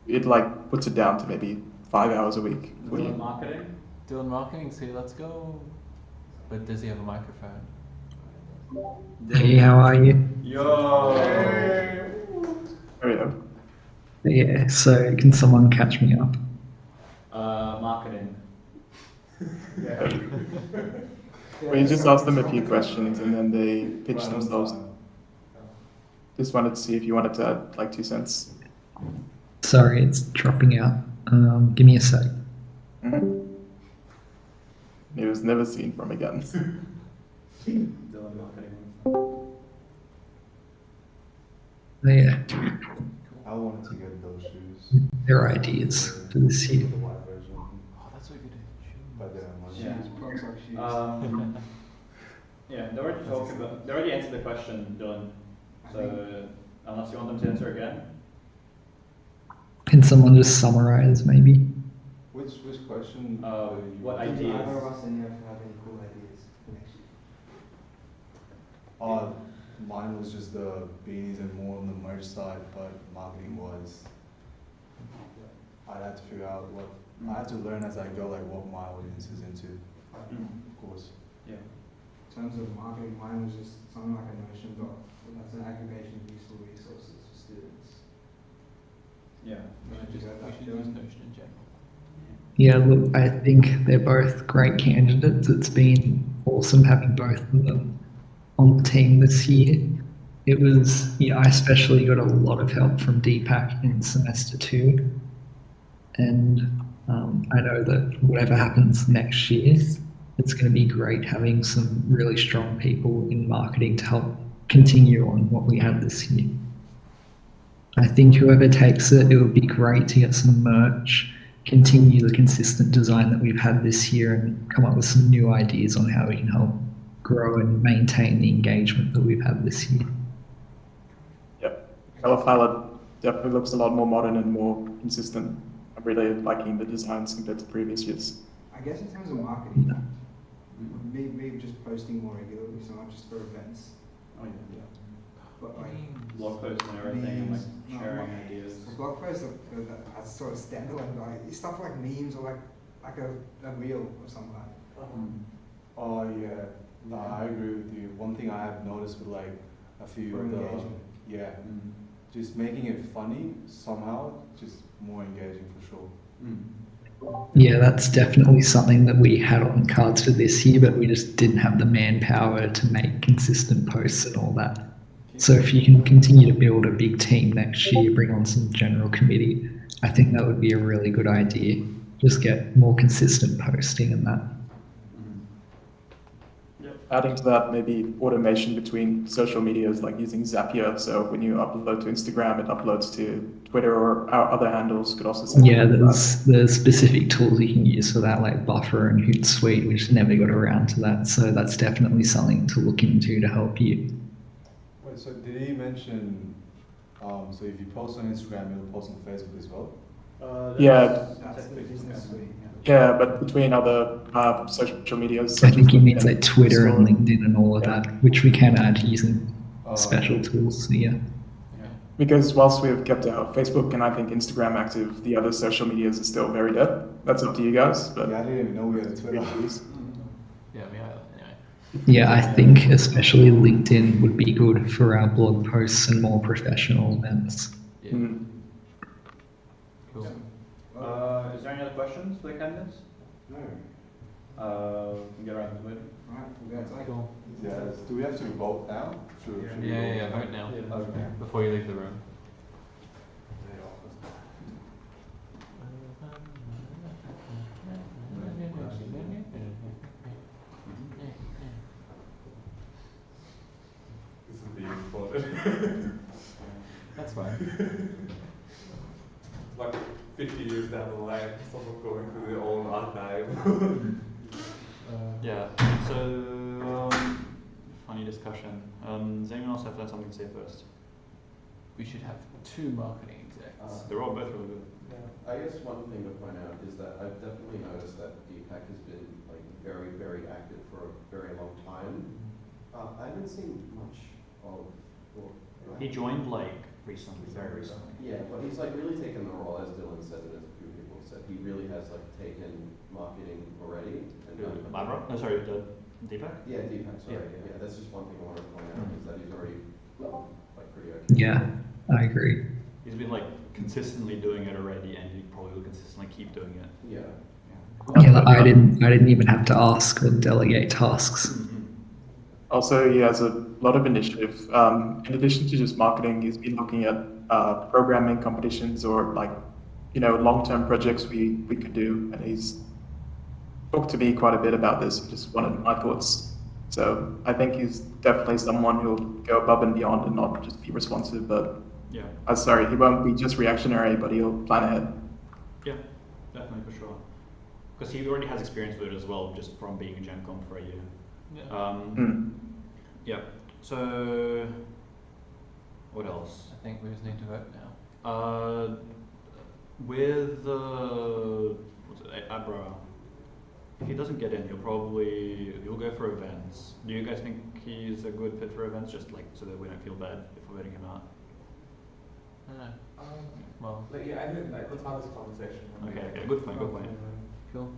it like puts it down to maybe 5 hours a week for you. Marketing? Dylan Marketing's here, let's go. But does he have a microphone? Hey, how are you? Yo! There we go. Yeah, so can someone catch me up? Marketing. We just asked them a few questions and then they pitched themselves. Just wanted to see if you wanted to add like 2 cents. Sorry, it's dropping out. Give me a sec. It was never seen from again. Dylan Marketing. Yeah, I wanted to get those shoes. their ideas for this year. The white version. Oh, that's what we could do. But they're on Yeah. ProgSoc shoes. Yeah, they already answered the question, Dylan. So, unless you want them to answer again. Can someone just summarize maybe? Which question? What Does ideas? either of us have any cool ideas for next year? Mine was just the beanies and more on the merch side, but marketing was, I'd have to figure out what, I have to learn as I go, like what my audience is into, of course. Yeah. In terms of marketing, mine was just something like a Notion doc. That's an aggregation of useful resources for students. Yeah. We should use Notion in general. Yeah, look, I think they're both great candidates. It's been awesome having both of them on the team this year. It was, yeah, I especially got a lot of help from Deepak in semester 2. And I know that whatever happens next year, it's going to be great having some really strong people in marketing to help continue on what we had this year. I think whoever takes it, it would be great to get some merch, continue the consistent design that we've had this year, and come up with some new ideas on how we can help grow and maintain the engagement that we've had this year. Yep, Color Palette definitely looks a lot more modern and more consistent. I'm really liking the designs compared to previous years. I guess in terms of marketing, maybe just posting more regularly, so not just for events. Oh yeah. But like Blog posts and everything, and like sharing ideas. Blog posts are sort of standalone, like stuff like memes or like a reel of some kind. Oh yeah, no, I agree with you. One thing I have noticed with like a few of the just making it funny somehow, just more engaging for sure. Yeah, that's definitely something that we had on cards for this year, but we just didn't have the manpower to make consistent posts and all that. So if you can continue to build a big team next year, bring on some general committee, I think that would be a really good idea. Just get more consistent posting and that. Adding to that, maybe automation between social medias, like using Zapier. So when you upload to Instagram, it uploads to Twitter or our other handles. Could also send there's specific tools you can use for that, like Buffer and Hootsuite. We just never got around to that. So that's definitely something to look into to help you. Wait, so did he mention? So if you post on Instagram, you'll post on Facebook as well? That's the business suite. Yeah, but between other social medias. I think he means like Twitter and LinkedIn and all of that, which we can add using special tools. So yeah. Because whilst we've kept our Facebook and I think Instagram active, the other social medias are still very dead. That's up to you guys. But yeah, I didn't even know we had a Twitter. Yeah, I think especially LinkedIn would be good for our blog posts and more professional events. Cool. Is there any other questions for the candidates? No. We can get around to it. Right, we'll go to Cool. Yes. Do we have to vote now? Yeah, vote now. Okay. Before you leave the room. This is being recorded. That's fine. Like 50 years down the line, someone going through their own archive. Yeah, so funny discussion. Does anyone else have something to say first? We should have 2 marketing execs. They're all both really good. Yeah. I guess one thing to point out is that I've definitely noticed that Deepak has been like very, very active for a very long time. I haven't seen much of. He joined like recently, very recently. Yeah, but he's like really taken the role, as Dylan said, and as a few people have said. He really has like taken marketing already. And Labra? No, sorry, Deepak? Yeah, Deepak. Sorry. Yeah, that's just one thing I wanted to point out is that he's already like pretty okay. Yeah, I agree. He's been like consistently doing it already, and he probably will consistently keep doing it. Yeah. Yeah, I didn't even have to ask or delegate tasks. Also, he has a lot of initiative. In addition to just marketing, he's been looking at programming competitions or like, long-term projects we could do. And he's talked to me quite a bit about this, just wanted my thoughts. So I think he's definitely someone who'll go above and beyond and not just be responsive, but sorry, he won't be just reactionary, but he'll plan ahead. Yeah, definitely for sure. Because he already has experience with it as well, just from being a Gen Com for a year. Yeah. So, what else? I think we just need to vote now. With Abra, if he doesn't get in, he'll go for events. Do you guys think he's a good fit for events? Just like so that we don't feel bad if we're voting him out. I don't know. Well, yeah, I didn't. Let's have this conversation. Okay, good point. Cool.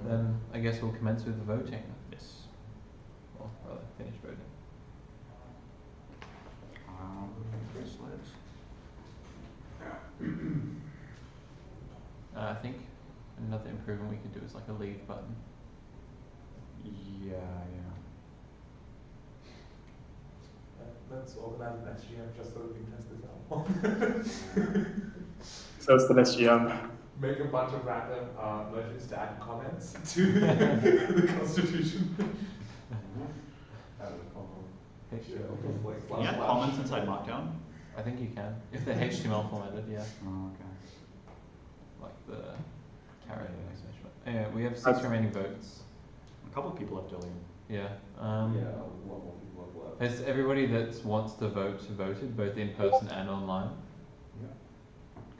Then I guess we'll commence with the voting. Yes. Or rather, finish voting. Slides. I think another improvement we could do is like a leave button. Yeah. let's organize an SGM just so we can test this out. So it's the next GM. Make a bunch of random merchants to add comments to the constitution. Can you add comments inside Markdown? I think you can. If they're HTML formatted, yeah. Oh, okay. Like the carrot extension. Anyway, we have 6 remaining votes. A couple of people left earlier. Yeah. Yeah, a lot more people have left. Has everybody that wants to vote voted, both in person and online? Yeah.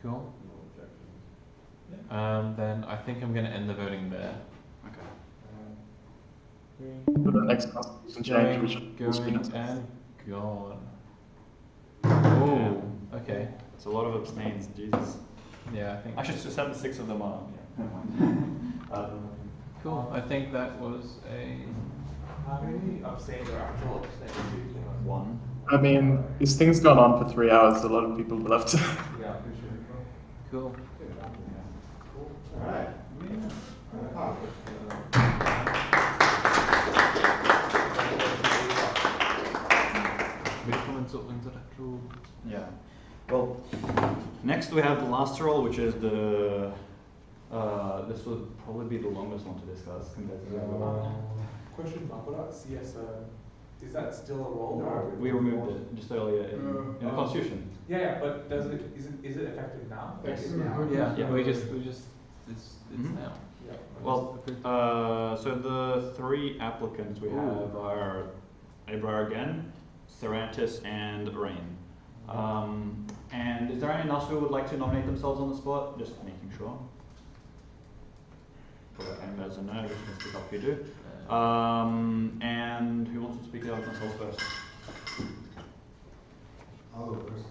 Cool. No objections. Then I think I'm going to end the voting there. Okay. For the next constitution change, which will be Going nice. and gone. Oh, okay. It's a lot of abstains, Jesus. Yeah, I think. I should just have 6 of them on. Yeah, never mind. Cool. I think that was a. How many abstained or actual abstained do you think? 1. I mean, this thing's gone on for 3 hours. A lot of people left. Yeah, appreciate it. Cool. Alright. Willkommen zur Interaction. Yeah. Well, next we have the last role, which is the. This would probably be the longest one to discuss compared to the other one. Question mark, what about CSO? Is that still a role? Or? We removed it just earlier in the Constitution. Yeah, but is it effective now? Yes, now. Yeah, we just it's Mhm. now. Yeah. Well, so the 3 applicants we have are Abrar again, Cervantes, and Rain. And is there anyone else who would like to nominate themselves on the spot? Just making sure. For anyone doesn't know, just gonna speak up if you do. And who wants to speak out themselves first? I'll go first.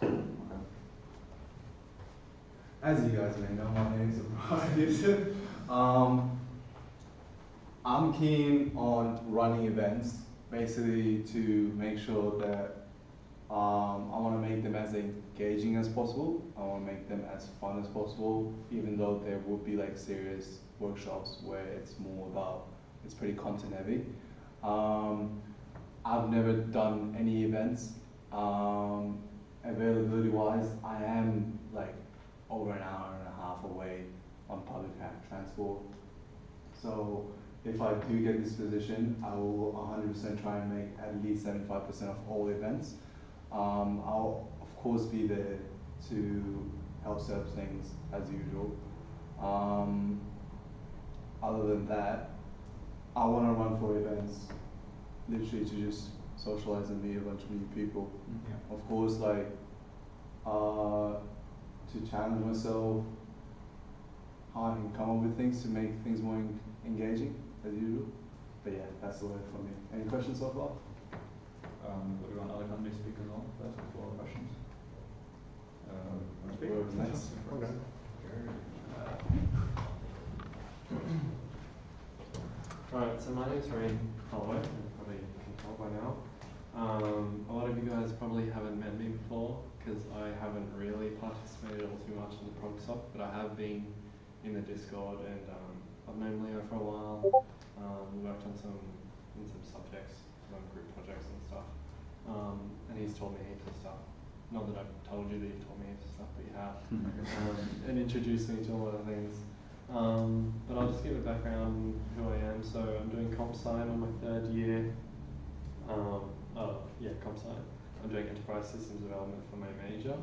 As you guys may know, my name is Abrar. I'm keen on running events, basically to make sure that I want to make them as engaging as possible. I want to make them as fun as possible, even though there would be like serious workshops where it's more about, it's pretty content heavy. I've never done any events. Availability wise, I am like over an hour and a half away on public transport. So if I do get this position, I will 100% try and make at least 75% of all events. I'll of course be there to help set up things as usual. Other than that, I want to run for events, literally to just socialize and meet a bunch of new people. Yeah. Of course, like to challenge myself, how I can come up with things to make things more engaging as usual. But yeah, that's the way for me. Any questions so far? What do you want other companies to speak as well first before questions? Want to speak? Whoever's next. Okay. Alright, so my name's Rain Holloway, you probably can tell by now. A lot of you guys probably haven't met me before, because I haven't really participated all too much in the ProgSoc, but I have been in the Discord, and I've known Leo for a while. We worked on some subjects, some group projects and stuff, and he's taught me heaps of stuff. Not that I've told you that you've taught me heaps of stuff, but you have, and introduced me to a lot of things. But I'll just give a background who I am. So I'm doing comp sci on my 3rd year. Comp sci. I'm doing enterprise systems development for my major.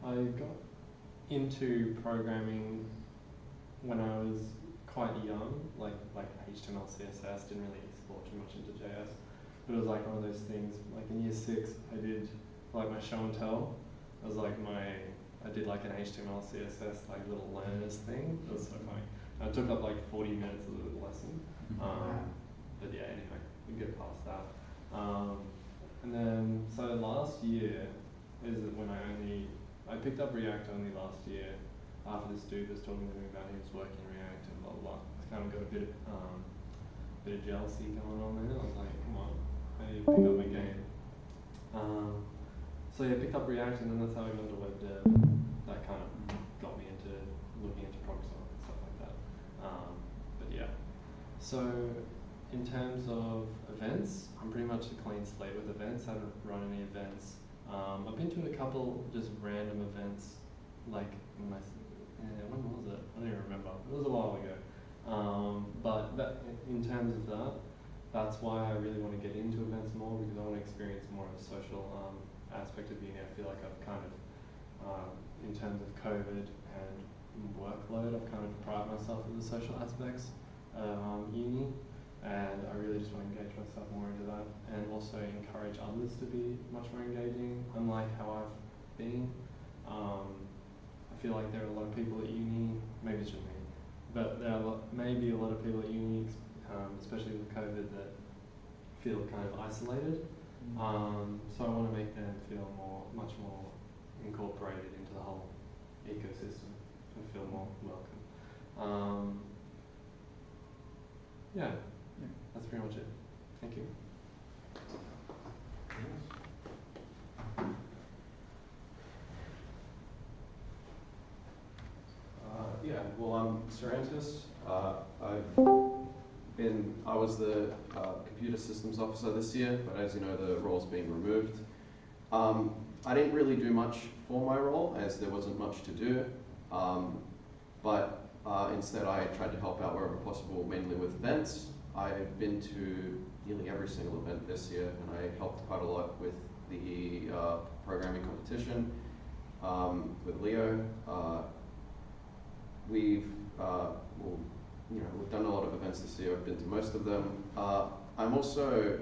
I got into programming when I was quite young, like HTML, CSS, didn't really explore too much into JS. But it was like one of those things, like in year 6, I did like my show and tell. It was like I did like an HTML, CSS, like little learners thing. It was so funny. And it took up like 40 minutes of the lesson. But yeah, anyway, we get past that. And then, so last year is when I picked up React only last year after this dude was talking to me about he was working React and blah, blah, blah. I kind of got a bit of jealousy going on there. I was like, come on, I need to pick up my game. So yeah, picked up React, and then that's how I got into web dev. That kind of got me into looking into ProgSoc and stuff like that. But yeah, so in terms of events, I'm pretty much a clean slate with events. I haven't run any events. I've been to a couple just random events, like in my, when was it? I don't even remember. It was a while ago. But in terms of that, that's why I really want to get into events more, because I want to experience more of a social aspect of uni. I feel like I've kind of, in terms of COVID and workload, I've kind of deprived myself of the social aspects of uni, and I really just want to engage myself more into that, and also encourage others to be much more engaging, unlike how I've been. I feel like there are a lot of people at uni, maybe it's just me, but there are maybe a lot of people at uni, especially with COVID, that feel kind of isolated. So I want to make them feel much more incorporated into the whole ecosystem and feel more welcome. Yeah, that's pretty much it. Thank you. Yeah, well, I'm Serantis. I was the computer systems officer this year, but as you know, the role's being removed. I didn't really do much for my role, as there wasn't much to do, but instead I tried to help out wherever possible, mainly with events. I've been to nearly every single event this year, and I helped quite a lot with the programming competition with Leo. We've done a lot of events this year. I've been to most of them. I'm also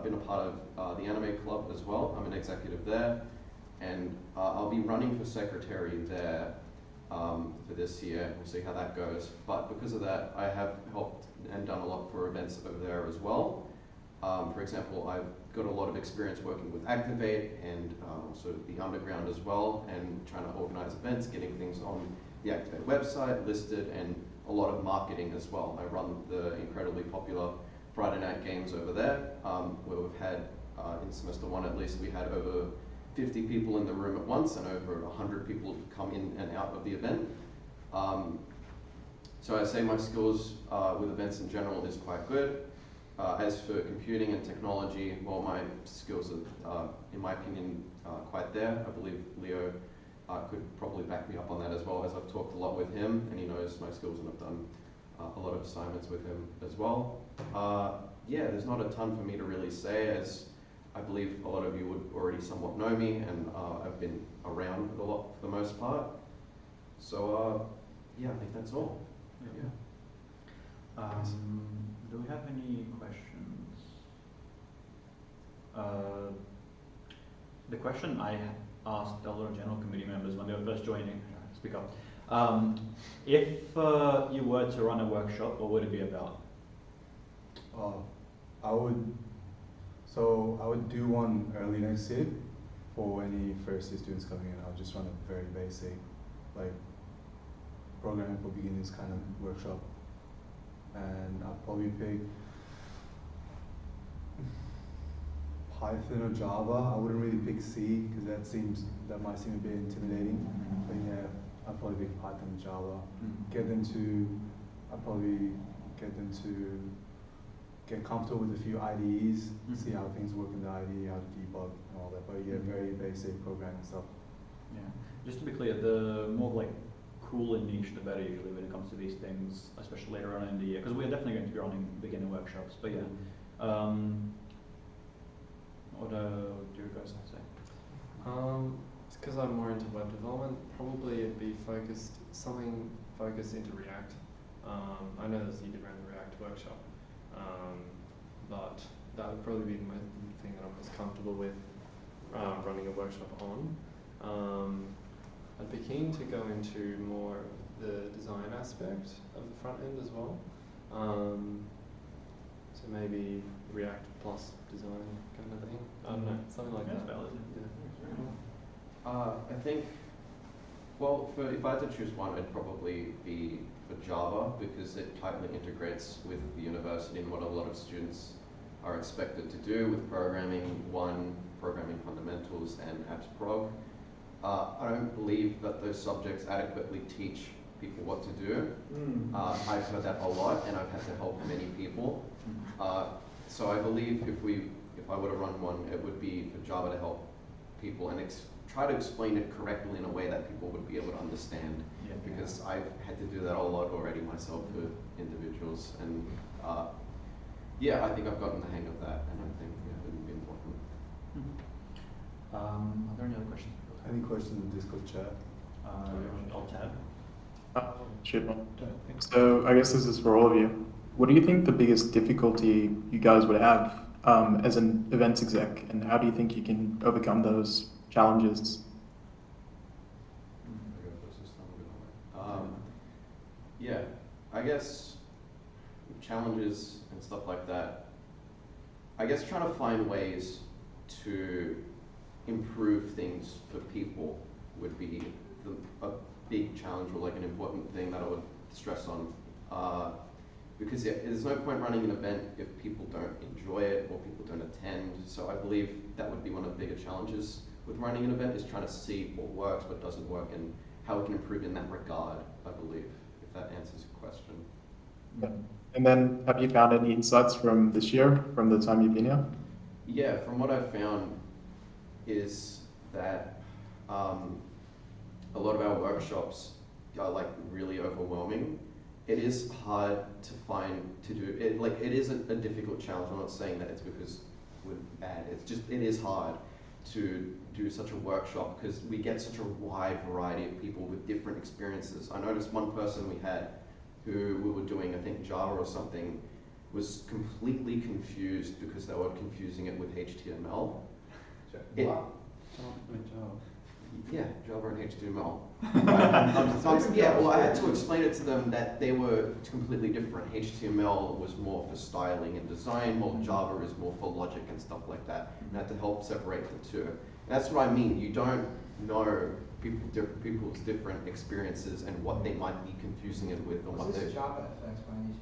been a part of the anime club as well. I'm an executive there, and I'll be running for secretary there for this year. We'll see how that goes. But because of that, I have helped and done a lot for events over there as well. For example, I've got a lot of experience working with Activate and also the Underground as well, and trying to organize events, getting things on the Activate website listed, and a lot of marketing as well. I run the incredibly popular Friday night games over there, where we've had, in semester one at least, we had over 50 people in the room at once, and over 100 people come in and out of the event. So I'd say my skills with events in general is quite good. As for computing and technology, well, my skills are, in my opinion, quite there. I believe Leo could probably back me up on that as well, as I've talked a lot with him, and he knows my skills, and I've done a lot of assignments with him as well. Yeah, there's not a ton for me to really say, as I believe a lot of you would already somewhat know me, and I've been around a lot for the most part. So yeah, I think that's all. Yeah. Do we have any questions? The question I asked a lot of general committee members when they were first joining, speak up. If you were to run a workshop, what would it be about? I would do one early next year for any first year students coming in. I'll just run a very basic, like, programming for beginners kind of workshop, and I'll probably pick Python or Java. I wouldn't really pick C, because that might seem a bit intimidating. But yeah, I'd probably pick Python and Java. I'd probably get them to get comfortable with a few IDEs, see how things work in the IDE, how to debug and all that. But yeah, very basic programming stuff. Yeah. Just to be clear, the more like cool and niche, the better usually when it comes to these things, especially later on in the year, because we're definitely going to be running beginner workshops. But yeah, what do you guys say? It's because I'm more into web development. Probably it'd be something focused into React. I know that you did run the React workshop, but that would probably be the thing that I'm most comfortable with running a workshop on. I'd be keen to go into more of the design aspect of the front end as well. So maybe React plus design kind of thing. I don't know, something like that. Valid. I think, well, if I had to choose one, it'd probably be for Java, because it tightly integrates with the university and what a lot of students are expected to do with programming fundamentals, and apps prog. I don't believe that those subjects adequately teach people what to do. I've heard that a lot, and I've had to help many people. So I believe if I were to run one, it would be for Java to help people and try to explain it correctly in a way that people would be able to understand. Yeah. Because I've had to do that a lot already myself for individuals, and yeah, I think I've gotten the hang of that, and I think it would be important. Are there any other questions? Any questions in the Discord chat? I'll tab. Sure. So I guess this is for all of you. What do you think the biggest difficulty you guys would have as an events exec, and how do you think you can overcome those challenges? Yeah, I guess challenges and stuff like that. I guess trying to find ways to improve things for people would be a big challenge, or like an important thing that I would stress on. Because yeah, there's no point running an event if people don't enjoy it or people don't attend. So I believe that would be one of the bigger challenges with running an event, is trying to see what works, what doesn't work, and how we can improve in that regard, I believe, if that answers your question. Yeah. And then have you found any insights from this year, from the time you've been here? Yeah, from what I've found is that a lot of our workshops are like really overwhelming. It is hard to do it. Like, it is a difficult challenge. I'm not saying that it's because we're bad. It's just, it is hard to do such a workshop because we get such a wide variety of people with different experiences. I noticed one person we had who we were doing, I think Java or something, was completely confused because they were confusing it with HTML. Yeah, Java and HTML. Yeah, well, I had to explain it to them that they were completely different. HTML was more for styling and design, while Java is more for logic and stuff like that. And I had to help separate the two. And that's what I mean. You don't know people's different experiences and what they might be confusing it with, and what they. Java FX by any chance?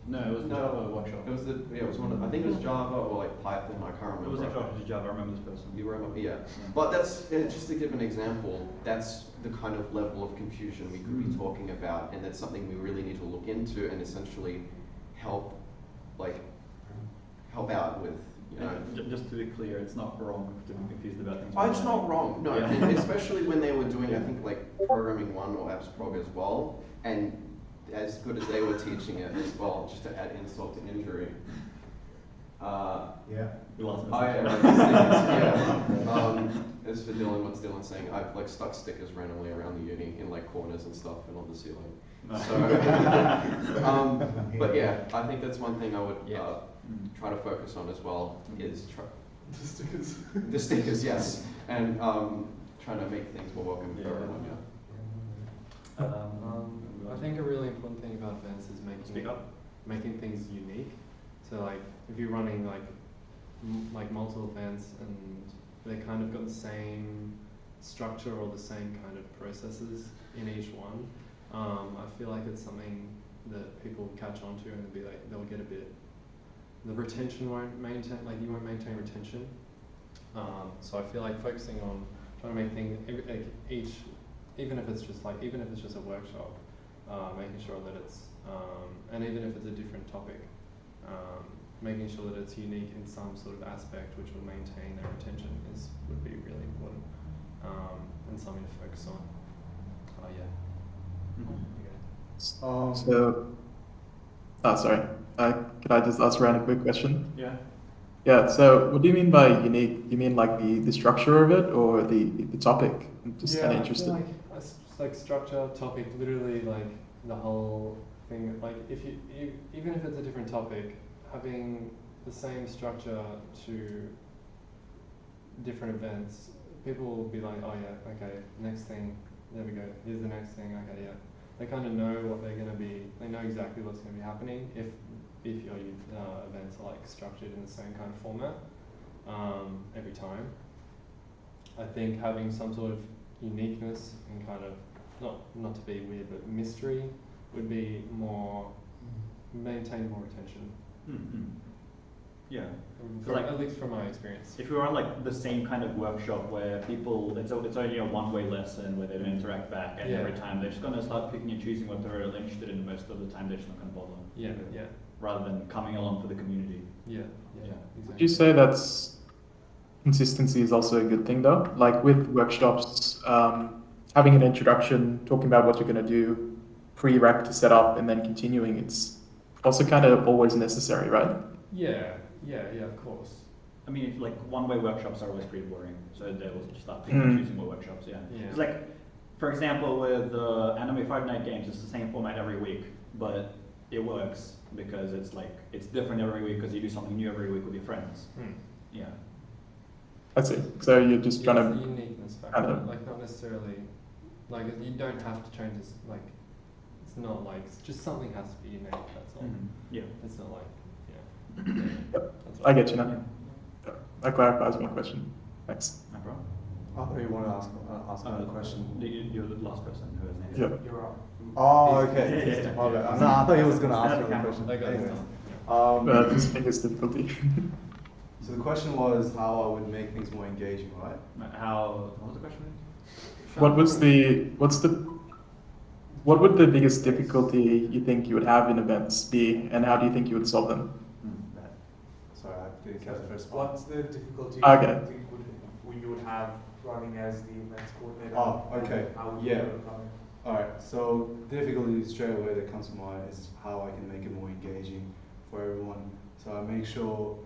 No, it was Java workshop. It was it was one of, I think it was Java or like Python, I can't remember. It was introduction to Java, I remember this person. You remember, yeah. But that's, just to give an example, that's the kind of level of confusion we could be talking about, and that's something we really need to look into and essentially help out with. You know. Just to be clear, it's not wrong to be confused about things. Oh, it's not wrong, no. Yeah. And especially when they were doing, I think, like Programming 1 or Apps Prog as well, and as good as they were teaching it as well, just to add insult to injury. Yeah. As for Dylan, what's Dylan saying? I've like stuck stickers randomly around the uni in like corners and stuff and on the ceiling. So, but yeah, I think that's one thing I would try to focus on as well, is the stickers. The stickers, yes, and trying to make things more welcoming for everyone. Yeah. I think a really important thing about events is making things unique. So like if you're running like multiple events and they kind of got the same structure or the same kind of processes in each one, I feel like it's something that people catch on to, and they'll get a bit. The retention won't maintain, like you won't maintain retention. So I feel like focusing on trying to make things even if it's just a workshop, making sure that it's and even if it's a different topic, making sure that it's unique in some sort of aspect which will maintain their attention would be really important, and something to focus on. Sorry. Could I just ask around a quick question? Yeah. Yeah. So, what do you mean by unique? Do you mean like the structure of it, or the topic? I'm just kind of interested. I feel like structure, topic, literally like the whole thing. Like even if it's a different topic, having the same structure to different events, people will be like, oh yeah, okay, next thing, there we go, here's the next thing, okay, yeah. They kind of know what they're going to be, they know exactly what's going to be happening if your events are like structured in the same kind of format every time. I think having some sort of uniqueness and kind of, not to be weird, but mystery would be maintain more attention. Yeah. From, at least from my experience. If we were on like the same kind of workshop where people, it's only a one-way lesson where they don't interact back, and every time they're just gonna start picking and choosing what they're interested in. Most of the time, they're just not gonna bother. Yeah, yeah. Rather than coming along for the community. Yeah, yeah. Would you say that's consistency is also a good thing though? Like with workshops, having an introduction, talking about what you're going to do, pre-rec to set up, and then continuing, it's also kind of always necessary, right? Yeah, yeah, yeah, of course. I mean, if like one-way workshops are always pretty boring, so they will just start picking and choosing what workshops, It's like, for example, with the Anime Friday Night Games, it's the same format every week, but it works because it's like, it's different every week because you do something new every week with your friends. Yeah. I see. So you're just trying It's to... the uniqueness factor, like not necessarily, like you don't have to change this, like, it's not like, it's just something has to be unique, that's all. Yeah. It's not like, yeah. Yep. I get you now. That clarifies my question. Thanks. No problem. I thought you wanted to ask another question. You're the last person who has an Yeah. You're up. Oh, okay. My bad. No, I thought he was going to ask another question. Anyways, This biggest difficulty. So the question was how I would make things more engaging, right? What was the question? What would the biggest difficulty you think you would have in events be, and how do you think you would solve them? Sorry, I didn't catch the first part. What's the difficulty Okay. you think you would have running as the events coordinator? Oh, okay. How would Yeah. you overcome it? Alright, so difficulty straight away that comes to mind is how I can make it more engaging for everyone. So I make sure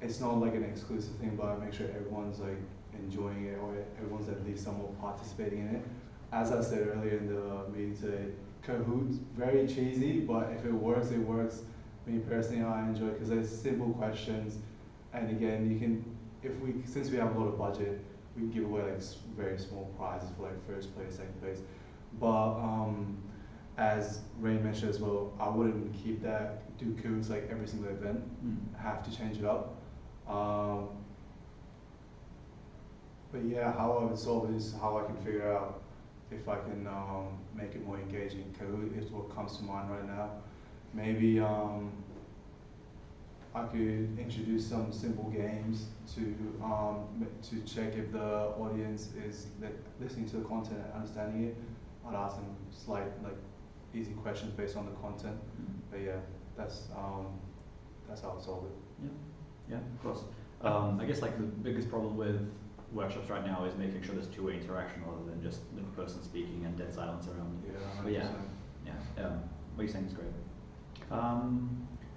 it's not like an exclusive thing, but I make sure everyone's like enjoying it, or everyone's at least somewhat participating in it. As I said earlier in the meeting today, Kahoot's very cheesy, but if it works, it works. Me personally, I enjoy it because it's simple questions, and again, you can, since we have a lot of budget, we give away like very small prizes for like first place, second place. But as Ray mentioned as well, I wouldn't do Kahoots like every single event. I have to change it up. But yeah, how I would solve it is how I can figure out if I can make it more engaging. Kahoot is what comes to mind right now. Maybe I could introduce some simple games to check if the audience is listening to the content and understanding it. I'd ask them slight, like, easy questions based on the content. But yeah, that's how I solve it. Yeah, of course. I guess like the biggest problem with workshops right now is making sure there's two-way interaction rather than just the person speaking and dead silence around. But yeah, what you're saying is great.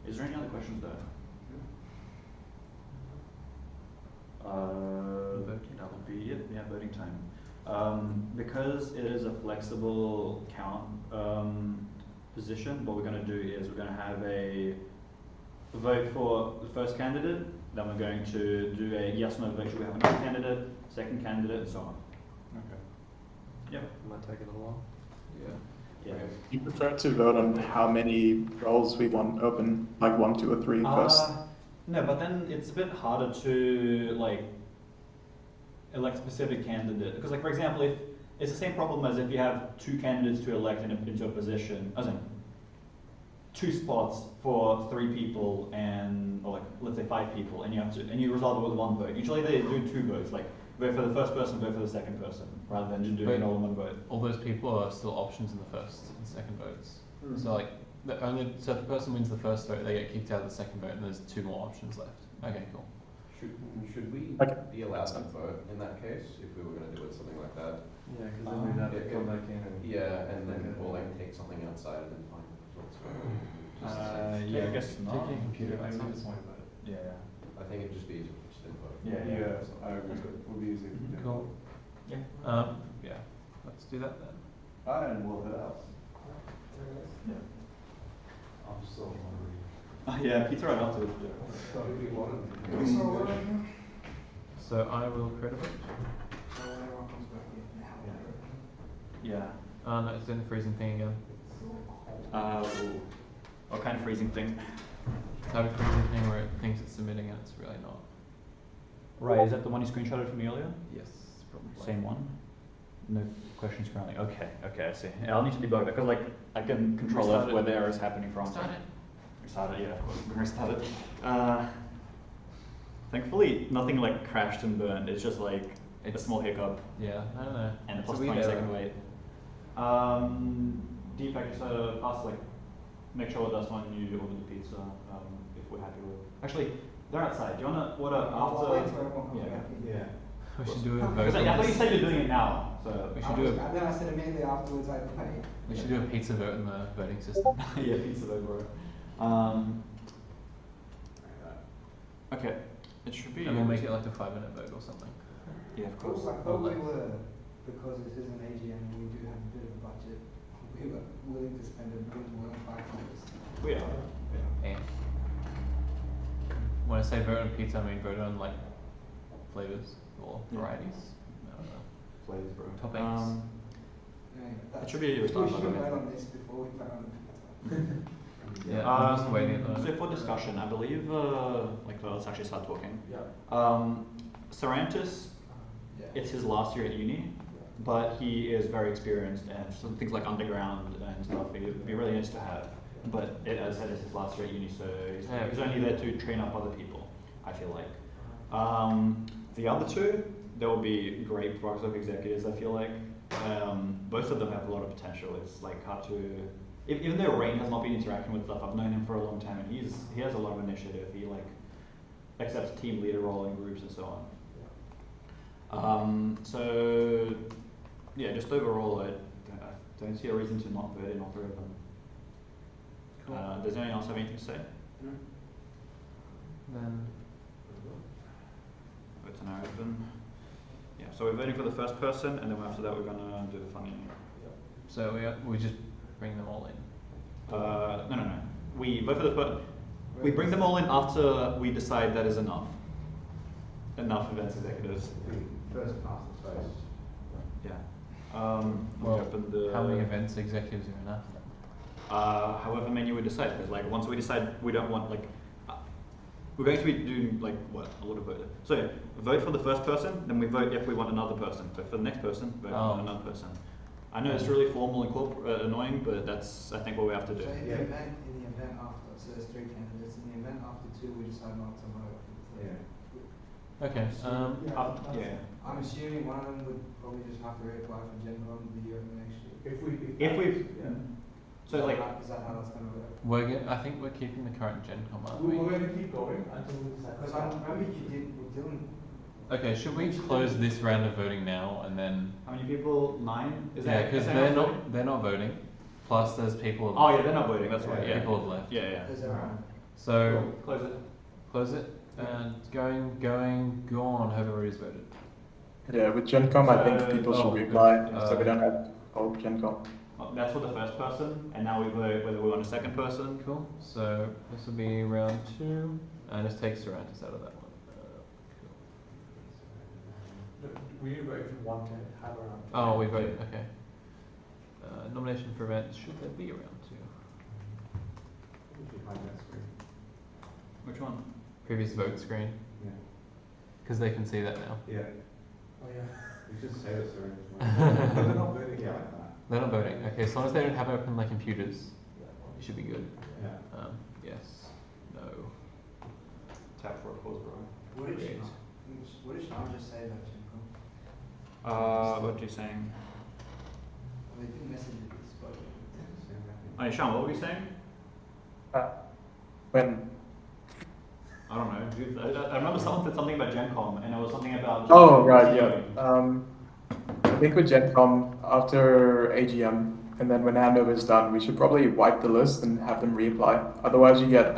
Is there any other questions there? That would be it. Yeah, voting time. Because it is a flexible count position, what we're going to do is we're going to have a vote for the first candidate, then we're going to do a yes/no vote. Should we have another candidate, second candidate, and so on. Okay. Yep. Might take it a while. Yeah. You prefer to vote on how many roles we want open, like 1, 2, or 3 first? No, but then it's a bit harder to like elect specific candidate because, like, for example, if it's the same problem as if you have 2 candidates to elect into a position, as in 2 spots for 3 people or like let's say 5 people, and you resolve it with 1 vote. Usually they do 2 votes, like vote for the first person, vote for the second person, rather than just doing it all in 1 vote. All those people are still options in the first and second votes. So like so if the person wins the first vote, they get kicked out of the second vote, and there's 2 more options left. Okay, cool. Should we be allowed to vote in that case if we were going to do it something like that? Yeah, because then we'd have to come back in and or like take something outside and then find the results. Yeah, I guess not. Taking a computer, I would disappointed about it. Yeah. I think it'd just be easier to just input. Yeah, I agree. It would be easier. Cool. Yeah. Yeah. Let's do that then. Alright, and we'll head out. Yeah. I'm so hungry. Yeah, pizza right afterwards. So I will create a vote. Yeah. No, it's in the freezing thing again. What kind of freezing thing? Type of freezing thing where it thinks it's submitting and it's really not. Right, is that the one you screenshotted from me earlier? Yes, probably. Same one? No questions currently. Okay, I see. Yeah, I'll need to debug that because like I can control Restart where the error is happening from. Restart it. Restart it, yeah, of course. We're gonna restart it. Thankfully, nothing like crashed and burned. It's just like a small hiccup. Yeah, I don't know. And It's plus a weird 20-second error. wait. Deepak, just pass like, make sure that's when you order the pizza. If we're happy with. Actually, they're outside. Do you wanna order after? Yeah. We should do a Because vote. I on thought you this. said you're doing it now. So We should do And then I said immediately afterwards I'd pay. We should do a pizza vote in the voting system. yeah, pizza vote, bro. Okay, it should be. And we'll make it like a 5-minute vote or something. Yeah, of course. I thought we were, because this is an AGM and we do have a bit of a budget, we were willing to spend a bit more than $5. We are. And when I say vote on pizza, I mean vote on like flavors or varieties. I don't know. Flavors, bro. Toppings. It should be. We should vote on this before we vote on the pizza. Yeah, I'm just waiting at the So moment. for discussion, I believe, let's actually start talking. Yeah. Sarantis, it's his last year at uni, but he is very experienced and some things like underground and stuff. It'd be really nice to have. But as I said, it's his last year at uni, so he's only there to train up other people, I feel like. The other two, they will be great ProgSoc executives, I feel like. Both of them have a lot of potential. It's like hard to, even though Rain has not been interacting with stuff, I've known him for a long time, and he has a lot of initiative. He like accepts team leader role in groups and so on. So yeah, just overall, I don't see a reason to not vote in all three of them. Cool. Does anyone else have anything to say? Then Votes are now open. Yeah, so we're voting for the first person, and then after that we're gonna do the funny. so we just bring them all in. No. We vote for the we bring them all in after we decide that is enough. Enough events executives. First past the post. Yeah. Well, open the, how many events executives are in after? however many we decide, because like once we decide we don't want like, we're going to be doing like what, a lot of voting. So yeah, vote for the first person, then we vote if we want another person. Vote for the next person, vote for another person. I know it's really formal and annoying, but that's I think what we have to do. So in the event after, so there's 3 candidates. In the event after 2, we decide not to vote. Okay. Yeah. I'm assuming one of them would probably just have to reapply for Gen Con the year of the next year. If we, so like, Is that how that's going to work? I think we're keeping the current Gen Com, aren't we? We're going to keep going until we decide. Because I remember you did with Dylan. Okay, should we close this round of voting now and then? how many people? 9? Is Yeah, that? because they're not voting. Plus, there's people. Oh yeah, they're not voting. That's right. Yeah. People have left. Yeah. Is that right? So Close it. close it and go on. Have everybody's voted. Yeah, with Gen Com, I think people should reply, so we don't have all Gen Com. That's for the first person, and now we vote whether we want a second person. Cool. So this will be round 2, and this takes Sarantis out of that one. We vote if you want to have around. Oh, we voted. Okay. Nomination for events. Should there be a round 2? Which one? Previous vote screen. Yeah. Because they can see that now. Yeah. Oh yeah. We just say this already. They're not voting. Yeah, like that. They're not voting. Okay, as long as they don't have open their computers, it should be good. Yeah. Yes. No. Tap for applause, bro. What Great. did Sean just say about Gen Con? What are you saying? They didn't message it this budget. Oh, yeah, Sean, what were you saying? When? I don't know. Dude, I remember someone said something about Gen Com, and it was something about. Oh, right, yeah. I think with Gen Com, after AGM, and then when handover is done, we should probably wipe the list and have them reapply. Otherwise, you get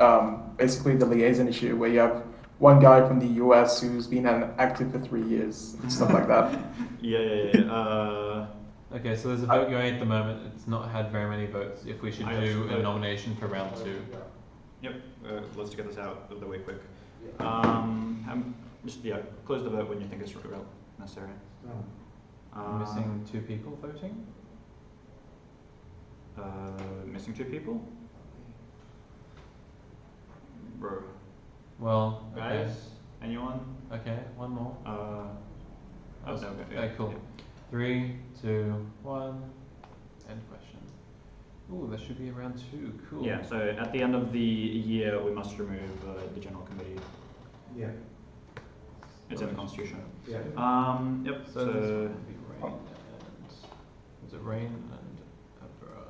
basically the liaison issue where you have one guy from the US who's been active for 3 years and stuff like that. Yeah. Okay, so there's a vote going at the moment. It's not had very many votes. If we should I do also- a nomination for round 2. Yep. Let's get this out of the way quick. Just close the vote when you think it's real necessary. Missing 2 people voting. Missing 2 people. Bro. Well, Guys, anyone? Okay, one more. Okay, cool. 3, 2, 1. End question. Ooh, that should be around 2. Cool. Yeah. So at the end of the year, we must remove the general committee. Yeah. It's in the constitution. Yeah. Yep. So this So. one would be rain and is it rain and Abra?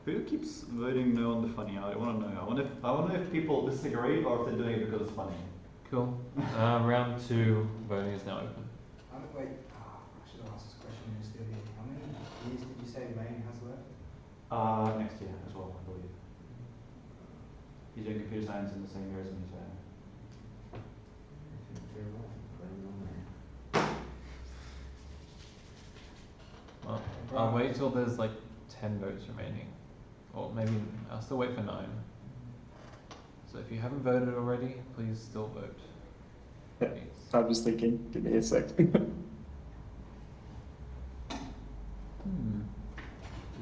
Who keeps voting no on the funny? I want to know. I wonder if people disagree or if they're doing it because it's funny. Cool. Round 2 voting is now open. Wait, I should have asked this question when you're still here. How many years did you say Rain has left? Next year as well, I believe. He's doing computer science in the same year as me, so. Well, I'll wait till there's like 10 votes remaining. Or maybe I'll still wait for 9. So if you haven't voted already, please still vote. Yeah, I'm just thinking, give me a sec. Is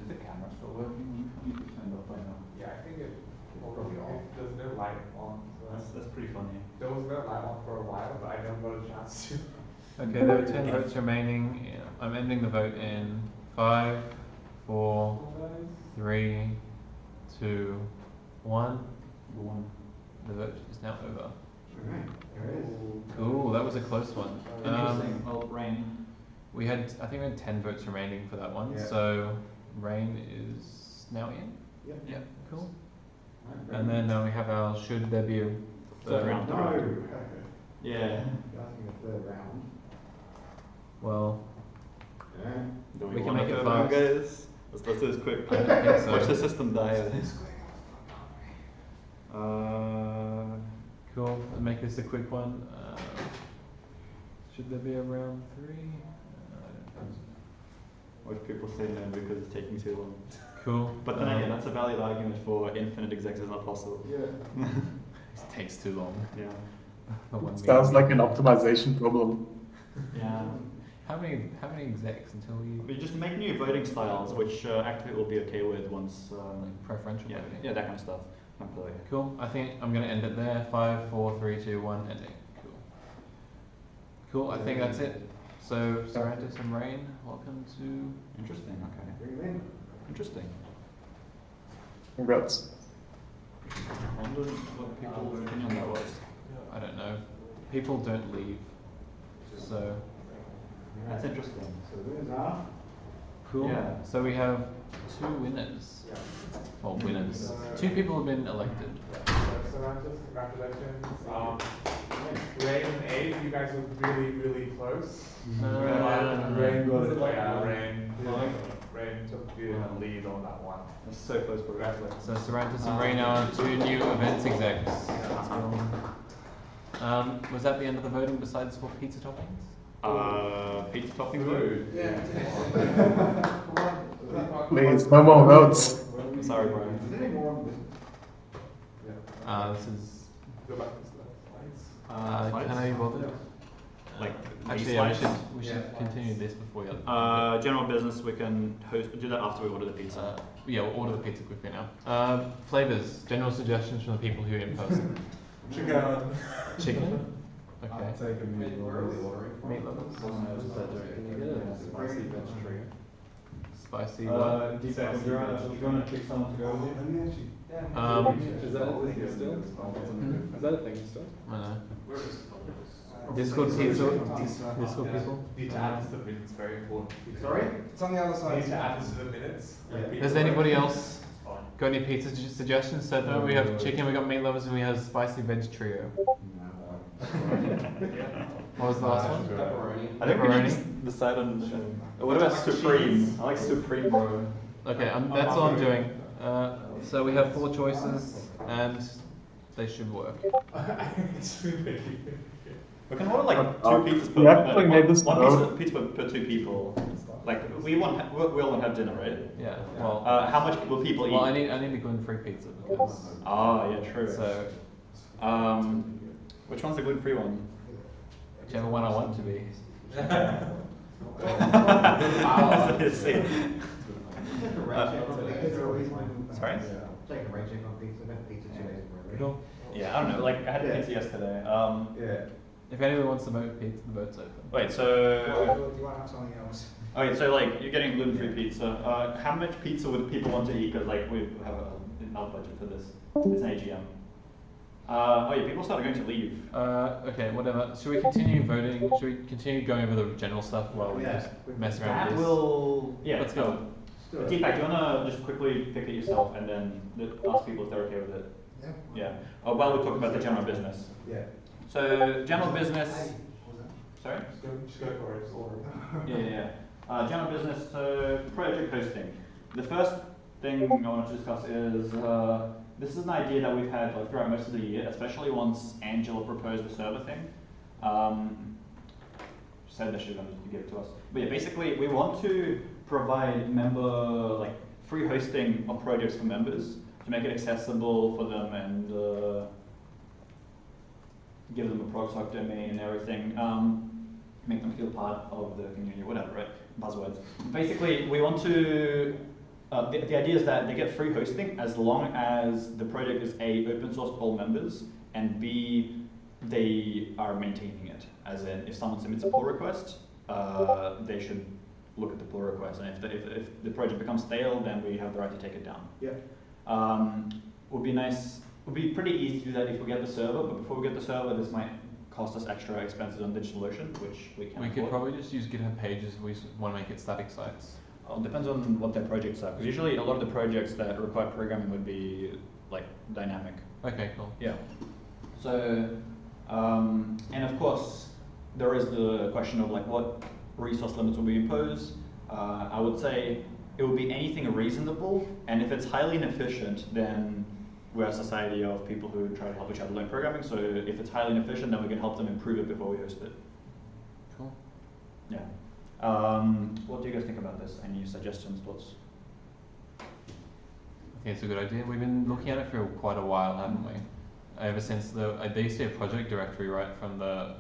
the camera still working? You can turn it off by now. Yeah, I think there's no light on. So That's pretty funny. there was no light on for a while, but I never got a chance to. Okay, there are 10 votes remaining. Yeah, I'm ending the vote in 5, 4, 3, 2, 1. The vote is now over. Alright, there it is. Cool, that was a close one. Interesting. Well, rain. I think we had 10 votes remaining for that one, Yeah. so rain is now in. Yep. Yeah, cool. Right, And then we have our should there be a Third round. No. Yeah. You're asking the third round. Well, Yeah. Do we can want make a it third round, fast. guys? Let's do this quick. I don't think so. Watch the system die. Cool. Let's make this a quick one. Should there be a round 3? Most people say no because it's taking too long. Cool. But then again, that's a valid argument for infinite execs is not possible. Yeah. It takes too long. Yeah. The one Sounds meeting. like an optimization problem. Yeah. How many execs until we We just make new voting styles, which Activate will be okay with once. like preferential Yeah, voting? yeah, that kind of stuff. Hopefully. Cool. I think I'm gonna end it there. 5, 4, 3, 2, 1, ending. Cool. Cool. I think that's it. So Sarantis and Rain, welcome to. Interesting. Okay. Bring them in. Interesting. Congrats. I wonder what people's opinion on that was. I don't know. People don't leave, so That's interesting. So the winners are. cool. Yeah. So we have 2 winners. Well, winners. 2 people have been elected. Sarantis, congratulations. Rain and Abe, you guys were really, really close. Rain got it. Yeah, Rain took the lead on that one. That's so close, bro. Congratulations. So Sarantis and Rain are 2 new events execs. Was that the end of the voting besides for pizza toppings? Pizza toppings vote? Yeah. Please, no more votes. Sorry, bro. Is there any more on this? This is. Go back to the slides. Can I bother? Like Actually, yeah, we should continue this before you. General business, we can do that after we order the pizza. Yeah, we'll order the pizza quickly now. Flavors, general suggestions from the people here in person. Chicken. Chicken? Okay. I'll take a meat lovers. Meat lovers. Can you get a spicy veg trio? Spicy Do what? you want to pick someone to go with you? Let me actually. Is that a thing still? Is that a thing still? I don't know. Discord pizza. Discord people. Need to add this to the minutes, very important. Sorry? It's on the other side. Need to add this to the minutes. Yeah. Does anybody else got any pizza suggestions? So no, we have chicken, we got meat lovers, and we have spicy veg trio. What was the last one? I think we need to decide on. What about Supreme? I like Supreme, bro. Okay, that's all I'm doing. So we have 4 choices, and they should work. We can order like 2 pizzas per we actually made this one note. pizza per 2 people. Like we all want to have dinner, right? Yeah. Well. How much will people eat? Well, I need a gluten-free pizza because. Yeah, true. So. Which one's the gluten-free one? Whichever one I want to be. Sorry? Take a rate check on pizza. I've had pizza 2 days in a row. Cool. Yeah, I don't know. Like I had pizza yesterday. Yeah. If anyone wants to vote pizza, the vote's open. Wait, so. Do you want to have something else? Okay, so like you're getting gluten-free pizza. How much pizza would people want to eat? Because like we have enough budget for this. It's an AGM. Oh yeah, people started going to leave. Okay, whatever. Should we continue voting? Should we continue going over the general stuff while we just mess around That with this? will, yeah. Let's go. Deepak, do you wanna just quickly pick it yourself and then ask people if they're okay with it? Yeah. Yeah. While we talk about the general business. Yeah. So general business. Sorry? Just go for it, it's order. Yeah. General business, so project hosting. The first thing I want to discuss is this is an idea that we've had like throughout most of the year, especially once Angela proposed the server thing. Said that she was going to give it to us. But yeah, basically we want to provide free hosting of projects for members to make it accessible for them and give them a ProgSoc domain and everything. Make them feel part of the community, whatever, right? Buzzwords. Basically, we want to, the idea is that they get free hosting as long as the project is A, open source for all members, and B, they are maintaining it. As in, if someone submits a pull request, they should look at the pull request, and if the project becomes stale, then we have the right to take it down. Yeah. Would be nice, would be pretty easy to do that if we get the server, but before we get the server, this might cost us extra expenses on DigitalOcean, which we can We could probably just use GitHub Pages if we want to make it static sites. It depends on what their projects are, because usually a lot of the projects that require programming would be like dynamic. Okay, cool. Yeah. So, and of course, there is the question of like what resource limits will be imposed. I would say it would be anything reasonable, and if it's highly inefficient, then we're a society of people who try to help each other learn programming, so if it's highly inefficient, then we can help them improve it before we host it. Cool. Yeah. What do you guys think about this? Any suggestions, thoughts? Okay, it's a good idea. We've been looking at it for quite a while, haven't we? Ever since they used to be a project directory, right, from the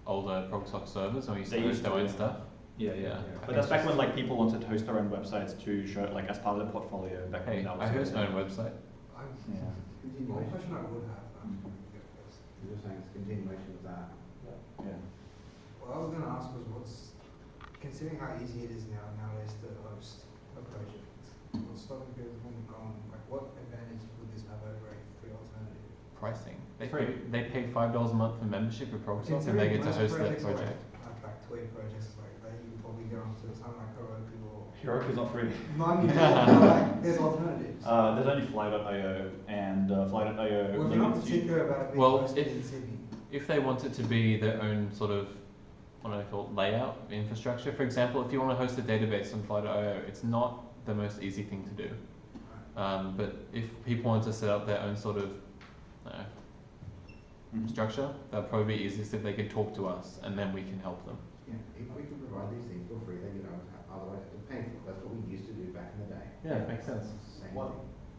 older ProgSoc servers, and we used to host our own stuff. Yeah. But that's back when like people wanted to host their own websites to show it like as part of their portfolio. Back when that was I host my own website. Yeah. One question I would have, you're just saying it's a continuation of that. Yeah. What I was going to ask was considering how easy it is nowadays to host a project, what's stopping people from going, like what advantage would this have over a free alternative? Pricing. They pay $5 a month for membership with ProgSoc, and they get to host their project. Like toy projects like that, you probably go onto something like Heroku or... Heroku's not free. Like, there's alternatives. There's only Fly.io, and Fly.io... Well, if you're not particular about it being hosted in Sydney. If they want it to be their own sort of, what do I call it, layout, infrastructure, for example, if you want to host a database on Fly.io, it's not the most easy thing to do. But if people want to set up their own sort of structure, that'll probably be easiest if they could talk to us, and then we can help them. Yeah, if we can provide these things for free, then otherwise have to pay for it. That's what we used to do back in the day. Yeah, it makes sense. Same One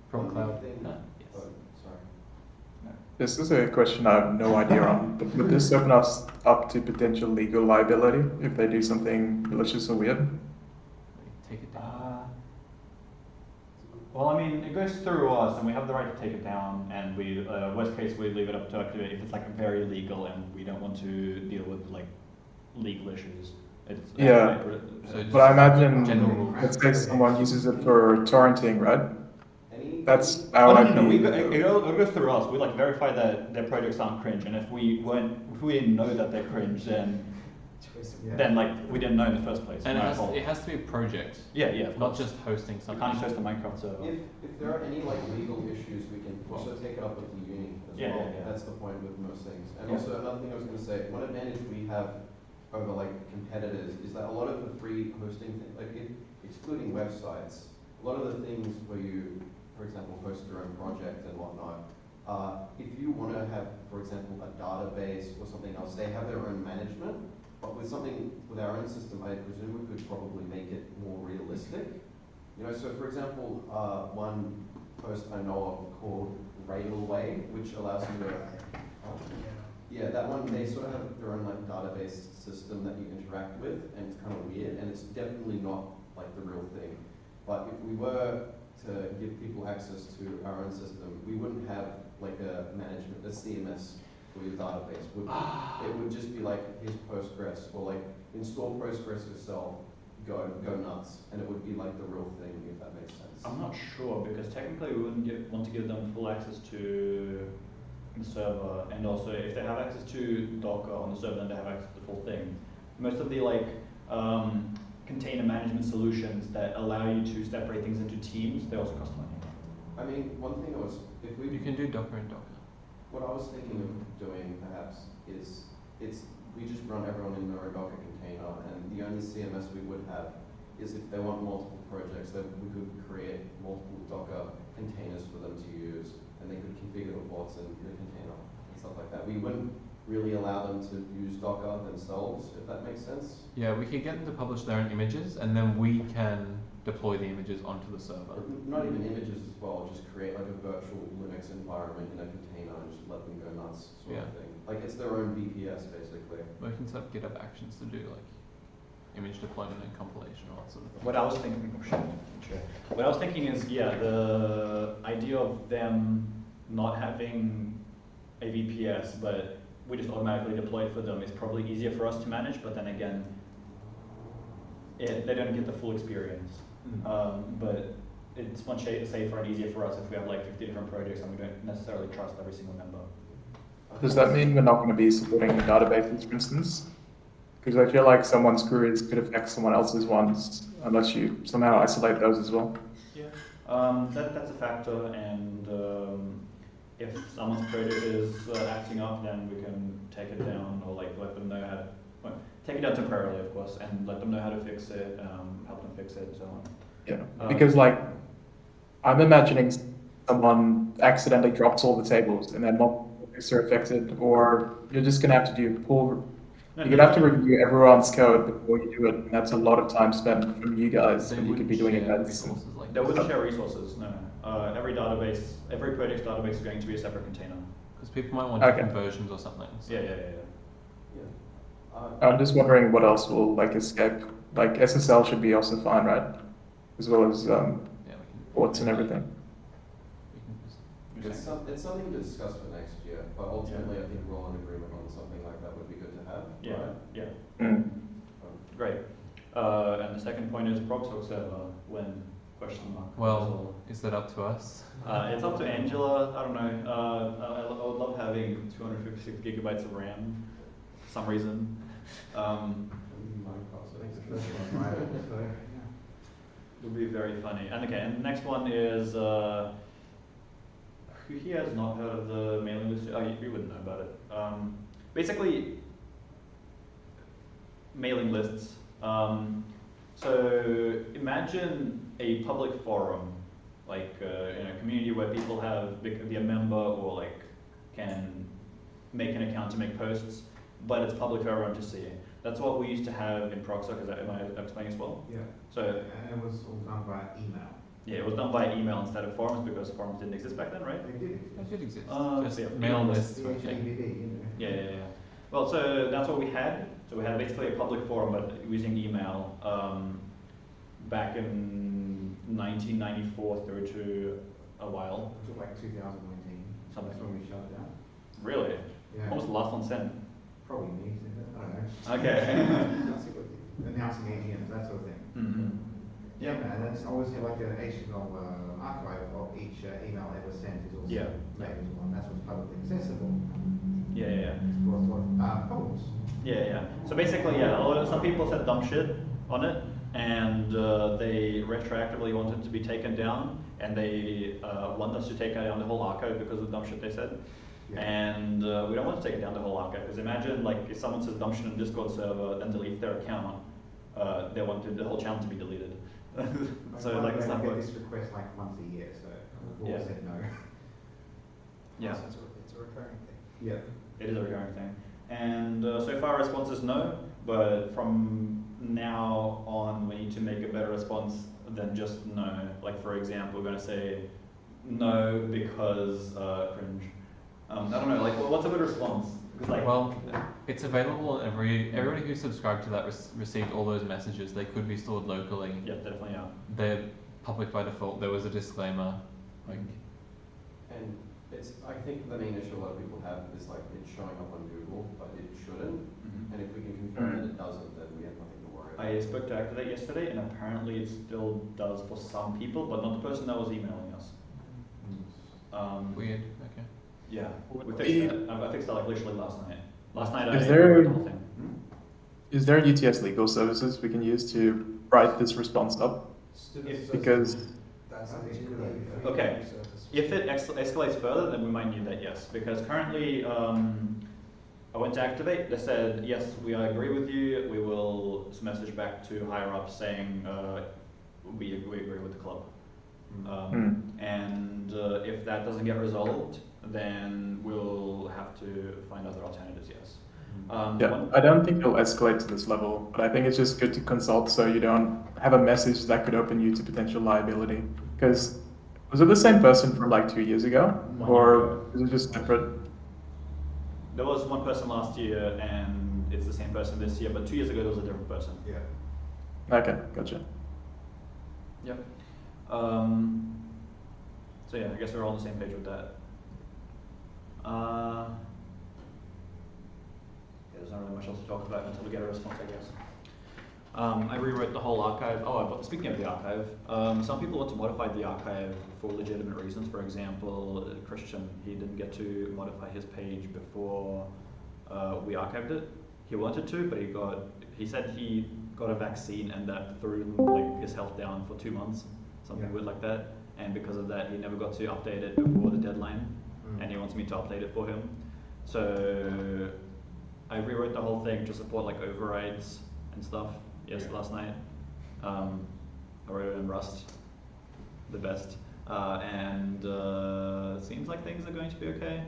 From cloud. thing. Yes. Oh, sorry. This is a question I have no idea on, but would this open us up to potential legal liability if they do something malicious or weird? Take it down. Well, I mean, it goes through us, and we have the right to take it down, and we, worst case, we leave it up to activate if it's like very legal and we don't want to deal with like legal issues. It's, Yeah, but I imagine, let's say someone uses it for torrenting, right? That's how No, it goes through us. We like verify that their projects aren't cringe, and if we didn't know that they're cringe, then like we didn't know in the first place. And it has to be a project. Yeah, not just hosting something. You can't just host a Minecraft server. If there are any like legal issues, we can also take it up with the uni as well. Yeah. That's the point with most things. And also another thing I was going to say, one advantage we have over like competitors is that a lot of the free hosting, excluding websites, a lot of the things where you, for example, host your own project and whatnot, if you want to have, for example, a database or something else, they have their own management. But with our own system, I presume we could probably make it more realistic. You know, so for example, one host I know of called Railway, which allows you to, yeah, that one, they sort of have their own like database system that you interact with, and it's kind of weird, and it's definitely not like the real thing. But if we were to give people access to our own system, we wouldn't have like a CMS for your database. It would just be like, here's Postgres, or like install Postgres yourself, go nuts, and it would be like the real thing, if that makes sense. I'm not sure, because technically we wouldn't want to give them full access to the server, and also if they have access to Docker on the server, then they have access to the full thing. Most of the like container management solutions that allow you to separate things into teams, they also cost money. I mean, one thing I was, if we... You can do Docker and Docker. What I was thinking of doing, perhaps, is we just run everyone in their own Docker container, and the only CMS we would have is if they want multiple projects, that we could create multiple Docker containers for them to use, and they could configure the ports in the container and stuff like that. We wouldn't really allow them to use Docker themselves, if that makes sense. Yeah, we could get them to publish their own images, and then we can deploy the images onto the server. Not even images as well, just create like a virtual Linux environment in a container and just let them go nuts sort of thing. Like it's their own VPS basically. We can set up GitHub Actions to do like image deployment and compilation or that sort of thing. What I was thinking, what I was thinking is, yeah, the idea of them not having a VPS, but we just automatically deploy it for them is probably easier for us to manage, but then again, they don't get the full experience. But it's much safer and easier for us if we have like 50 different projects and we don't necessarily trust every single member. Does that mean we're not going to be supporting databases, for instance? Because I feel like someone's queries could affect someone else's ones unless you somehow isolate those as well. Yeah, that's a factor, and if someone's project is acting up, then we can take it down or like let them know how to, well, take it down temporarily, of course, and let them know how to fix it, help them fix it, and so on. Yeah, because like I'm imagining someone accidentally drops all the tables and then multiple projects are affected, or you're just gonna have to do pull. You're gonna have to review everyone's code before you do it, and that's a lot of time spent from you guys, and you could be doing events. They wouldn't share resources, no. Every database, every project's database is going to be a separate container. Because people might want different versions or something. So. Yeah. I'm just wondering what else will like escape. Like SSL should be also fine, right? As well as ports and everything. It's something to discuss for next year, but ultimately I think we're all in agreement on something like that would be good to have. Yeah, right? yeah. Great. And the second point is ProgSoc server, when, question mark. Well, is that up to us? It's up to Angela, I don't know. I would love having 256 gigabytes of RAM for some reason. It would be very funny. And okay, and the next one is, who here has not heard of the mailing list? Oh, you wouldn't know about it. Basically, mailing lists. So imagine a public forum, like in a community where people be a member or like can make an account to make posts, but it's public for everyone to see. That's what we used to have in ProgSoc. Am I explaining as well? Yeah. So and it was all done by email. Yeah, it was done by email instead of forums because forums didn't exist back then, right? They did exist. They did exist. Just yeah, mail lists. Yeah. Well, so that's what we had. So we had basically a public forum, but using email back in 1994 through to a while. It took like 2019. Something. That's when we shut it down. Really? Yeah. What was the last one sent? Probably me. I don't know. Okay. Announcing AGMs, that sort of thing. Mm-hmm. Yeah, and that's obviously like an HTML archive of each email ever sent is also made into one. That's what's publicly accessible. Yeah. It's caused a lot of problems. Yeah. So basically, some people said dumb shit on it, and they retroactively wanted it to be taken down, and they want us to take down the whole archive because of the dumb shit they said. Yeah. And we don't want to take it down the whole archive, because imagine like if someone says dumb shit on a Discord server, then deletes their account, they want the whole channel to be deleted. So like it's not get this request like once a year, so we've always said no. Yeah. So it's a recurring thing. Yeah. It is a recurring thing. And so far our response is no, but from now on we need to make a better response than just no. Like for example, we're going to say no because cringe. I don't know, like what's a good response? Like, well, it's available on everybody who subscribed to that received all those messages. They could be stored locally. Yeah, definitely are. They're public by default. There was a disclaimer. Like, and I think the main issue a lot of people have is like it's showing up on Google, but it shouldn't. And if we can confirm that it doesn't, then we have nothing to worry about. I spoke to Activate yesterday, and apparently it still does for some people, but not the person that was emailing us. Weird. Okay. Yeah, we fixed that. I fixed that like literally last night. Last night Is I there- wrote the whole thing. Is there UTS legal services we can use to write this response up? Because That's literally free Okay, service. if it escalates further, then we might need that, yes, because currently, I went to activate, they said, yes, we agree with you, we will message back to higher up saying, we agree with the club. And if that doesn't get resolved, then we'll have to find other alternatives, yes. yeah, I don't think it'll escalate to this level, but I think it's just good to consult so you don't have a message that could open you to potential liability. Because was it the same person from like 2 years ago, or is it just separate? There was one person last year, and it's the same person this year, but 2 years ago there was a different person. Yeah. Okay, gotcha. Yep. So yeah, I guess we're all on the same page with that. Yeah, there's not really much else to talk about until we get a response, I guess. I rewrote the whole archive. Oh, but speaking of the archive, some people want to modify the archive for legitimate reasons. For example, Christian, he didn't get to modify his page before we archived it. He wanted to, but he said he got a vaccine and that threw like his health down for 2 months, something weird like that. And because of that, he never got to update it before the deadline, and he wants me to update it for him. So I rewrote the whole thing to support like overrides and stuff. Yes, last night. I wrote it in Rust, the best, and it seems like things are going to be okay.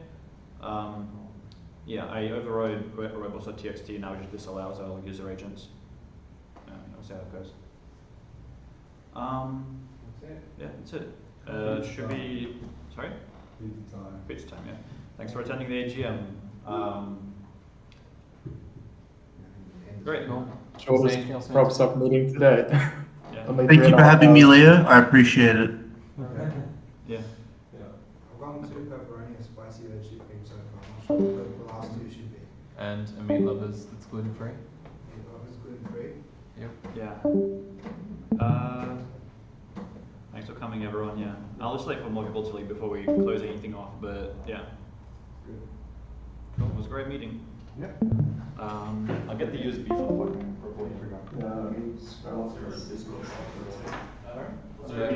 Yeah, I overrode robots.txt, now it just disallows our user agents. We'll see how it goes. That's it. Yeah, that's it. Should be, sorry? Pizza time. Pizza time, yeah. Thanks for attending the AGM. Great. Cool. Shortest ProgSoc meeting today. Yeah. Only Thank you 3.5 for having me, hours. Leah. I appreciate it. Yeah. I've gone 2 pepperoni and spicy veggie pizza so far. I'm not sure what the last 2 should be. And a meat lovers that's gluten free. Meat lovers gluten free. Yep. Yeah. Thanks for coming, everyone. Yeah, I'll just wait for more people to leave before we close anything off. But yeah, cool. It was a great meeting. Yeah. I'll get the USB for the fucking recording. Yeah,